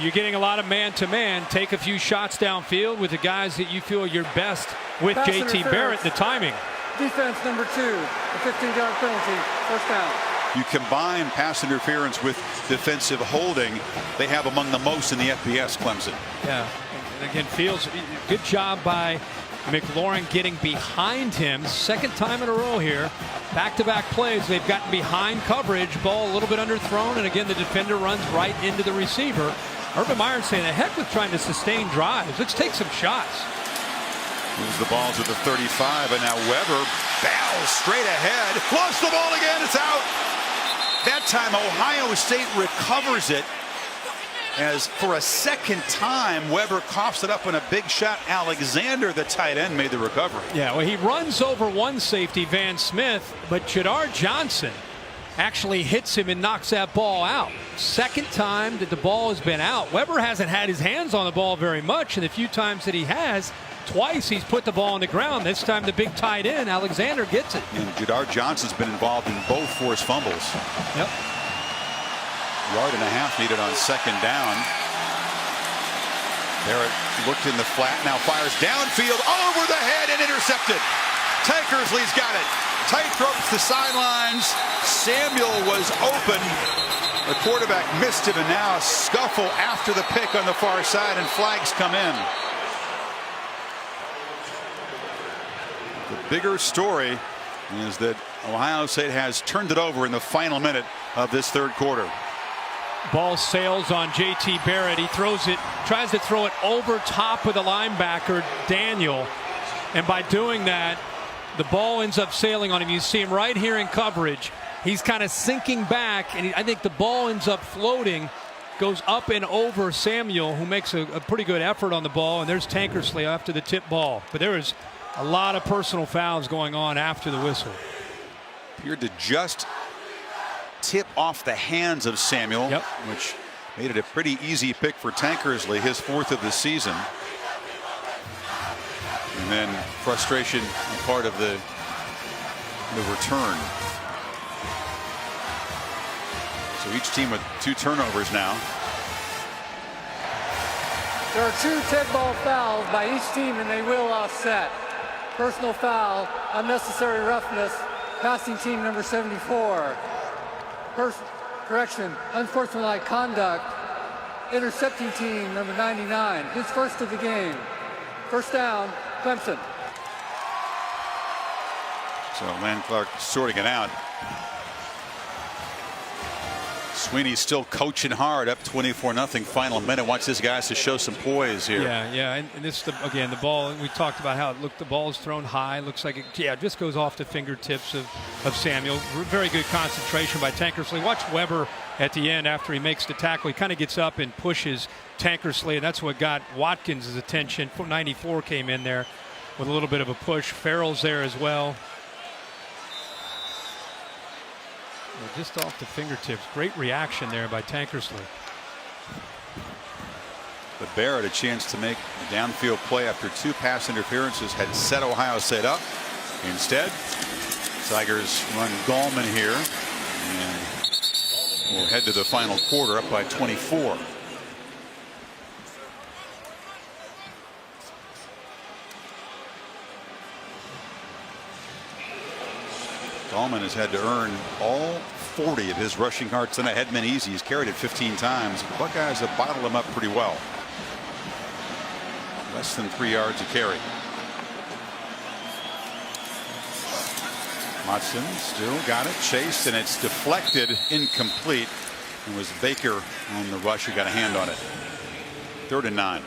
you're getting a lot of man-to-man. Take a few shots downfield with the guys that you feel you're best with. Pass JT Barrett, the timing. Defense number 2, a 15-yard penalty, first down. You combine pass interference with defensive holding, they have among the most in the FBS, Clemson. Yeah. And again, Fields, good job by McLaurin getting behind him. 2nd time in a row here. Back-to-back plays. They've gotten behind coverage. Ball a little bit underthrown. And again, the defender runs right into the receiver. Urban Meyer saying, the heck with trying to sustain drives. Let's take some shots. Moves the ball to the 35, and now Weber barrels straight ahead. Lost the ball again. It's out. That time Ohio State recovers it, as for a second time Weber coughs it up on a big shot. Alexander, the tight end, made the recovery. Yeah, well, he runs over one safety, Van Smith, but Jadar Johnson actually hits him and knocks that ball out. Second time that the ball has been out. Weber hasn't had his hands on the ball very much, and the few times that he has, twice he's put the ball on the ground. This time the big tight end, Alexander, gets it. And Jadar Johnson's been involved in both forced fumbles. Yep. Yard and a half needed on second down. Barrett looked in the flat, now fires downfield over the head and intercepted. Tankersley's got it. Tightropes the sidelines. Samuel was open. The quarterback missed him, and now a scuffle after the pick on the far side, and flags come in. The bigger story is that Ohio State has turned it over in the final minute of this third quarter. Ball sails on J.T. Barrett. He throws it, tries to throw it over top of the linebacker, Daniel. And by doing that, the ball ends up sailing on him. You see him right here in coverage. He's kind of sinking back, and I think the ball ends up floating, goes up and over Samuel, who makes a pretty good effort on the ball. And there's Tankersley after the tip ball. But there is a lot of personal fouls going on after the whistle. Appeared to just tip off the hands of Samuel, which made it a pretty easy pick for Tankersley, his fourth of the season. And then frustration part of the return. So each team with 2 turnovers now. There are 2 tip ball fouls by each team, and they will offset. Personal foul, unnecessary roughness, passing team number 74. Correction, unsportsmanlike conduct, intercepting team number 99, his first of the game. First down, Clemson. So Lan Clark sorting it out. Sweeney's still coaching hard, up 24-0 final minute. Wants his guys to show some poise here. Yeah, and this again, the ball, we talked about how it looked, the ball is thrown high. Looks like it just goes off the fingertips of Samuel. Very good concentration by Tankersley. Watch Weber at the end after he makes the tackle. He kind of gets up and pushes Tankersley, and that's what got Watkins' attention. 94 came in there with a little bit of a push. Farrell's there as well. Just off the fingertips. Great reaction there by Tankersley. But Barrett a chance to make a downfield play after 2 pass interferences had set Ohio State up. Instead, Tigers run Gallman here, and we'll head to the final quarter up by 24. Gallman has had to earn all 40 of his rushing yards tonight. Hadn't been easy. He's carried it 15 times. The Buckeyes have bottled him up pretty well. Less than 3 yards a carry. Watson still got it, chased, and it's deflected, incomplete. It was Baker on the rush who got a hand on it. 3rd and 9.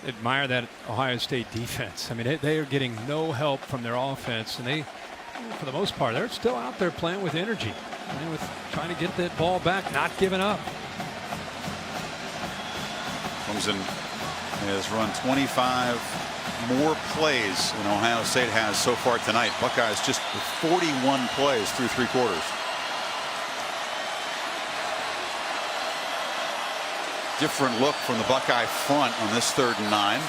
Admire that Ohio State defense. I mean, they are getting no help from their offense, and they, for the most part, they're still out there playing with energy, with trying to get that ball back, not giving up. Clemson has run 25 more plays than Ohio State has so far tonight. Buckeyes just 41 plays through 3 quarters. Different look from the Buckeye front on this 3rd and 9.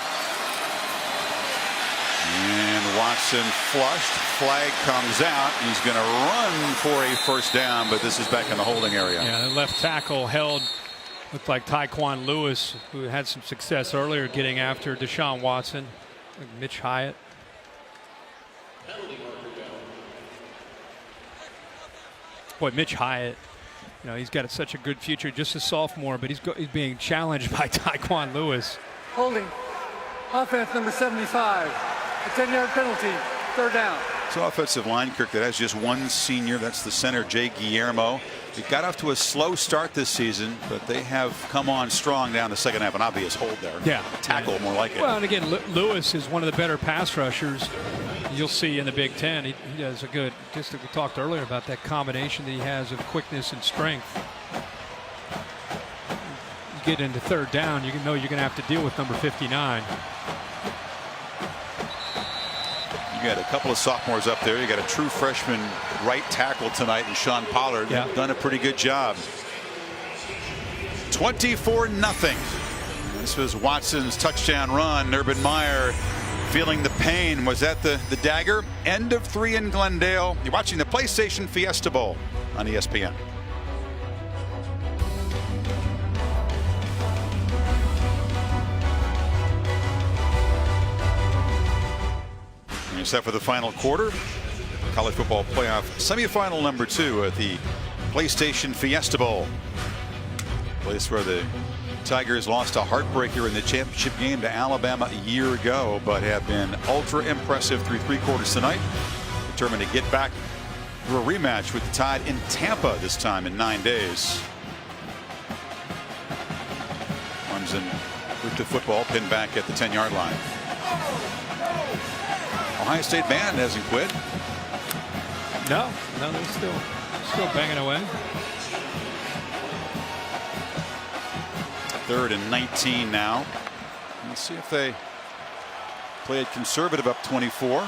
And Watson flushed. Flag comes out. He's going to run for a first down, but this is back in the holding area. Yeah, the left tackle held. Looked like Tyquan Lewis, who had some success earlier getting after Deshaun Watson. Like Mitch Hyatt. Boy, Mitch Hyatt. You know, he's got such a good future, just a sophomore, but he's being challenged by Tyquan Lewis. Holding. Offense number 75. A 10-yard penalty. 3rd down. It's an offensive line, Kirk, that has just one senior. That's the center, Jay Guillermo. They got off to a slow start this season, but they have come on strong down the second half. An obvious hold there. Yeah. Tackle, more like it. Well, and again, Lewis is one of the better pass rushers you'll see in the Big Ten. He does a good, just like we talked earlier about that combination that he has of quickness and strength. You get into third down, you know you're going to have to deal with number 59. You got a couple of sophomores up there. You got a true freshman right tackle tonight in Sean Pollard. Yeah. Done a pretty good job. 24-0. This was Watson's touchdown run. Urban Meyer feeling the pain. Was that the dagger? End of 3 in Glendale. You're watching the PlayStation Fiesta Bowl on ESPN. Set for the final quarter. College football playoff semifinal number 2 at the PlayStation Fiesta Bowl. Place where the Tigers lost a heartbreaker in the championship game to Alabama a year ago, but have been ultra impressive through 3 quarters tonight. Determined to get back for a rematch with the Tide in Tampa this time in 9 days. Clemson with the football pinned back at the 10-yard line. Ohio State band hasn't quit. No, they're still banging away. 3rd and 19 now. Let's see if they play it conservative up 24.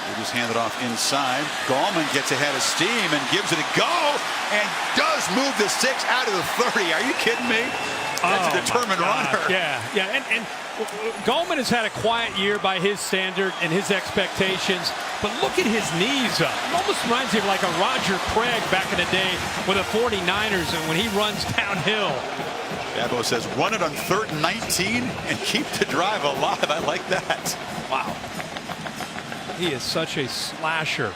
They just hand it off inside. Gallman gets ahead of steam and gives it a go and does move the 6 out of the 30. Are you kidding me? That's a determined runner. Yeah. And Gallman has had a quiet year by his standard and his expectations, but look at his knees up. It almost reminds me of like a Roger Craig back in the day with the 49ers and when he runs downhill. Dabo says run it on 3rd and 19 and keep the drive alive. I like that. Wow. He is such a slasher.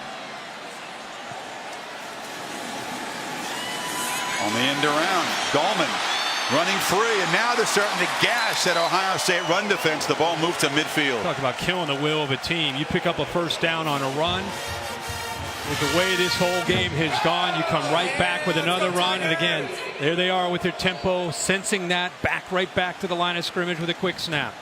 On the end around, Gallman running free, and now they're starting to gash that Ohio State run defense. The ball moved to midfield. Talk about killing the will of a team. You pick up a first down on a run. With the way this whole game has gone, you come right back with another run. And again, there they are with their tempo, sensing that, right back to the line of scrimmage with a quick snap.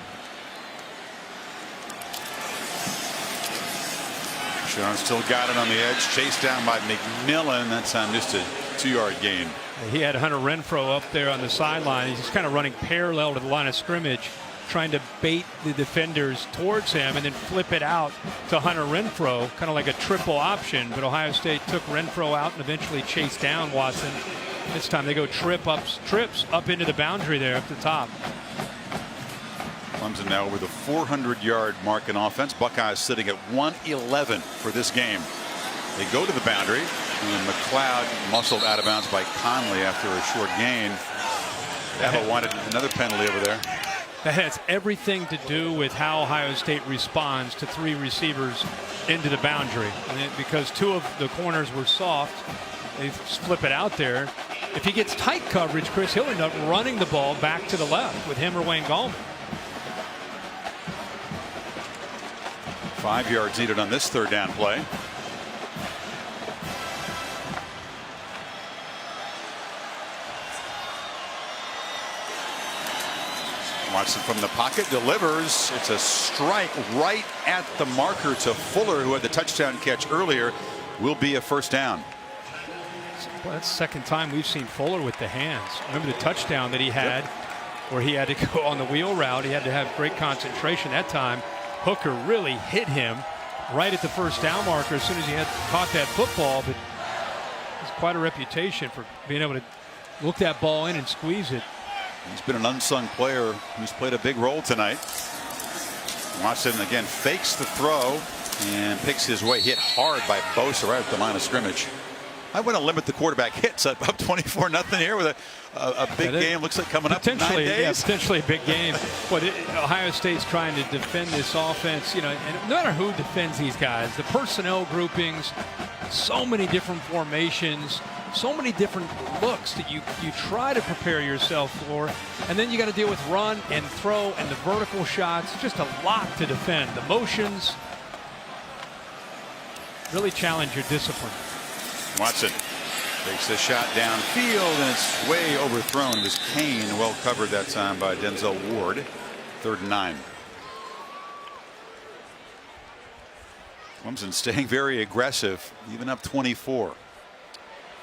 Sean still got it on the edge. Chased down by McMillan. That's on just a 2-yard gain. He had Hunter Renfrow up there on the sideline. He's just kind of running parallel to the line of scrimmage, trying to bait the defenders towards him and then flip it out to Hunter Renfrow, kind of like a triple option. But Ohio State took Renfrow out and eventually chased down Watson. This time they go trips up into the boundary there up the top. Clemson now over the 400-yard mark in offense. Buckeyes sitting at 111 for this game. They go to the boundary, and McLeod muscled out of bounds by Conley after a short gain. Dabo wanted another penalty over there. That has everything to do with how Ohio State responds to 3 receivers into the boundary. Because 2 of the corners were soft, they flip it out there. If he gets tight coverage, Chris, he'll end up running the ball back to the left with him or Wayne Gallman. 5 yards needed on this 3rd down play. Watson from the pocket delivers. It's a strike right at the marker to Fuller, who had the touchdown catch earlier. Will be a first down. Well, that's the second time we've seen Fuller with the hands. Remember the touchdown that he had where he had to go on the wheel route. He had to have great concentration that time. Hooker really hit him right at the first down marker as soon as he had caught that football. But it's quite a reputation for being able to look that ball in and squeeze it. He's been an unsung player who's played a big role tonight. Watson again fakes the throw and picks his way, hit hard by Bosa right at the line of scrimmage. I want to limit the quarterback hits. Up 24-0 here with a big game. Looks like coming up in 9 days. Yeah, potentially a big game. But Ohio State's trying to defend this offense. You know, and no matter who defends these guys, the personnel groupings, so many different formations, so many different looks that you try to prepare yourself for, and then you got to deal with run and throw and the vertical shots. Just a lot to defend. The motions really challenge your discipline. Watson takes the shot downfield, and it's way overthrown. It was Kane, well covered that time by Denzel Ward. 3rd and 9. Clemson staying very aggressive, even up 24.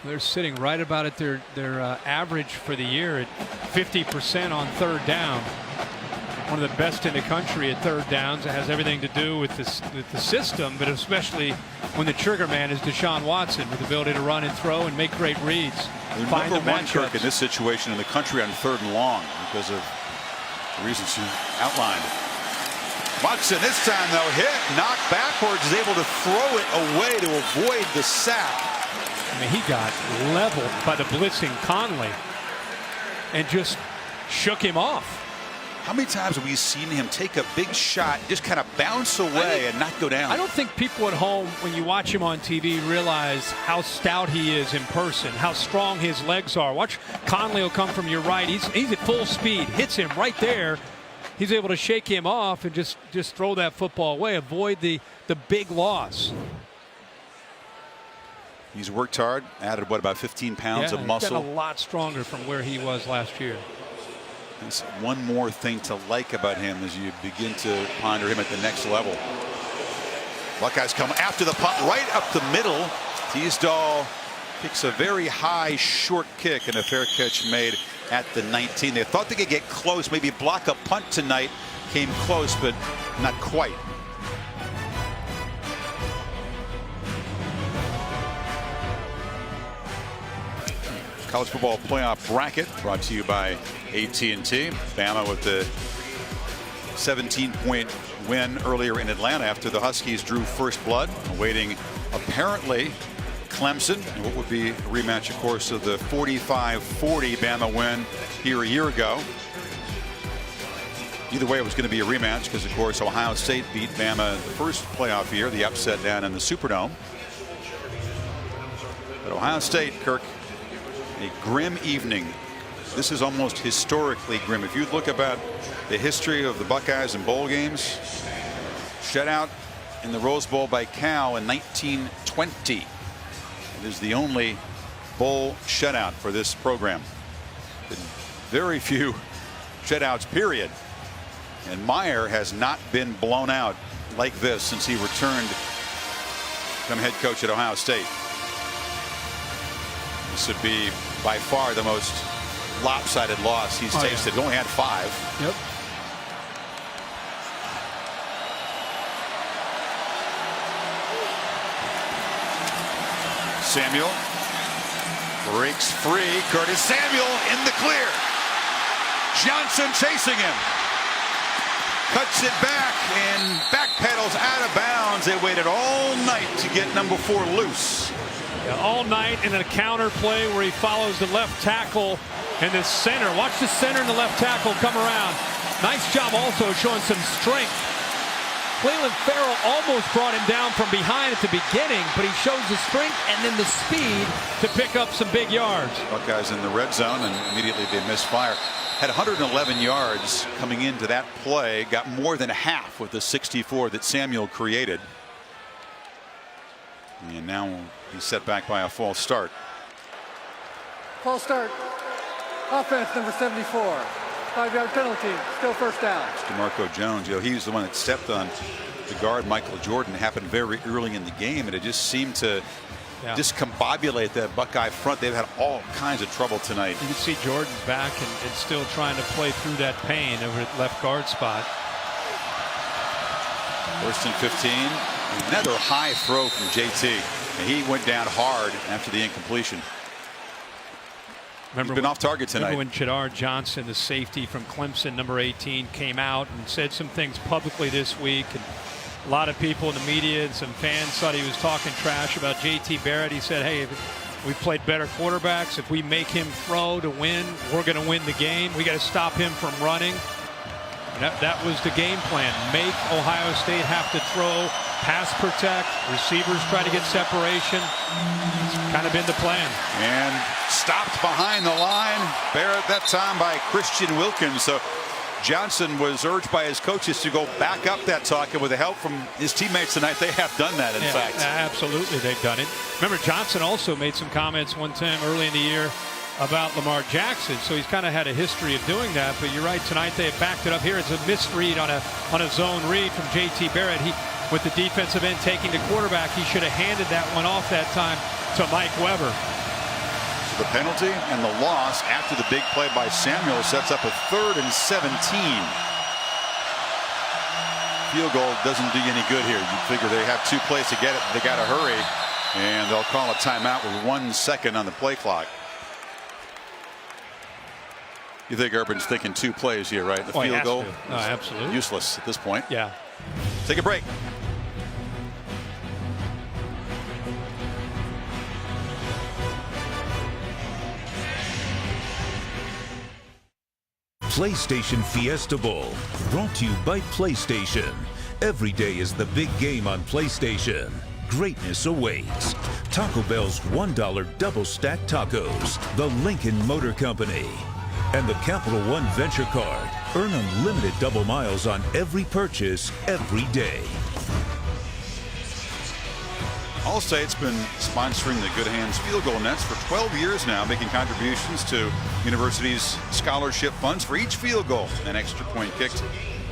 They're sitting right about at their average for the year at 50% on 3rd down. One of the best in the country at 3rd downs. It has everything to do with the system, but especially when the trigger man is Deshaun Watson, with the ability to run and throw and make great reads. Find the #1 Kirk matchups. in this situation in the country on 3rd and long because of the reasons you outlined. Watson this time though hit, knocked backwards, is able to throw it away to avoid the sack. I mean, he got leveled by the blitzing Conley and just shook him off. How many times have we seen him take a big shot, just kind of bounce away and not go down? I don't think people at home, when you watch him on TV, realize how stout he is in person, how strong his legs are. Watch Conley will come from your right. He's at full speed, hits him right there. He's able to shake him off and just throw that football away, avoid the big loss. He's worked hard, added what, about 15 pounds of muscle. He's gotten a lot stronger from where he was last year. That's one more thing to like about him as you begin to ponder him at the next level. Buckeyes come after the punt right up the middle. Teasdall kicks a very high short kick, and a fair catch made at the 19. They thought they could get close, maybe block a punt tonight. Came close, but not quite. College football playoff bracket brought to you by AT&T. Bama with the 17-point win earlier in Atlanta after the Huskies drew first blood, awaiting apparently Clemson, and what would be a rematch, of course, of the 45-40 Bama win here a year ago. Either way, it was going to be a rematch because, of course, Ohio State beat Bama the first playoff year, the upset down in the Superdome. But Ohio State, Kirk, a grim evening. This is almost historically grim. If you look about the history of the Buckeyes in bowl games, shutout in the Rose Bowl by Cal in 1920. It is the only bowl shutout for this program. Been very few shutouts, period. And Meyer has not been blown out like this since he returned to become head coach at Ohio State. This would be by far the most lopsided loss he's tasted. He only had 5. Yep. Samuel breaks free. Curtis Samuel in the clear. Johnson chasing him. Cuts it back and backpedals out of bounds. They waited all night to get number 4 loose. Yeah, all night in a counter play where he follows the left tackle and the center. Watch the center and the left tackle come around. Nice job also showing some strength. Cleveland Farrell almost brought him down from behind at the beginning, but he shows the strength and then the speed to pick up some big yards. Buckeyes in the red zone, and immediately they misfire. Had 111 yards coming into that play. Got more than half with the 64 that Samuel created. And now he's set back by a false start. False start. Offense number 74. 5-yard penalty. Still first down. DeMarco Jones, you know, he was the one that stepped on the guard Michael Jordan. It happened very early in the game, and it just seemed to discombobulate that Buckeye front. They've had all kinds of trouble tonight. You can see Jordan back and still trying to play through that pain over at left guard spot. 1st and 15. Another high throw from JT. And he went down hard after the incompletion. He's been off target tonight. Remember when Chidar Johnson, the safety from Clemson, number 18, came out and said some things publicly this week, and a lot of people in the media and some fans thought he was talking trash about JT Barrett. He said, hey, if We played better quarterbacks. If we make him throw to win, we're going to win the game. We got to stop him from running. That was the game plan. Make Ohio State have to throw, pass protect, receivers try to get separation. It's kind of been the plan. And stopped behind the line. Barrett that time by Christian Wilkins. So Johnson was urged by his coaches to go back up that talk, and with the help from his teammates tonight, they have done that, in fact. Absolutely, they've done it. Remember, Johnson also made some comments one time early in the year about Lamar Jackson, so he's kind of had a history of doing that. But you're right, tonight they have backed it up. Here it's a misread on a zone read from J.T. Barrett. With the defensive end taking the quarterback, he should have handed that one off that time to Mike Weber. The penalty and the loss after the big play by Samuel sets up a 3rd and 17. Field goal doesn't do you any good here. You figure they have 2 plays to get it. They got to hurry, and they'll call a timeout with 1 second on the play clock. You think Urban's thinking 2 plays here, right? The field goal, absolutely useless at this point. Yeah. Take a break. PlayStation Fiesta Bowl, brought to you by PlayStation. Every day is the big game on PlayStation. Greatness awaits. Taco Bell's $1 double stack tacos, the Lincoln Motor Company, and the Capital One Venture Card. Earn unlimited double miles on every purchase every day. Allstate's been sponsoring the Good Hands Field Goal Nets for 12 years now, making contributions to universities' scholarship funds for each field goal and extra point kicked.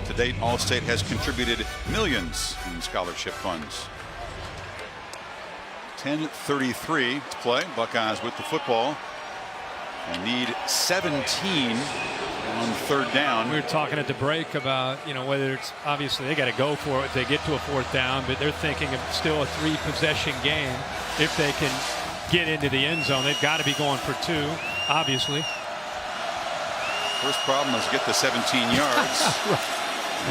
To date, Allstate has contributed millions in scholarship funds. 10:33 to play. Buckeyes with the football and need 17 on 3rd down. We were talking at the break about, whether it's obviously they got to go for it if they get to a 4th down, but they're thinking of still a 3-possession game. If they can get into the end zone, they've got to be going for 2, obviously. First problem is get the 17 yards.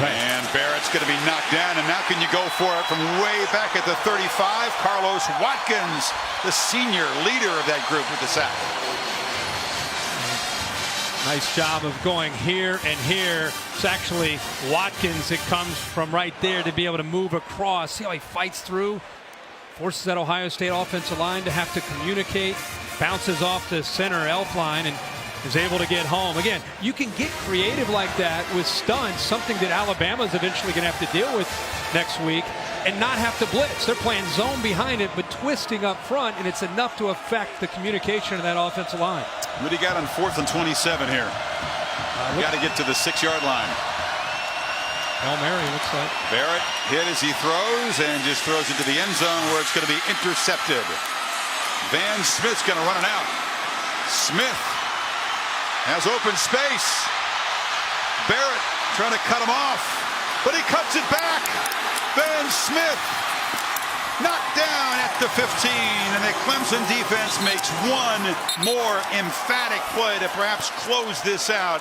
Right. And Barrett's going to be knocked down, and now can you go for it from way back at the 35? Carlos Watkins, the senior leader of that group, with the sack. Nice job of going here and here. It's actually Watkins that comes from right there to be able to move across. See how he fights through? Forces that Ohio State offensive line to have to communicate. Bounces off the center elf line and is able to get home. Again, you can get creative like that with stunts, something that Alabama's eventually going to have to deal with next week, and not have to blitz. They're playing zone behind it, but twisting up front, and it's enough to affect the communication of that offensive line. What do you got on 4th and 27 here? Got to get to the 6-yard line. Hail Mary, looks like. Barrett hit as he throws, and just throws into the end zone where it's going to be intercepted. Van Smith's going to run it out. Smith has open space. Barrett trying to cut him off, but he cuts it back. Van Smith knocked down at the 15, and the Clemson defense makes one more emphatic play to perhaps close this out.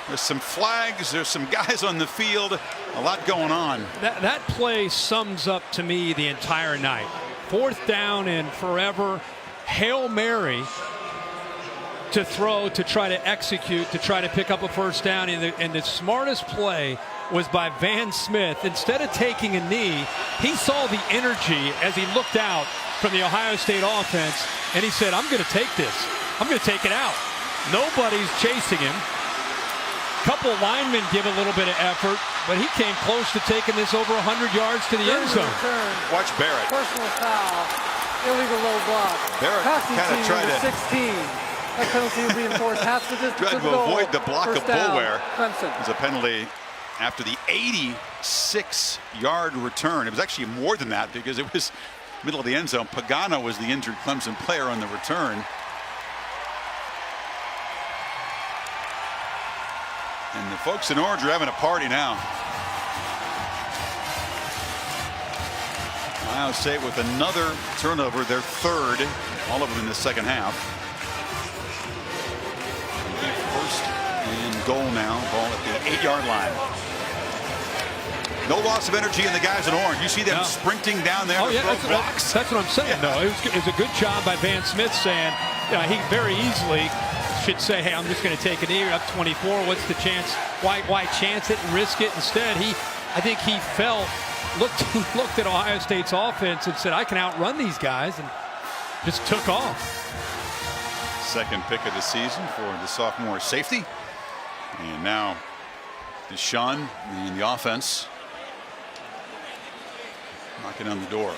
There's some flags, there's some guys on the field, a lot going on. That play sums up to me the entire night. 4th down and forever. Hail Mary to throw, to try to execute, to try to pick up a 1st down. And the smartest play was by Van Smith. Instead of taking a knee, he saw the energy as he looked out from the Ohio State offense, and he said, I'm going to take this. I'm going to take it out. Nobody's chasing him. Couple linemen give a little bit of effort, but he came close to taking this over 100 yards to the end zone. Watch Barrett. Personal foul, illegal low block. Barrett kind of tried to 16. That penalty will be enforced half the distance. Tried to avoid the block of Bullware. Clemson. There's a penalty after the 86-yard return. It was actually more than that because it was middle of the end zone. Pagano was the injured Clemson player on the return. And the folks in orange are having a party now. Ohio State with another turnover, their 3rd, all of them in the second half. 1st and goal now, ball at the 8-yard line. No loss of energy in the guys in orange. You see them sprinting down there to throw rocks. That's what I'm saying, though. It was a good job by Van Smith saying, he very easily should say, hey, I'm just going to take a knee. You're up 24. What's the chance? Why chance it and risk it? Instead, I think he looked at Ohio State's offense and said, I can outrun these guys, and just took off. Second pick of the season for the sophomore safety. And now Deshaun in the offense, knocking on the door.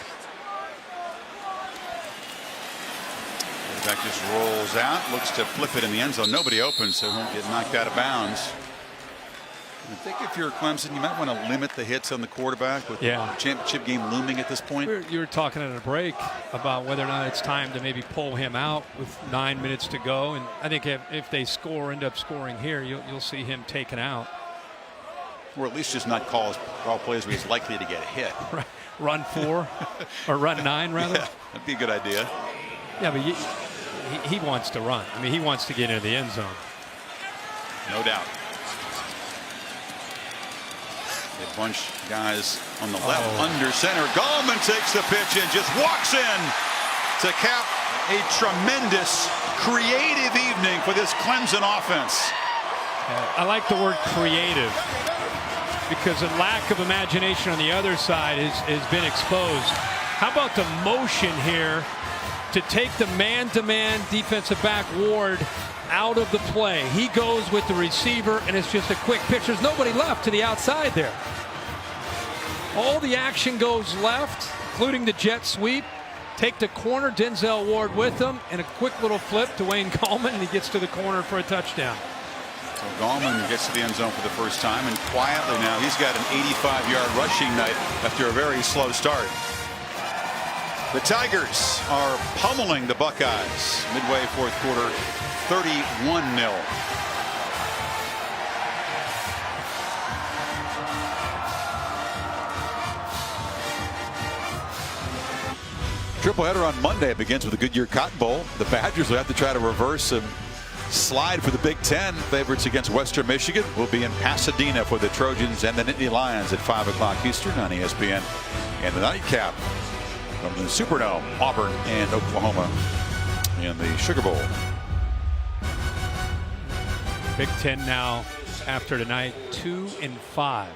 Quarterback just rolls out, looks to flip it in the end zone. Nobody open, so he won't get knocked out of bounds. I think if you're Clemson, you might want to limit the hits on the quarterback with the championship game looming at this point. You were talking at a break about whether or not it's time to maybe pull him out with 9 minutes to go. And I think if they end up scoring here, you'll see him taken out. Or at least just not call plays where he's likely to get hit. Right. Run 4 or run 9, rather. Yeah, that'd be a good idea. Yeah, but he wants to run. I mean, he wants to get into the end zone. No doubt. A bunch of guys on the left under center. Gallman takes the pitch and just walks in to cap a tremendous creative evening for this Clemson offense. I like the word creative because the lack of imagination on the other side has been exposed. How about the motion here to take the man-to-man defensive back Ward out of the play? He goes with the receiver, and it's just a quick pitch. There's nobody left to the outside there. All the action goes left, including the jet sweep. Take the corner, Denzel Ward with him, and a quick little flip to Wayne Gallman, and he gets to the corner for a touchdown. So Gallman gets to the end zone for the first time, and quietly now he's got an 85-yard rushing night after a very slow start. The Tigers are pummeling the Buckeyes midway fourth quarter, 31-0. Tripleheader on Monday begins with the Goodyear Cotton Bowl. The Badgers will have to try to reverse and slide for the Big Ten. Favorites against Western Michigan will be in Pasadena for the Trojans and the Nittany Lions at 5 o'clock Eastern on ESPN. And the nightcap from the Superdome, Auburn and Oklahoma in the Sugar Bowl. Big Ten now after tonight 2-5.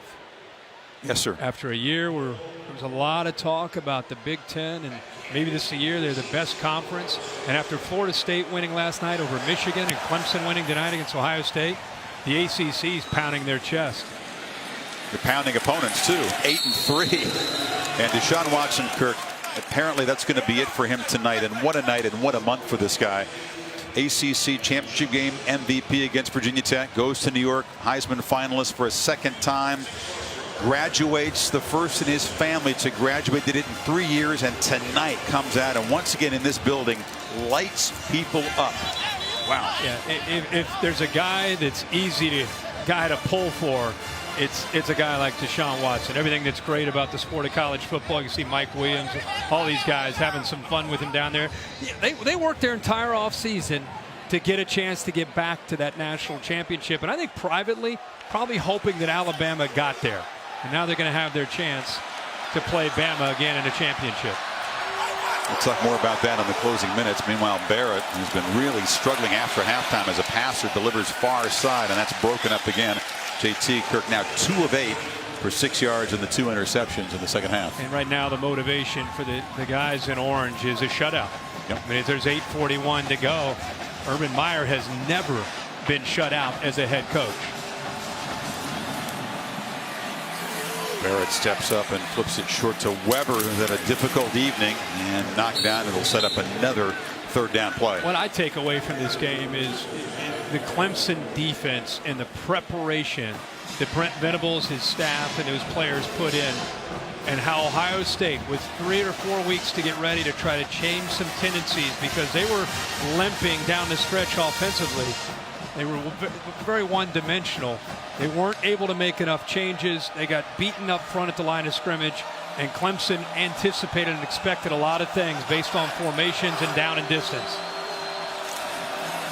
Yes, sir. After a year where there was a lot of talk about the Big Ten, and maybe this is the year they're the best conference. And after Florida State winning last night over Michigan and Clemson winning tonight against Ohio State, the ACC is pounding their chest. They're pounding opponents too, 8-3. And Deshaun Watson, Kirk, apparently that's going to be it for him tonight. And what a night and what a month for this guy. ACC championship game MVP against Virginia Tech, goes to New York, Heisman finalist for a second time. Graduates, the first in his family to graduate. Did it in 3 years, and tonight comes out and once again in this building lights people up. Wow. Yeah, if there's a guy that's easy to pull for, it's a guy like Deshaun Watson. Everything that's great about the sport of college football. You see Mike Williams, all these guys having some fun with him down there. They worked their entire offseason to get a chance to get back to that national championship. And I think privately, probably hoping that Alabama got there. And now they're going to have their chance to play Bama again in a championship. We'll talk more about that in the closing minutes. Meanwhile, Barrett, who's been really struggling after halftime as a passer, delivers far side, and that's broken up again. JT Kirk now 2 of 8 for 6 yards and the 2 interceptions in the second half. And right now the motivation for the guys in orange is a shutout. Yep. I mean, there's 8:41 to go. Urban Meyer has never been shut out as a head coach. Barrett steps up and flips it short to Weber, who's had a difficult evening, and knocked down. It'll set up another third down play. What I take away from this game is the Clemson defense and the preparation that Brent Venables, his staff, and those players put in, and how Ohio State, with 3 or 4 weeks to get ready to try to change some tendencies, because they were limping down the stretch offensively. They were very one-dimensional. They weren't able to make enough changes. They got beaten up front at the line of scrimmage, and Clemson anticipated and expected a lot of things based on formations and down and distance.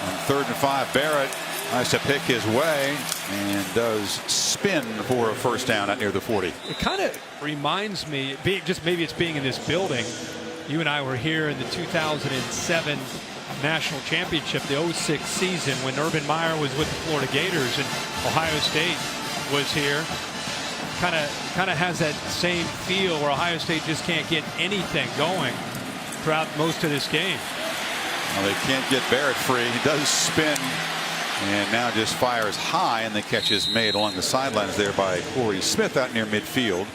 On 3rd and 5, Barrett tries to pick his way. and does spin for a first down out near the 40. It kind of reminds me, just maybe it's being in this building. You and I were here in the 2007 National Championship, the 06 season, when Urban Meyer was with the Florida Gators and Ohio State was here. Kind of has that same feel where Ohio State just can't get anything going throughout most of this game. Well, they can't get Barrett free. He does spin and now just fires high, and the catch is made along the sidelines there by Corey Smith out near midfield.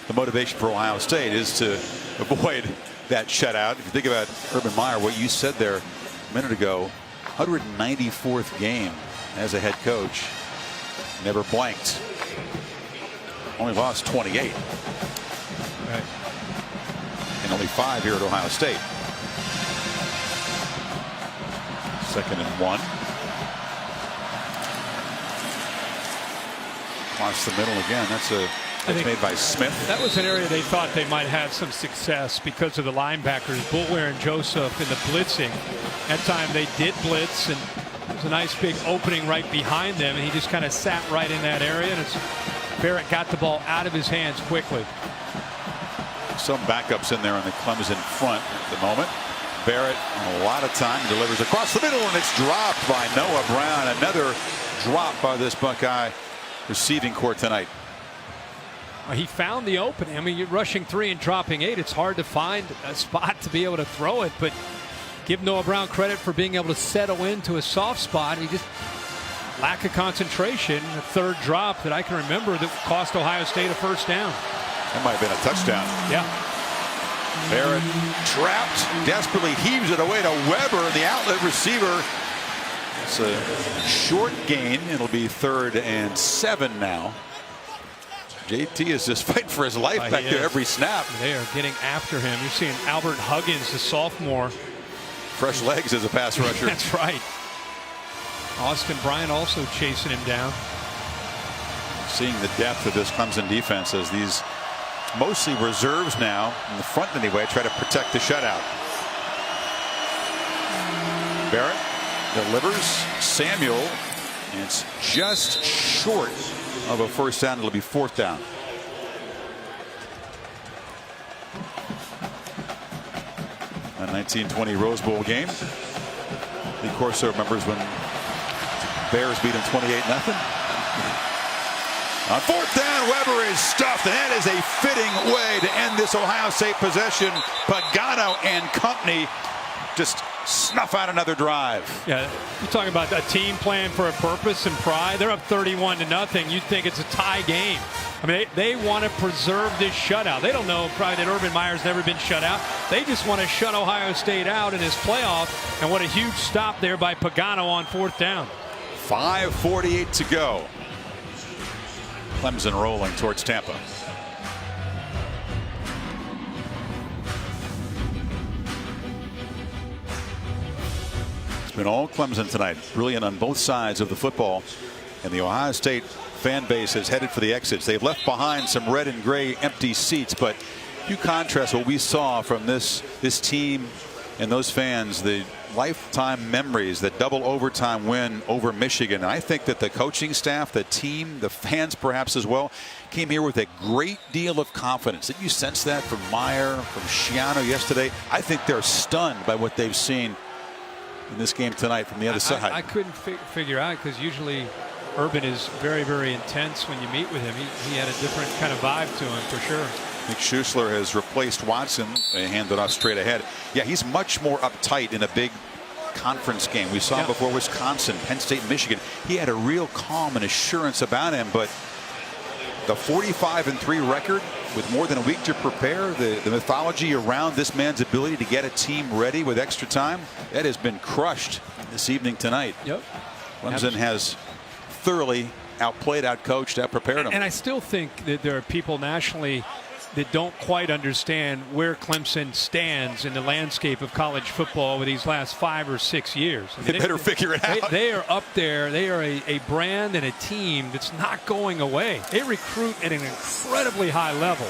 The motivation for Ohio State is to avoid that shutout. If you think about Urban Meyer, what you said there a minute ago, 194th game as a head coach, never blanked, only lost 28. Right. And only 5 here at Ohio State. 2nd and 1. Across the middle again. That's made by Smith. That was an area they thought they might have some success because of the linebackers, Boulware and Joseph, in the blitzing. That time they did blitz, and there was a nice big opening right behind them, and he just kind of sat right in that area, and Barrett got the ball out of his hands quickly. Some backups in there on the Clemson front at the moment. Barrett, a lot of time, delivers across the middle, and it's dropped by Noah Brown. Another drop by this Buckeye receiving corps tonight. He found the opening. I mean, you're rushing 3 and dropping 8. It's hard to find a spot to be able to throw it, but give Noah Brown credit for being able to settle into a soft spot. He just lack of concentration. The third drop that I can remember that cost Ohio State a first down. That might have been a touchdown. Yeah. Barrett trapped, desperately heaves it away to Weber, the outlet receiver. It's a short gain. It'll be 3rd and 7 now. JT is just fighting for his life back there every snap. They are getting after him. You're seeing Albert Huggins, the sophomore. Fresh legs as a pass rusher. That's right. Austin Bryant also chasing him down. Seeing the depth of this Clemson defense as these mostly reserves now in the front anyway try to protect the shutout. Barrett delivers. Samuel, and it's just short of a first down. It'll be 4th down. A 1920 Rose Bowl game. Lee Corso remembers when Bears beat them 28-0. On 4th down, Weber is stuffed, and that is a fitting way to end this Ohio State possession. Pagano and company just snuff out another drive. Yeah, you're talking about a team playing for a purpose and pride. They're up 31-0. You'd think it's a tie game. I mean, they want to preserve this shutout. They don't know probably that Urban Meyer's never been shut out. They just want to shut Ohio State out in this playoff. And what a huge stop there by Pagano on 4th down. 5:48 to go. Clemson rolling towards Tampa. It's been all Clemson tonight. Brilliant on both sides of the football. And the Ohio State fan base is headed for the exits. They've left behind some red and gray empty seats. But you contrast what we saw from this team and those fans, the lifetime memories, that double overtime win over Michigan. And I think that the coaching staff, the team, the fans perhaps as well, came here with a great deal of confidence. Did you sense that from Meyer, from Schiano yesterday? I think they're stunned by what they've seen in this game tonight from the other side. I couldn't figure out, because usually Urban is very, very intense when you meet with him. He had a different kind of vibe to him for sure. Nick Schuessler has replaced Watson. They hand it off straight ahead. Yeah, he's much more uptight in a big conference game. We saw him before Wisconsin, Penn State, Michigan. He had a real calm and assurance about him, but the 45-3 record with more than a week to prepare, the mythology around this man's ability to get a team ready with extra time, that has been crushed this evening tonight. Yep. Clemson has thoroughly outplayed, outcoached, outprepared him. And I still think that there are people nationally that don't quite understand where Clemson stands in the landscape of college football with these last 5 or 6 years. I mean, they better figure it out. They are up there. They are a brand and a team that's not going away. They recruit at an incredibly high level.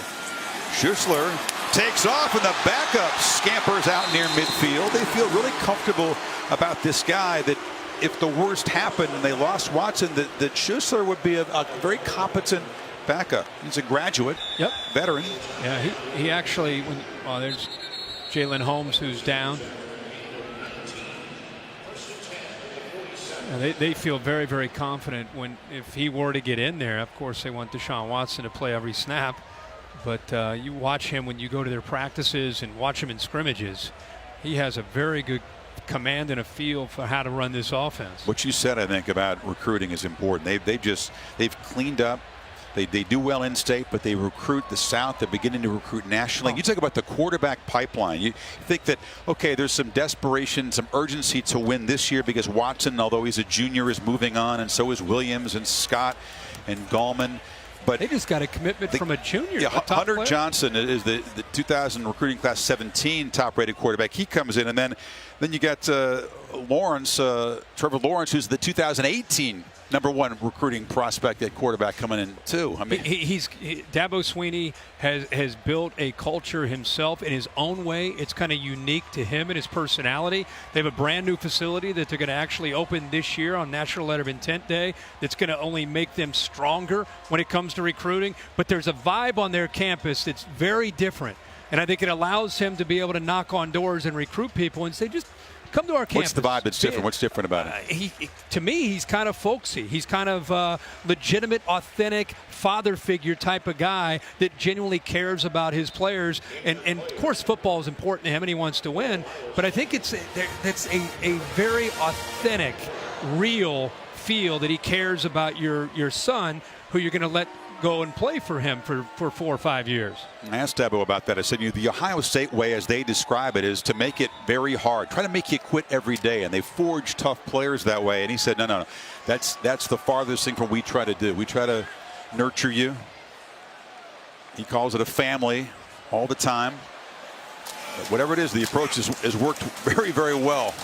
Schuessler takes off, and the backup scampers out near midfield. They feel really comfortable about this guy that if the worst happened and they lost Watson, that Schuster would be a very competent backup. He's a graduate, veteran. Yeah, he actually, there's Jalen Holmes who's down. They feel very, very confident if he were to get in there. Of course, they want Deshaun Watson to play every snap. But you watch him when you go to their practices and watch him in scrimmages. He has a very good command and a feel for how to run this offense. What you said, I think, about recruiting is important. They've cleaned up. They do well in state, but they recruit the South. They're beginning to recruit nationally. You talk about the quarterback pipeline. You think that, okay, there's some desperation, some urgency to win this year because Watson, although he's a junior, is moving on, and so is Williams and Scott and Gallman. But they just got a commitment from a junior. Yeah, Hunter Johnson is the 2000 recruiting class 17 top-rated quarterback. He comes in, and then you got Trevor Lawrence, who's the 2018 #1 recruiting prospect at quarterback coming in too. I mean, Dabo Swinney has built a culture himself in his own way. It's kind of unique to him and his personality. They have a brand new facility that they're going to actually open this year on National Letter of Intent Day. That's going to only make them stronger when it comes to recruiting. But there's a vibe on their campus that's very different, and I think it allows him to be able to knock on doors and recruit people and say, just come to our campus. What's the vibe that's different? What's different about it? To me, he's kind of folksy. He's kind of legitimate, authentic father figure type of guy that genuinely cares about his players. And of course, football is important to him, and he wants to win. But I think it's a very authentic, real feel that he cares about your son, who you're going to let go and play for him for 4 or 5 years. I asked Dabo about that. I said, the Ohio State way, as they describe it, is to make it very hard. Try to make you quit every day, and they forge tough players that way. And he said, no. That's the farthest thing from what we try to do. We try to nurture you. He calls it a family all the time. But whatever it is, the approach has worked very, very well.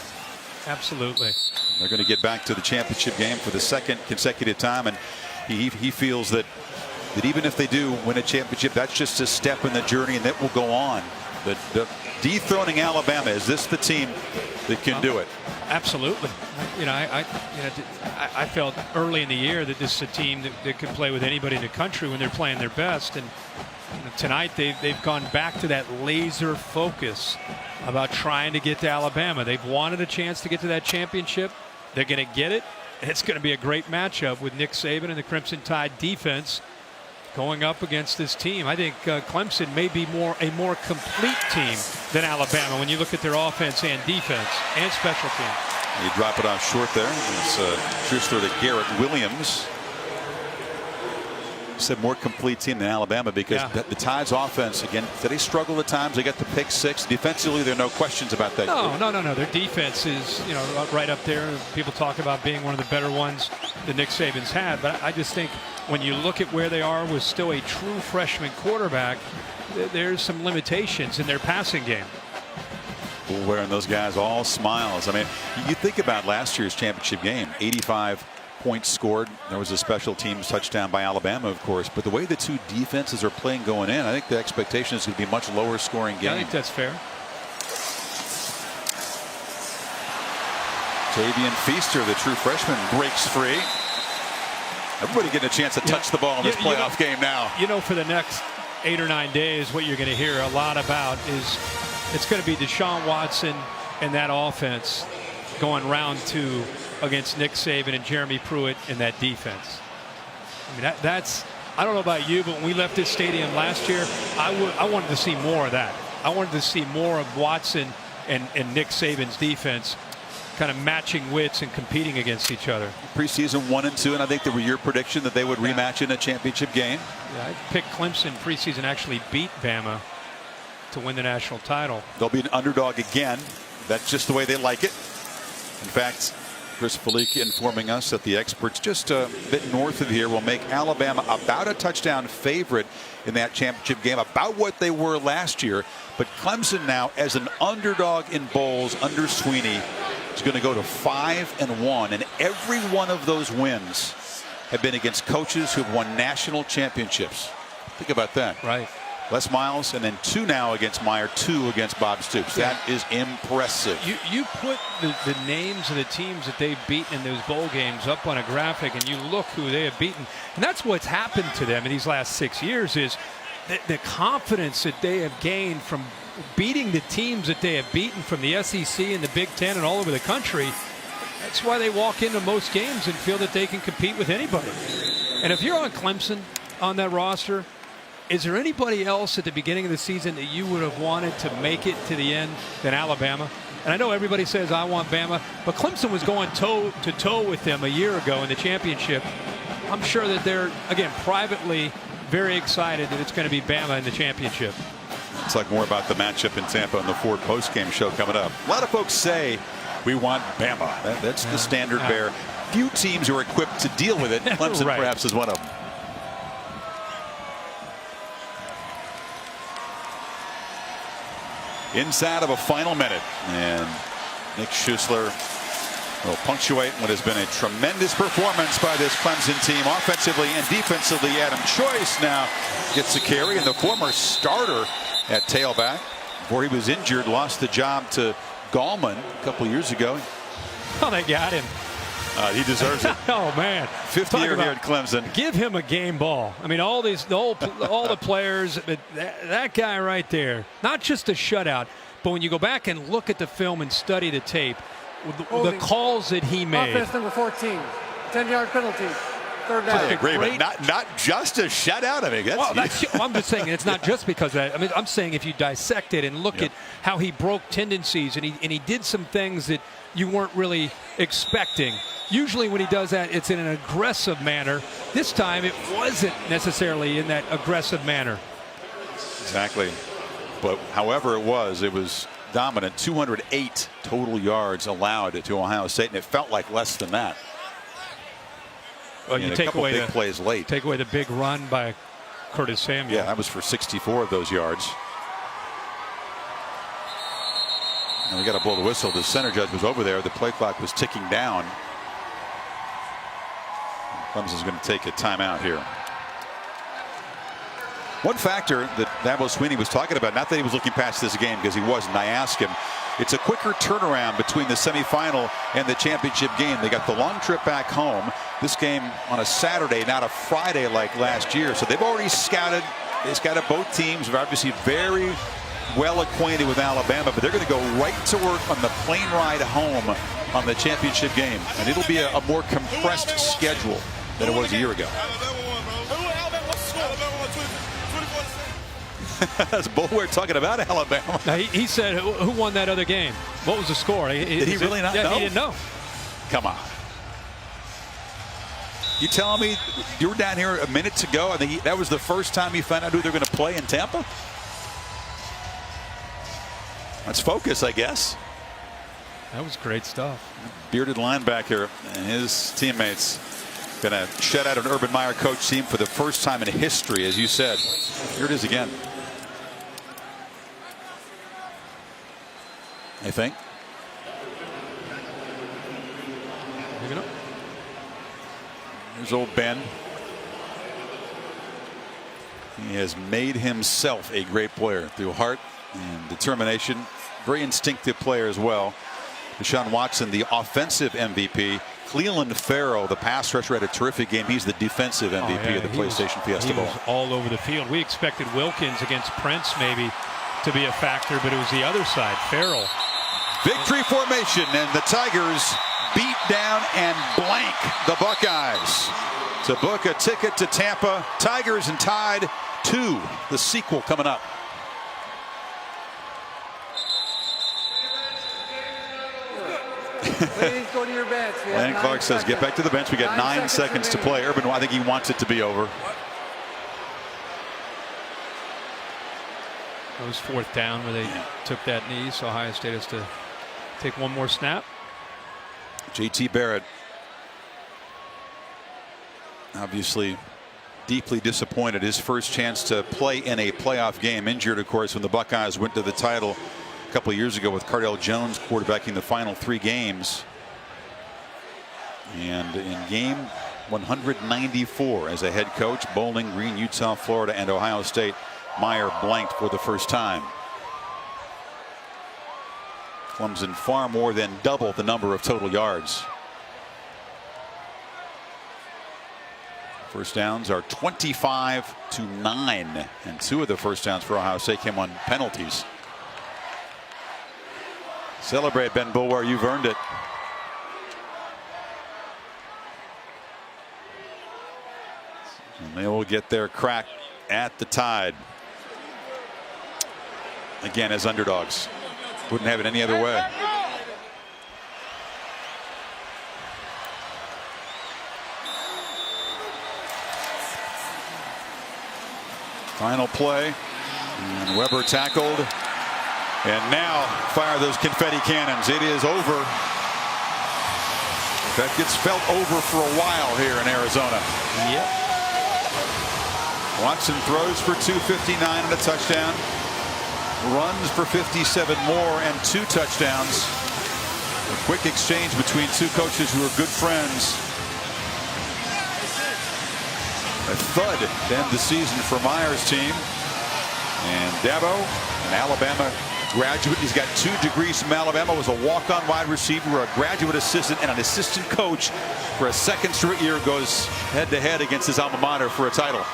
Absolutely. They're going to get back to the championship game for the second consecutive time, and he feels that even if they do win a championship, that's just a step in the journey, and that will go on. The dethroning Alabama, is this the team that can do it? Absolutely. I felt early in the year that this is a team that could play with anybody in the country when they're playing their best. And tonight they've gone back to that laser focus about trying to get to Alabama. They've wanted a chance to get to that championship. They're going to get it. It's going to be a great matchup with Nick Saban and the Crimson Tide defense going up against this team. I think Clemson may be a more complete team than Alabama when you look at their offense and defense and special teams. You drop it off short there. It's Schuster to Garrett Williams. Said more complete team than Alabama because the Tide's offense, again, they struggle at times. They got the pick six. Defensively, there are no questions about that. No. Their defense is right up there. People talk about being one of the better ones that Nick Saban's had. But I just think when you look at where they are with still a true freshman quarterback, there's some limitations in their passing game. Wearing those guys all smiles. I mean, you think about last year's championship game, 85 points scored. There was a special teams touchdown by Alabama, of course, but the way the two defenses are playing going in, I think the expectation is going to be a much lower scoring game. I think that's fair. Tavian Feaster, the true freshman, breaks free. Everybody getting a chance to touch the ball in this playoff game now. For the next 8 or 9 days, what you're going to hear a lot about is it's going to be Deshaun Watson and that offense going round 2 against Nick Saban and Jeremy Pruitt in that defense. I mean, I don't know about you, but when we left this stadium last year, I wanted to see more of that. I wanted to see more of Watson and Nick Saban's defense kind of matching wits and competing against each other. Preseason 1 and 2, and I think they were your prediction that they would rematch in a championship game. Yeah, I picked Clemson preseason, actually beat Bama to win the national title. They'll be an underdog again. That's just the way they like it. In fact, Chris Fallica informing us that the experts just a bit north of here will make Alabama about a touchdown favorite in that championship game, about what they were last year. But Clemson now, as an underdog in bowls under Swinney, is going to go to 5-1, and every one of those wins have been against coaches who have won national championships. Think about that. Right. Les Miles, and then 2 now against Meyer, 2 against Bob Stoops. That is impressive. You put the names of the teams that they've beaten in those bowl games up on a graphic, and you look who they have beaten. And that's what's happened to them in these last 6 years is the confidence that they have gained from beating the teams that they have beaten from the SEC and the Big Ten and all over the country. That's why they walk into most games and feel that they can compete with anybody. And if you're on Clemson on that roster, is there anybody else at the beginning of the season that you would have wanted to make it to the end than Alabama? And I know everybody says I want Bama, but Clemson was going toe to toe with them a year ago in the championship. I'm sure that they're, again, privately very excited that it's going to be Bama in the championship. Let's talk more about the matchup in Tampa on the Ford postgame show coming up. A lot of folks say we want Bama. That's the standard bearer. Few teams are equipped to deal with it. Clemson perhaps is one of them. Inside of a final minute, and Nick Schuessler will punctuate what has been a tremendous performance by this Clemson team offensively and defensively. Adam Choice now gets the carry, and the former starter at tailback, before he was injured, lost the job to Gallman a couple years ago. Oh, they got him. He deserves it. Oh man, 50 year here at Clemson. Give him a game ball. I mean, all the players, but that guy right there, not just a shutout, but when you go back and look at the film and study the tape, the calls that he made. Offense number 14, 10-yard penalty. Third down. I agree, but not just a shutout. I mean, I'm just saying it's not just because of that. I mean, I'm saying if you dissect it and look at how he broke tendencies and he did some things that you weren't really expecting. Usually when he does that, it's in an aggressive manner. This time it wasn't necessarily in that aggressive manner. Exactly. But however it was dominant. 208 total yards allowed to Ohio State, and it felt like less than that. Well, you take away big plays late. Take away the big run by Curtis Samuel. Yeah, that was for 64 of those yards. And we got to blow the whistle. The center judge was over there. The play clock was ticking down. Clemson's going to take a timeout here. One factor that Dabo Swinney was talking about, not that he was looking past this game because he wasn't, I asked him, it's a quicker turnaround between the semifinal and the championship game. They got the long trip back home. This game on a Saturday, not a Friday like last year. So they've already scouted. They scouted both teams. They're obviously very well acquainted with Alabama, but they're going to go right to work on the plane ride home on the championship game. And it'll be a more compressed schedule than it was a year ago. That's Bullware talking about Alabama. Now, he said, who won that other game? What was the score? Did he really not know? He didn't know. Come on. You telling me you were down here a minute ago? I think that was the first time you found out who they're going to play in Tampa? Let's focus, I guess. That was great stuff. Bearded linebacker and his teammates going to shut out an Urban Meyer coach team for the first time in history, as you said. Here it is again. I think. Here's old Ben. He has made himself a great player through heart and determination. Very instinctive player as well. Deshaun Watson, the offensive MVP. Cleveland Farrell, the pass rusher, had a terrific game. He's the defensive MVP of the PlayStation Fiesta Bowl. He was all over the field. We expected Wilkins against Prince maybe to be a factor, but it was the other side, Farrell. Victory formation, and the Tigers beat down and blank the Buckeyes to book a ticket to Tampa. Tigers and Tide 2, the sequel coming up. Please go to your bench. Landon Clark says, get back to the bench. We got 9 seconds to play. Urban, I think he wants it to be over. It was fourth down where they took that knee, so Ohio State has to take one more snap. JT Barrett, obviously deeply disappointed. His first chance to play in a playoff game. Injured, of course, when the Buckeyes went to the title a couple of years ago with Cardell Jones quarterbacking the final 3 games. And in game 194 as a head coach, Bowling Green, Utah, Florida, and Ohio State Meyer blanked for the first time. Clemson far more than double the number of total yards. First downs are 25-9, and 2 of the first downs for Ohio State came on penalties. Celebrate, Ben Bulwer, you've earned it. And they will get their crack at the Tide. Again, as underdogs. Wouldn't have it any other way. Final play, and Weber tackled, and now fire those confetti cannons. It is over. That gets felt over for a while here in Arizona. Yep. Watson throws for 259 and a touchdown, runs for 57 more and 2 touchdowns. A quick exchange between 2 coaches who are good friends. A thud to end the season for Meyer's team. And Dabo, an Alabama graduate. He's got 2 degrees from Alabama, was a walk-on wide receiver, a graduate assistant, and an assistant coach for a second straight year. Goes head-to-head against his alma mater for a title.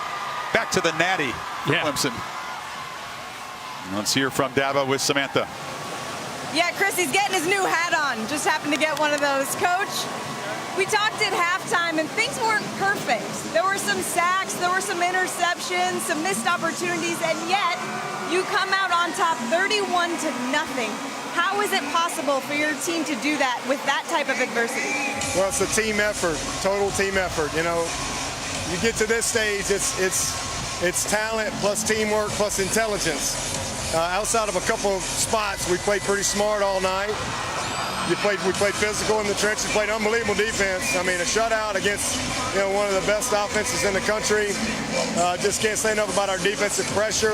Back to the Natty for Clemson. Let's hear from Dabo with Samantha. Yeah, Chris, he's getting his new hat on. Just happened to get one of those. Coach, we talked at halftime, and things weren't perfect. There were some sacks, there were some interceptions, some missed opportunities, and yet you come out on top 31-0. How is it possible for your team to do that with that type of adversity? Well, it's a team effort, total team effort. You know, you get to this stage, it's talent plus teamwork plus intelligence. Outside of a couple of spots, we played pretty smart all night. We played physical in the trenches, played unbelievable defense. I mean, a shutout against, one of the best offenses in the country. Just can't say enough about our defensive pressure.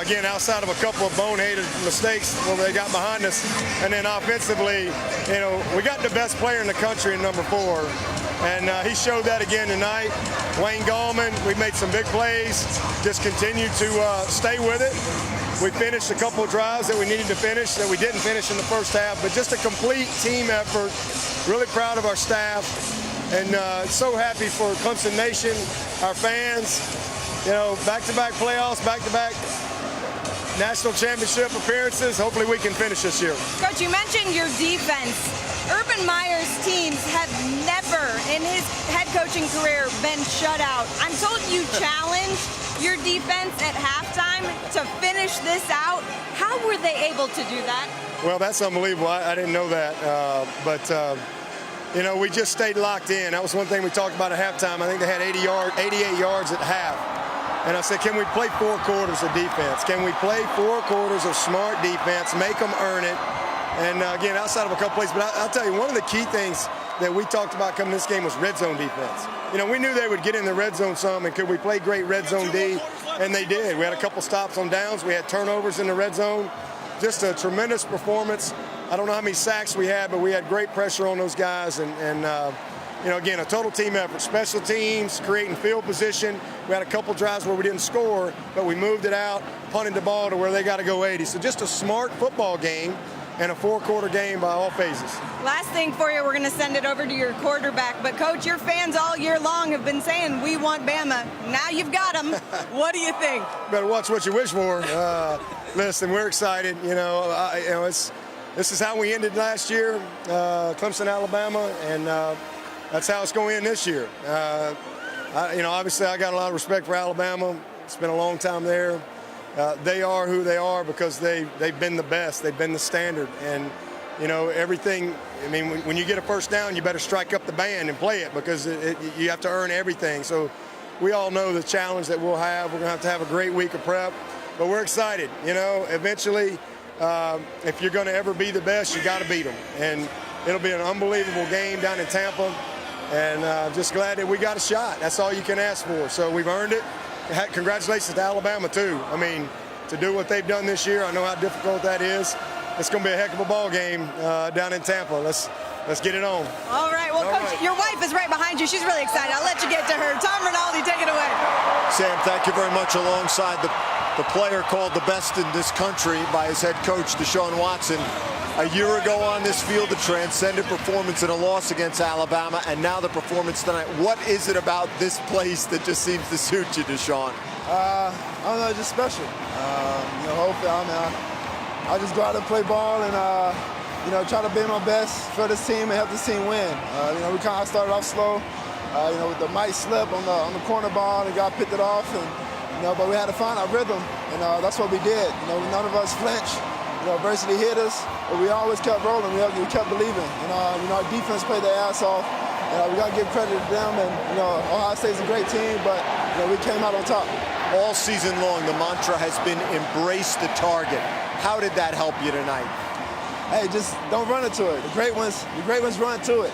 Again, outside of a couple of boneheaded mistakes where they got behind us. And then offensively, we got the best player in the country in number 4. And he showed that again tonight. Wayne Gallman, we made some big plays, just continued to stay with it. We finished a couple of drives that we needed to finish that we didn't finish in the first half, but just a complete team effort. Really proud of our staff, and so happy for Clemson Nation, our fans. Back-to-back playoffs, back-to-back national championship appearances. Hopefully we can finish this year. Coach, you mentioned your defense. Urban Meyer's teams have never in his head coaching career been shut out. I'm told you challenged your defense at halftime to finish this out. How were they able to do that? Well, that's unbelievable. I didn't know that. But we just stayed locked in. That was one thing we talked about at halftime. I think they had 88 yards at half. And I said, can we play 4 quarters of defense? Can we play 4 quarters of smart defense, make them earn it? And again, outside of a couple plays, but I'll tell you, one of the key things that we talked about coming this game was red zone defense. We knew they would get in the red zone some, and could we play great red zone D? And they did. We had a couple stops on downs. We had turnovers in the red zone. Just a tremendous performance. I don't know how many sacks we had, but we had great pressure on those guys. And again, a total team effort. Special teams, creating field position. We had a couple drives where we didn't score, but we moved it out, punted the ball to where they got to go 80. So just a smart football game and a 4-quarter game by all phases. Last thing for you, we're going to send it over to your quarterback. But, Coach, your fans all year long have been saying, we want Bama. Now you've got them. What do you think? Better watch what you wish for. Listen, we're excited. This is how we ended last year, Clemson, Alabama, and that's how it's going to end this year. Obviously I got a lot of respect for Alabama. Spent a long time there. They are who they are because they've been the best. They've been the standard. And, everything, when you get a first down, you better strike up the band and play it because you have to earn everything. So we all know the challenge that we'll have. We're going to have a great week of prep. But we're excited. Eventually, if you're going to ever be the best, you got to beat them. And it'll be an unbelievable game down in Tampa. And just glad that we got a shot. That's all you can ask for. So we've earned it. Congratulations to Alabama, too. To do what they've done this year, I know how difficult that is. It's going to be a heck of a ball game down in Tampa. Let's get it on. All right. Well, Coach, your wife is right behind you. She's really excited. I'll let you get to her. Tom Rinaldi, take it away. Sam, thank you very much. Alongside the the player called the best in this country by his head coach, Deshaun Watson. A year ago on this field, a transcendent performance in a loss against Alabama, and now the performance tonight. What is it about this place that just seems to suit you, Deshaun? I don't know, it's just special. You know, hopefully, I just go out and play ball and, you know, try to be my best for this team and help this team win. You know, we kind of started off slow, you know, with the might slip on the corner ball, and the guy picked it off, and you know, but we had to find our rhythm, and that's what we did. You know, none of us flinched. You know, adversity hit us, but we always kept rolling. We kept believing. And you know, our defense played their ass off. We got to give credit to them. And you know, Ohio State's a great team, but you know, we came out on top. All season long, the mantra has been embrace the target. How did that help you tonight? Hey, just don't run into it. The great ones run to it,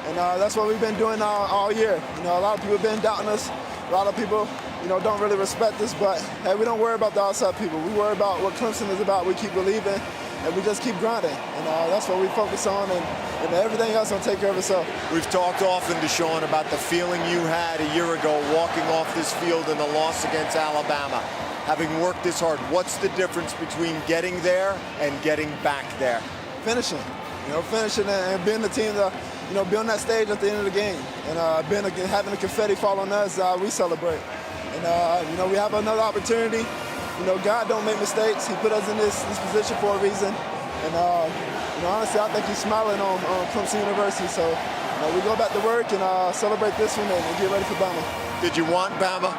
and that's what we've been doing all year. You know, a lot of people have been doubting us. A lot of people, you know, don't really respect us, but hey, we don't worry about the outside people. We worry about what Clemson is about. We keep believing, and we just keep grinding, and that's what we focus on, and everything else will take care of itself. We've talked often, Deshaun, about the feeling you had a year ago walking off this field in the loss against Alabama. Having worked this hard, what's the difference between getting there and getting back there? Finishing, you know, and being the team that, you know, be on that stage at the end of the game, and having the confetti fall on us, we celebrate. And you know, we have another opportunity. You know, God don't make mistakes. He put us in this position for a reason. And you know, honestly, I think He's smiling on Clemson University. So you know, we go back to work and celebrate this one and get ready for Bama. Did you want Bama?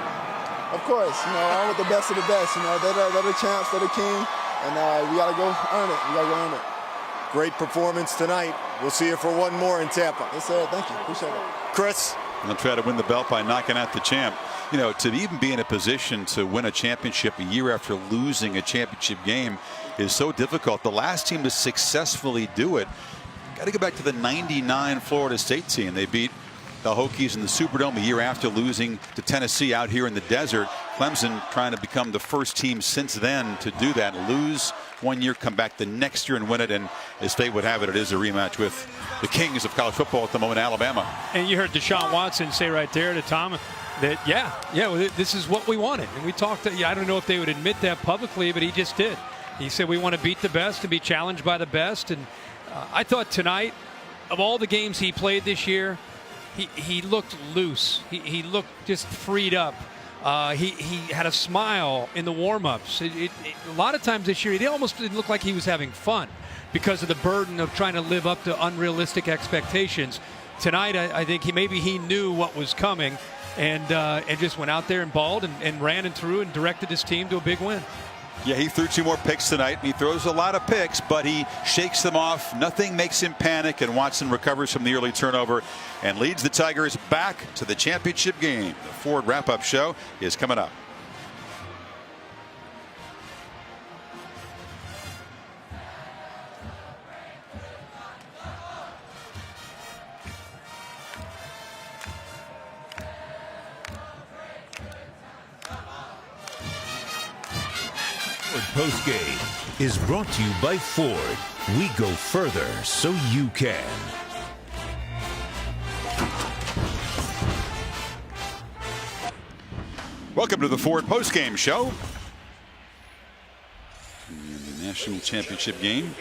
Of course. You know, I want the best of the best. You know, they're the champs, they're the king, and we got to go earn it. We got to go earn it. Great performance tonight. We'll see you for one more in Tampa. Yes, sir. Thank you. Appreciate it. Chris? They'll try to win the belt by knocking out the champ. You know, to even be in a position to win a championship a year after losing a championship game is so difficult. The last team to successfully do it, got to go back to the '99 Florida State team. They beat the Hokies in the Superdome a year after losing to Tennessee out here in the desert. Clemson trying to become the first team since then to do that. Lose one year, come back the next year and win it. And as fate would have it, it is a rematch with the kings of college football at the moment, Alabama. And you heard Deshaun Watson say right there to Tom that, well, this is what we wanted. And we talked to, I don't know if they would admit that publicly, but he just did. He said we want to beat the best and be challenged by the best. And I thought tonight, of all the games he played this year, he looked loose. He looked just freed up. He had a smile in the warm-ups. A lot of times this year, he almost didn't look like he was having fun because of the burden of trying to live up to unrealistic expectations. Tonight, I think he knew what was coming, and just went out there and balled and ran and threw and directed his team to a big win. Yeah, he threw 2 more picks tonight. He throws a lot of picks, but he shakes them off. Nothing makes him panic, and Watson recovers from the early turnover and leads the Tigers back to the championship game. The Ford wrap-up show is coming up. Postgame is brought to you by Ford. We go further so you can. Welcome to the Ford postgame show. And the national championship game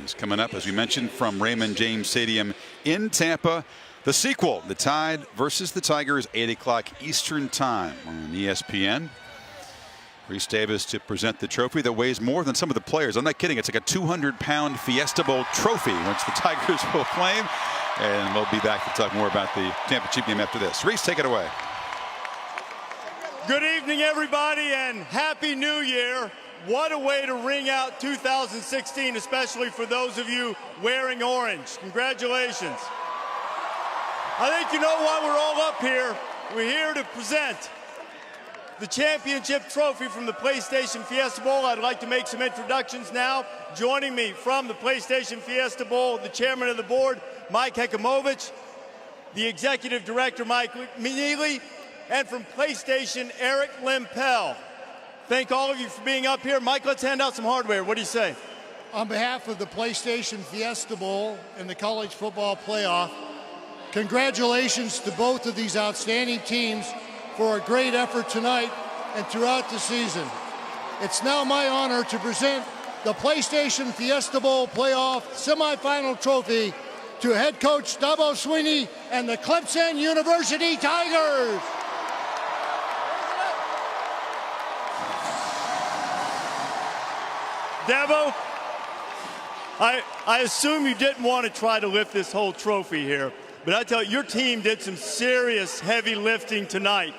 is coming up, as we mentioned, from Raymond James Stadium in Tampa. The sequel, the Tide versus the Tigers, 8 o'clock Eastern time on ESPN. Reese Davis to present the trophy that weighs more than some of the players. I'm not kidding. It's like a 200-pound Fiesta Bowl trophy, which the Tigers will claim. And we'll be back to talk more about the championship game after this. Reese, take it away. Good evening, everybody, and Happy New Year. What a way to ring out 2016, especially for those of you wearing orange. Congratulations. I think you know why we're all up here. We're here to present the championship trophy from the PlayStation Fiesta Bowl. I'd like to make some introductions now. Joining me from the PlayStation Fiesta Bowl, the chairman of the board, Mike Hekamovich, the executive director, Mike Mealy, and from PlayStation, Eric Limpel. Thank all of you for being up here. Mike, let's hand out some hardware. What do you say? On behalf of the PlayStation Fiesta Bowl and the College Football Playoff, congratulations to both of these outstanding teams for a great effort tonight and throughout the season. it's now my honor to present the PlayStation Fiesta Bowl Playoff Semifinal Trophy to head coach Dabo Swinney and the Clemson University Tigers. Dabo, I assume you didn't want to try to lift this whole trophy here, but I tell you, your team did some serious heavy lifting tonight.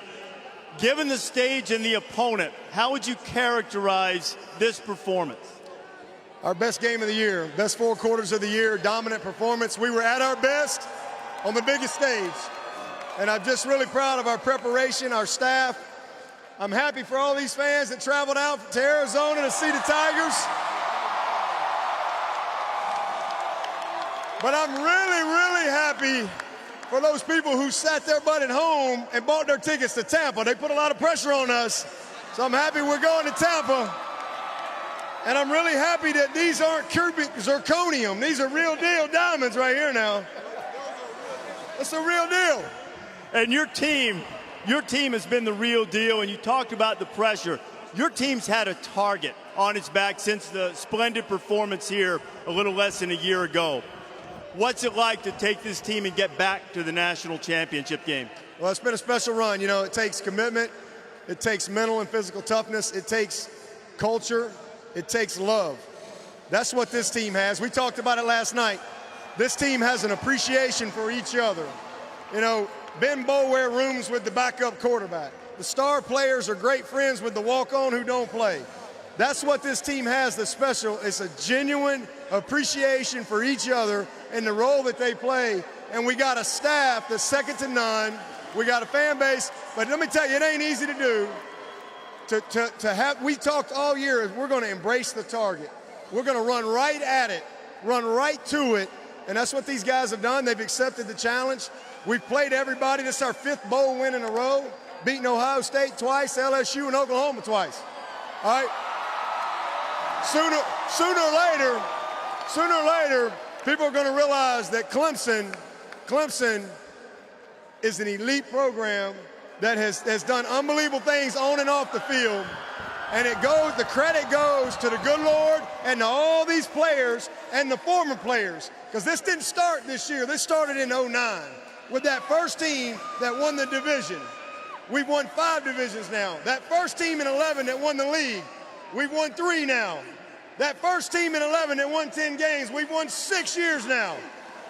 Given the stage and the opponent, how would you characterize this performance? Our best game of the year, best 4 quarters of the year, dominant performance. We were at our best on the biggest stage. And I'm just really proud of our preparation, our staff. I'm happy for all these fans that traveled out to Arizona to see the Tigers. But I'm really, really happy for those people who sat their butt at home and bought their tickets to Tampa. They put a lot of pressure on us. So I'm happy we're going to Tampa. And I'm really happy that these aren't cubic zirconium. These are real deal diamonds right here now. That's a real deal. And your team has been the real deal, and you talked about the pressure. Your team's had a target on its back since the splendid performance here a little less than a year ago. What's it like to take this team and get back to the national championship game? Well, it's been a special run. You know, it takes commitment. It takes mental and physical toughness. It takes culture. It takes love. That's what this team has. We talked about it last night. This team has an appreciation for each other. You know, Ben Boulware rooms with the backup quarterback. The star players are great friends with the walk-on who don't play. That's what this team has that's special. It's a genuine appreciation for each other and the role that they play. And we got a staff that's second to none. We got a fan base. But let me tell you, it ain't easy to do. We talked all year, we're going to embrace the target. We're going to run right at it, run right to it. And that's what these guys have done. They've accepted the challenge. We've played everybody. This is our 5th bowl win in a row, beating Ohio State twice, LSU, and Oklahoma twice. All right? Sooner or later, people are going to realize that Clemson is an elite program that has done unbelievable things on and off the field. And the credit goes to the good Lord and to all these players and the former players. Because this didn't start this year. This started in 2009 with that first team that won the division. We've won 5 divisions now. That first team in 2011 that won the league, we've won 3 now. That first team in 2011 that won 10 games, we've won 6 years now.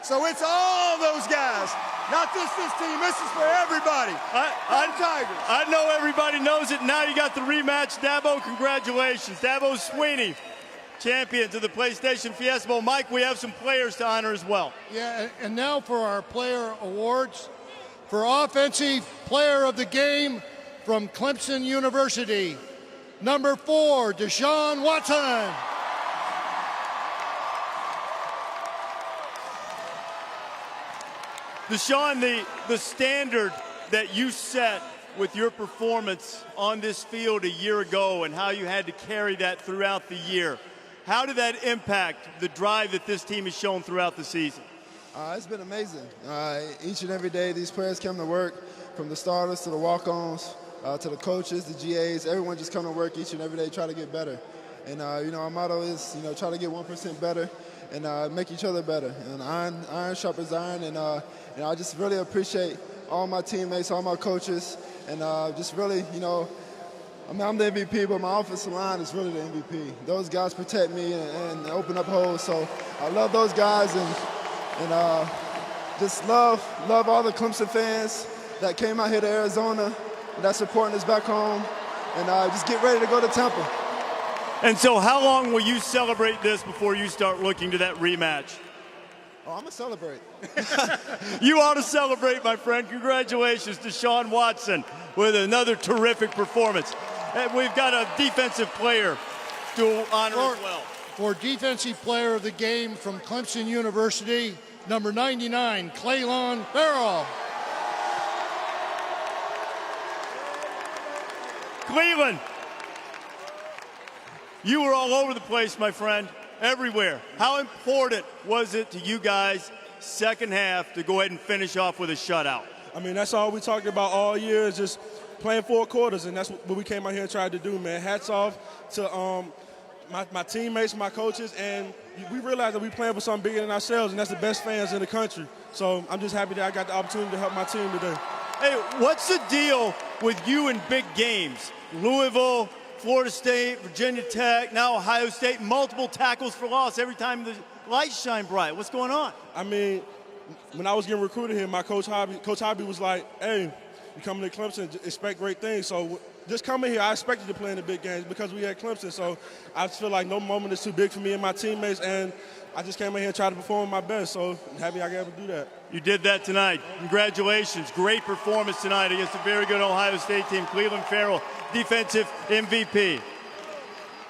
So it's all those guys. Not just this team. This is for everybody. Tigers. I know everybody knows it. Now you got the rematch. Dabo, congratulations. Dabo Swinney, champions of the PlayStation Fiesta Bowl. Mike, we have some players to honor as well. Yeah, and now for our player awards. For Offensive Player of the Game from Clemson University, number 4, Deshaun Watson. Deshaun, the standard that you set with your performance on this field a year ago and how you had to carry that throughout the year, how did that impact the drive that this team has shown throughout the season? It's been amazing. Each and every day, these players come to work, from the starters to the walk-ons, to the coaches, the GAs. Everyone just come to work each and every day, try to get better. And, our motto is, try to get 1% better and make each other better. And iron sharpens iron. And, I just really appreciate all my teammates, all my coaches, and just really, I'm the MVP, but my offensive line is really the MVP. Those guys protect me and open up holes. So I love those guys and just love all the Clemson fans that came out here to Arizona and that's supporting us back home. And just get ready to go to Tampa. And so how long will you celebrate this before you start looking to that rematch? Oh, I'm going to celebrate. You ought to celebrate, my friend. Congratulations to Deshaun Watson with another terrific performance. And we've got a defensive player to honor as well. For Defensive Player of the Game from Clemson University, number 99, Cleylon Farrell. Cleveland, you were all over the place, my friend, everywhere. How important was it to you guys, second half, to go ahead and finish off with a shutout? I mean, that's all we talked about all year, is just playing 4 quarters, and that's what we came out here and tried to do, man. Hats off to my teammates, my coaches, and we realized that we playing for something bigger than ourselves, and that's the best fans in the country. So I'm just happy that I got the opportunity to help my team today. Hey, what's the deal with you in big games? Louisville, Florida State, Virginia Tech, now Ohio State, multiple tackles for loss every time the lights shine bright. What's going on? I mean, when I was getting recruited here, my Coach Hobby was like, hey, you coming to Clemson, expect great things. So just coming here, I expected to play in the big games because we had Clemson. So I feel like no moment is too big for me and my teammates, and I just came in here and tried to perform my best. So I'm happy I got able to do that. You did that tonight. Congratulations. Great performance tonight against a very good Ohio State team. Cleveland Farrell, defensive MVP.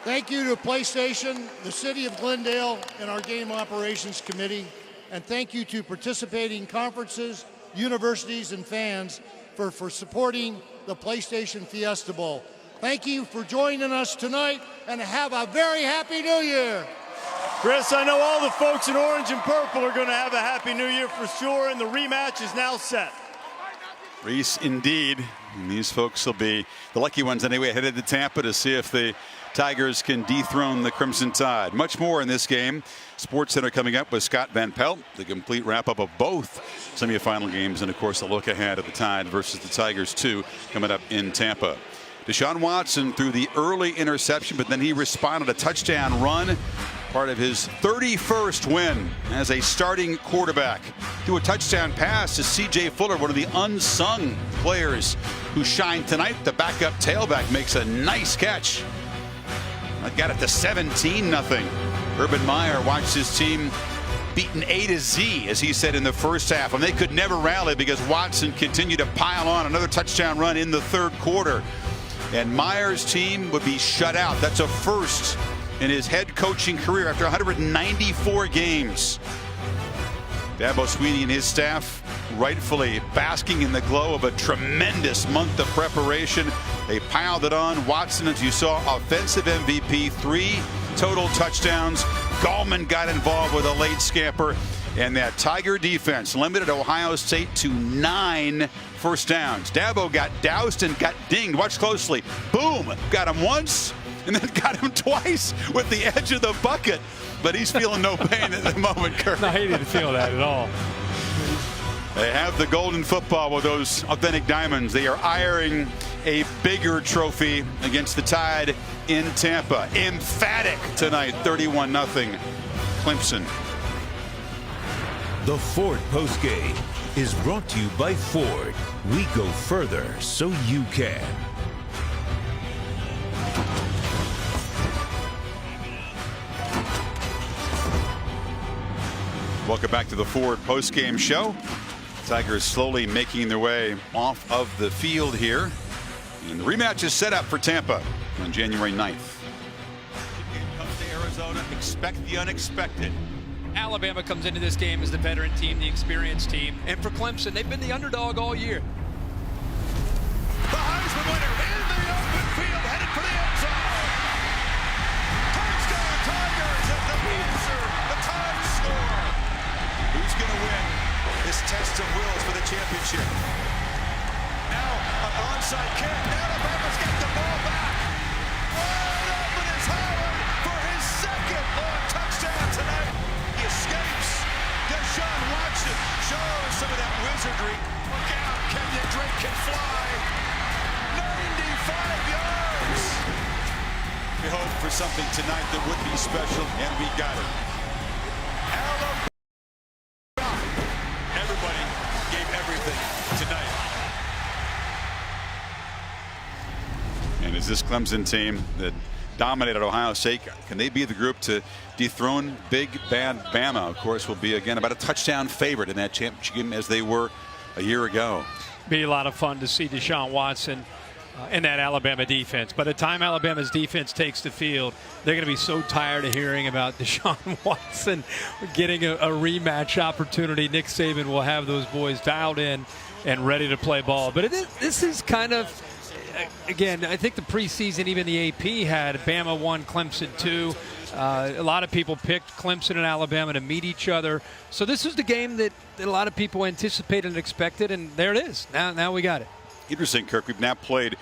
Thank you to PlayStation, the City of Glendale, and our Game Operations Committee. And thank you to participating conferences, universities, and fans for supporting the PlayStation Fiesta Bowl. Thank you for joining us tonight, and have a very happy New Year. Chris, I know all the folks in orange and purple are going to have a happy New Year for sure, and the rematch is now set. Reese, indeed. And these folks will be the lucky ones anyway, headed to Tampa to see if the Tigers can dethrone the Crimson Tide. Much more in this game. Sports Center coming up with Scott Van Pelt. The complete wrap-up of both semifinal games, and of course a look ahead of the Tide versus the Tigers 2 coming up in Tampa. Deshaun Watson threw the early interception, but then he responded a touchdown run. Part of his 31st win as a starting quarterback. Threw a touchdown pass to C.J. Fuller, one of the unsung players who shined tonight. The backup tailback makes a nice catch. I got it to 17-0. Urban Meyer watched his team beaten A to Z, as he said in the first half, and they could never rally because Watson continued to pile on another touchdown run in the third quarter. And Meyer's team would be shut out. That's a first in his head coaching career after 194 games. Dabo Swinney and his staff rightfully basking in the glow of a tremendous month of preparation. They piled it on. Watson, as you saw, offensive MVP, 3 total touchdowns. Gallman got involved with a late scamper. And that Tiger defense limited Ohio State to 9 first downs. Dabo got doused and got dinged. Watch closely. Boom. Got him once and then got him twice with the edge of the bucket. But he's feeling no pain at the moment, Kurt. No, he didn't feel that at all. They have the golden football with those authentic diamonds. They are eyeing a bigger trophy against the Tide in Tampa. Emphatic tonight, 31-0 Clemson. The Ford postgame is brought to you by Ford. We go further so you can. Welcome back to the Ford postgame show. Tigers slowly making their way off of the field here. And the rematch is set up for Tampa on January 9th. Comes to Arizona, expect the unexpected. Alabama comes into this game as the veteran team, the experienced team. And for Clemson, they've been the underdog all year. The Heisman winner in the open field, headed for the end zone. Touchdown Tigers at the answer. The time score. Who's going to win this test of wills for the championship? Now an onside kick. Alabama's got the ball back. Wide open is Howard for his second long touchdown tonight. He escapes. Deshaun Watson shows some of that wizardry. Look out, Kenyon Drake can fly. 95 yards. We hope for something tonight that would be special, and we got it. Alabama. Everybody gave everything tonight. And is this Clemson team that dominated Ohio State, can they be the group to dethrone big bad Bama? Of course, will be again about a touchdown favorite in that championship game as they were a year ago. Be a lot of fun to see Deshaun Watson in that Alabama defense. By the time Alabama's defense takes the field, they're going to be so tired of hearing about Deshaun Watson getting a rematch opportunity. Nick Saban will have those boys dialed in and ready to play ball. But this is kind of, again, I think the preseason, even the AP had Bama 1, Clemson 2. A lot of people picked Clemson and Alabama to meet each other. So this is the game that a lot of people anticipated and expected, and there it is. Now we got it. Interesting, Kirk. We've now played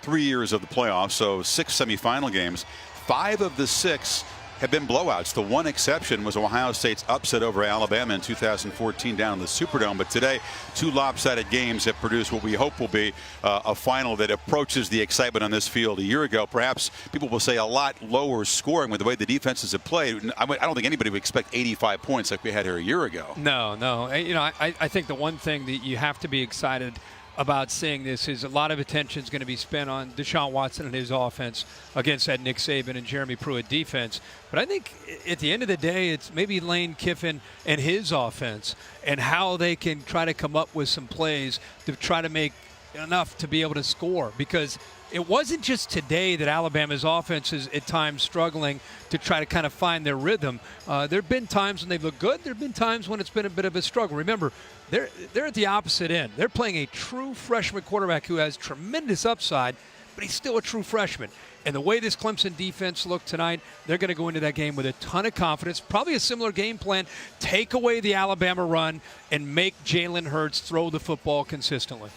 3 years of the playoffs, so 6 semifinal games. 5 of the 6 have been blowouts. The one exception was Ohio State's upset over Alabama in 2014 down in the Superdome. But today, 2 lopsided games have produced what we hope will be a final that approaches the excitement on this field a year ago. Perhaps people will say a lot lower scoring with the way the defenses have played. I don't think anybody would expect 85 points like we had here a year ago. No. I think the one thing that you have to be excited about seeing this is a lot of attention is going to be spent on Deshaun Watson and his offense against that Nick Saban and Jeremy Pruitt defense. But I think at the end of the day, it's maybe Lane Kiffin and his offense and how they can try to come up with some plays to try to make enough to be able to score. Because it wasn't just today that Alabama's offense is at times struggling to try to kind of find their rhythm. There have been times when they've looked good. There have been times when it's been a bit of a struggle. Remember, they're at the opposite end. They're playing a true freshman quarterback who has tremendous upside, but he's still a true freshman. And the way this Clemson defense looked tonight, they're going to go into that game with a ton of confidence, probably a similar game plan, take away the Alabama run, and make Jalen Hurts throw the football consistently.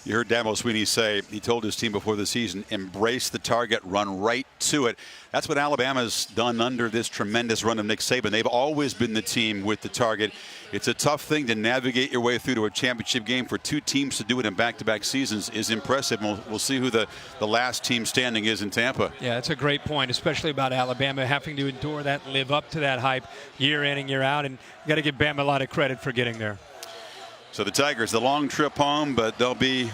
You heard Dabo Swinney say, he told his team before the season, embrace the target, run right to it. That's what Alabama's done under this tremendous run of Nick Saban. They've always been the team with the target. It's a tough thing to navigate your way through to a championship game. For 2 teams to do it in back-to-back seasons is impressive. We'll see who the last team standing is in Tampa. Yeah, that's a great point, especially about Alabama having to endure that, live up to that hype year in and year out. And you got to give Bama a lot of credit for getting there. So the Tigers, the long trip home, but they'll be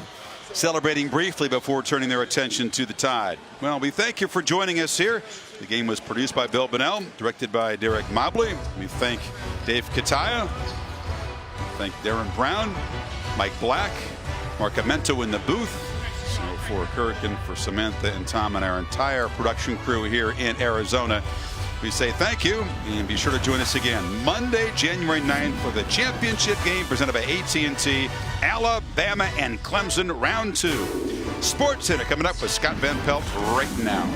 celebrating briefly before turning their attention to the Tide. Well, we thank you for joining us here. The game was produced by Bill Bonnell, directed by Derek Mobley. We thank Dave Kataya. Thank Darren Brown, Mike Black, Mark Amento in the booth. So for Kirk and for Samantha and Tom and our entire production crew here in Arizona, we say thank you, and be sure to join us again Monday, January 9th for the championship game presented by AT&T, Alabama and Clemson, round 2. Sports Center coming up with Scott Van Pelt right now.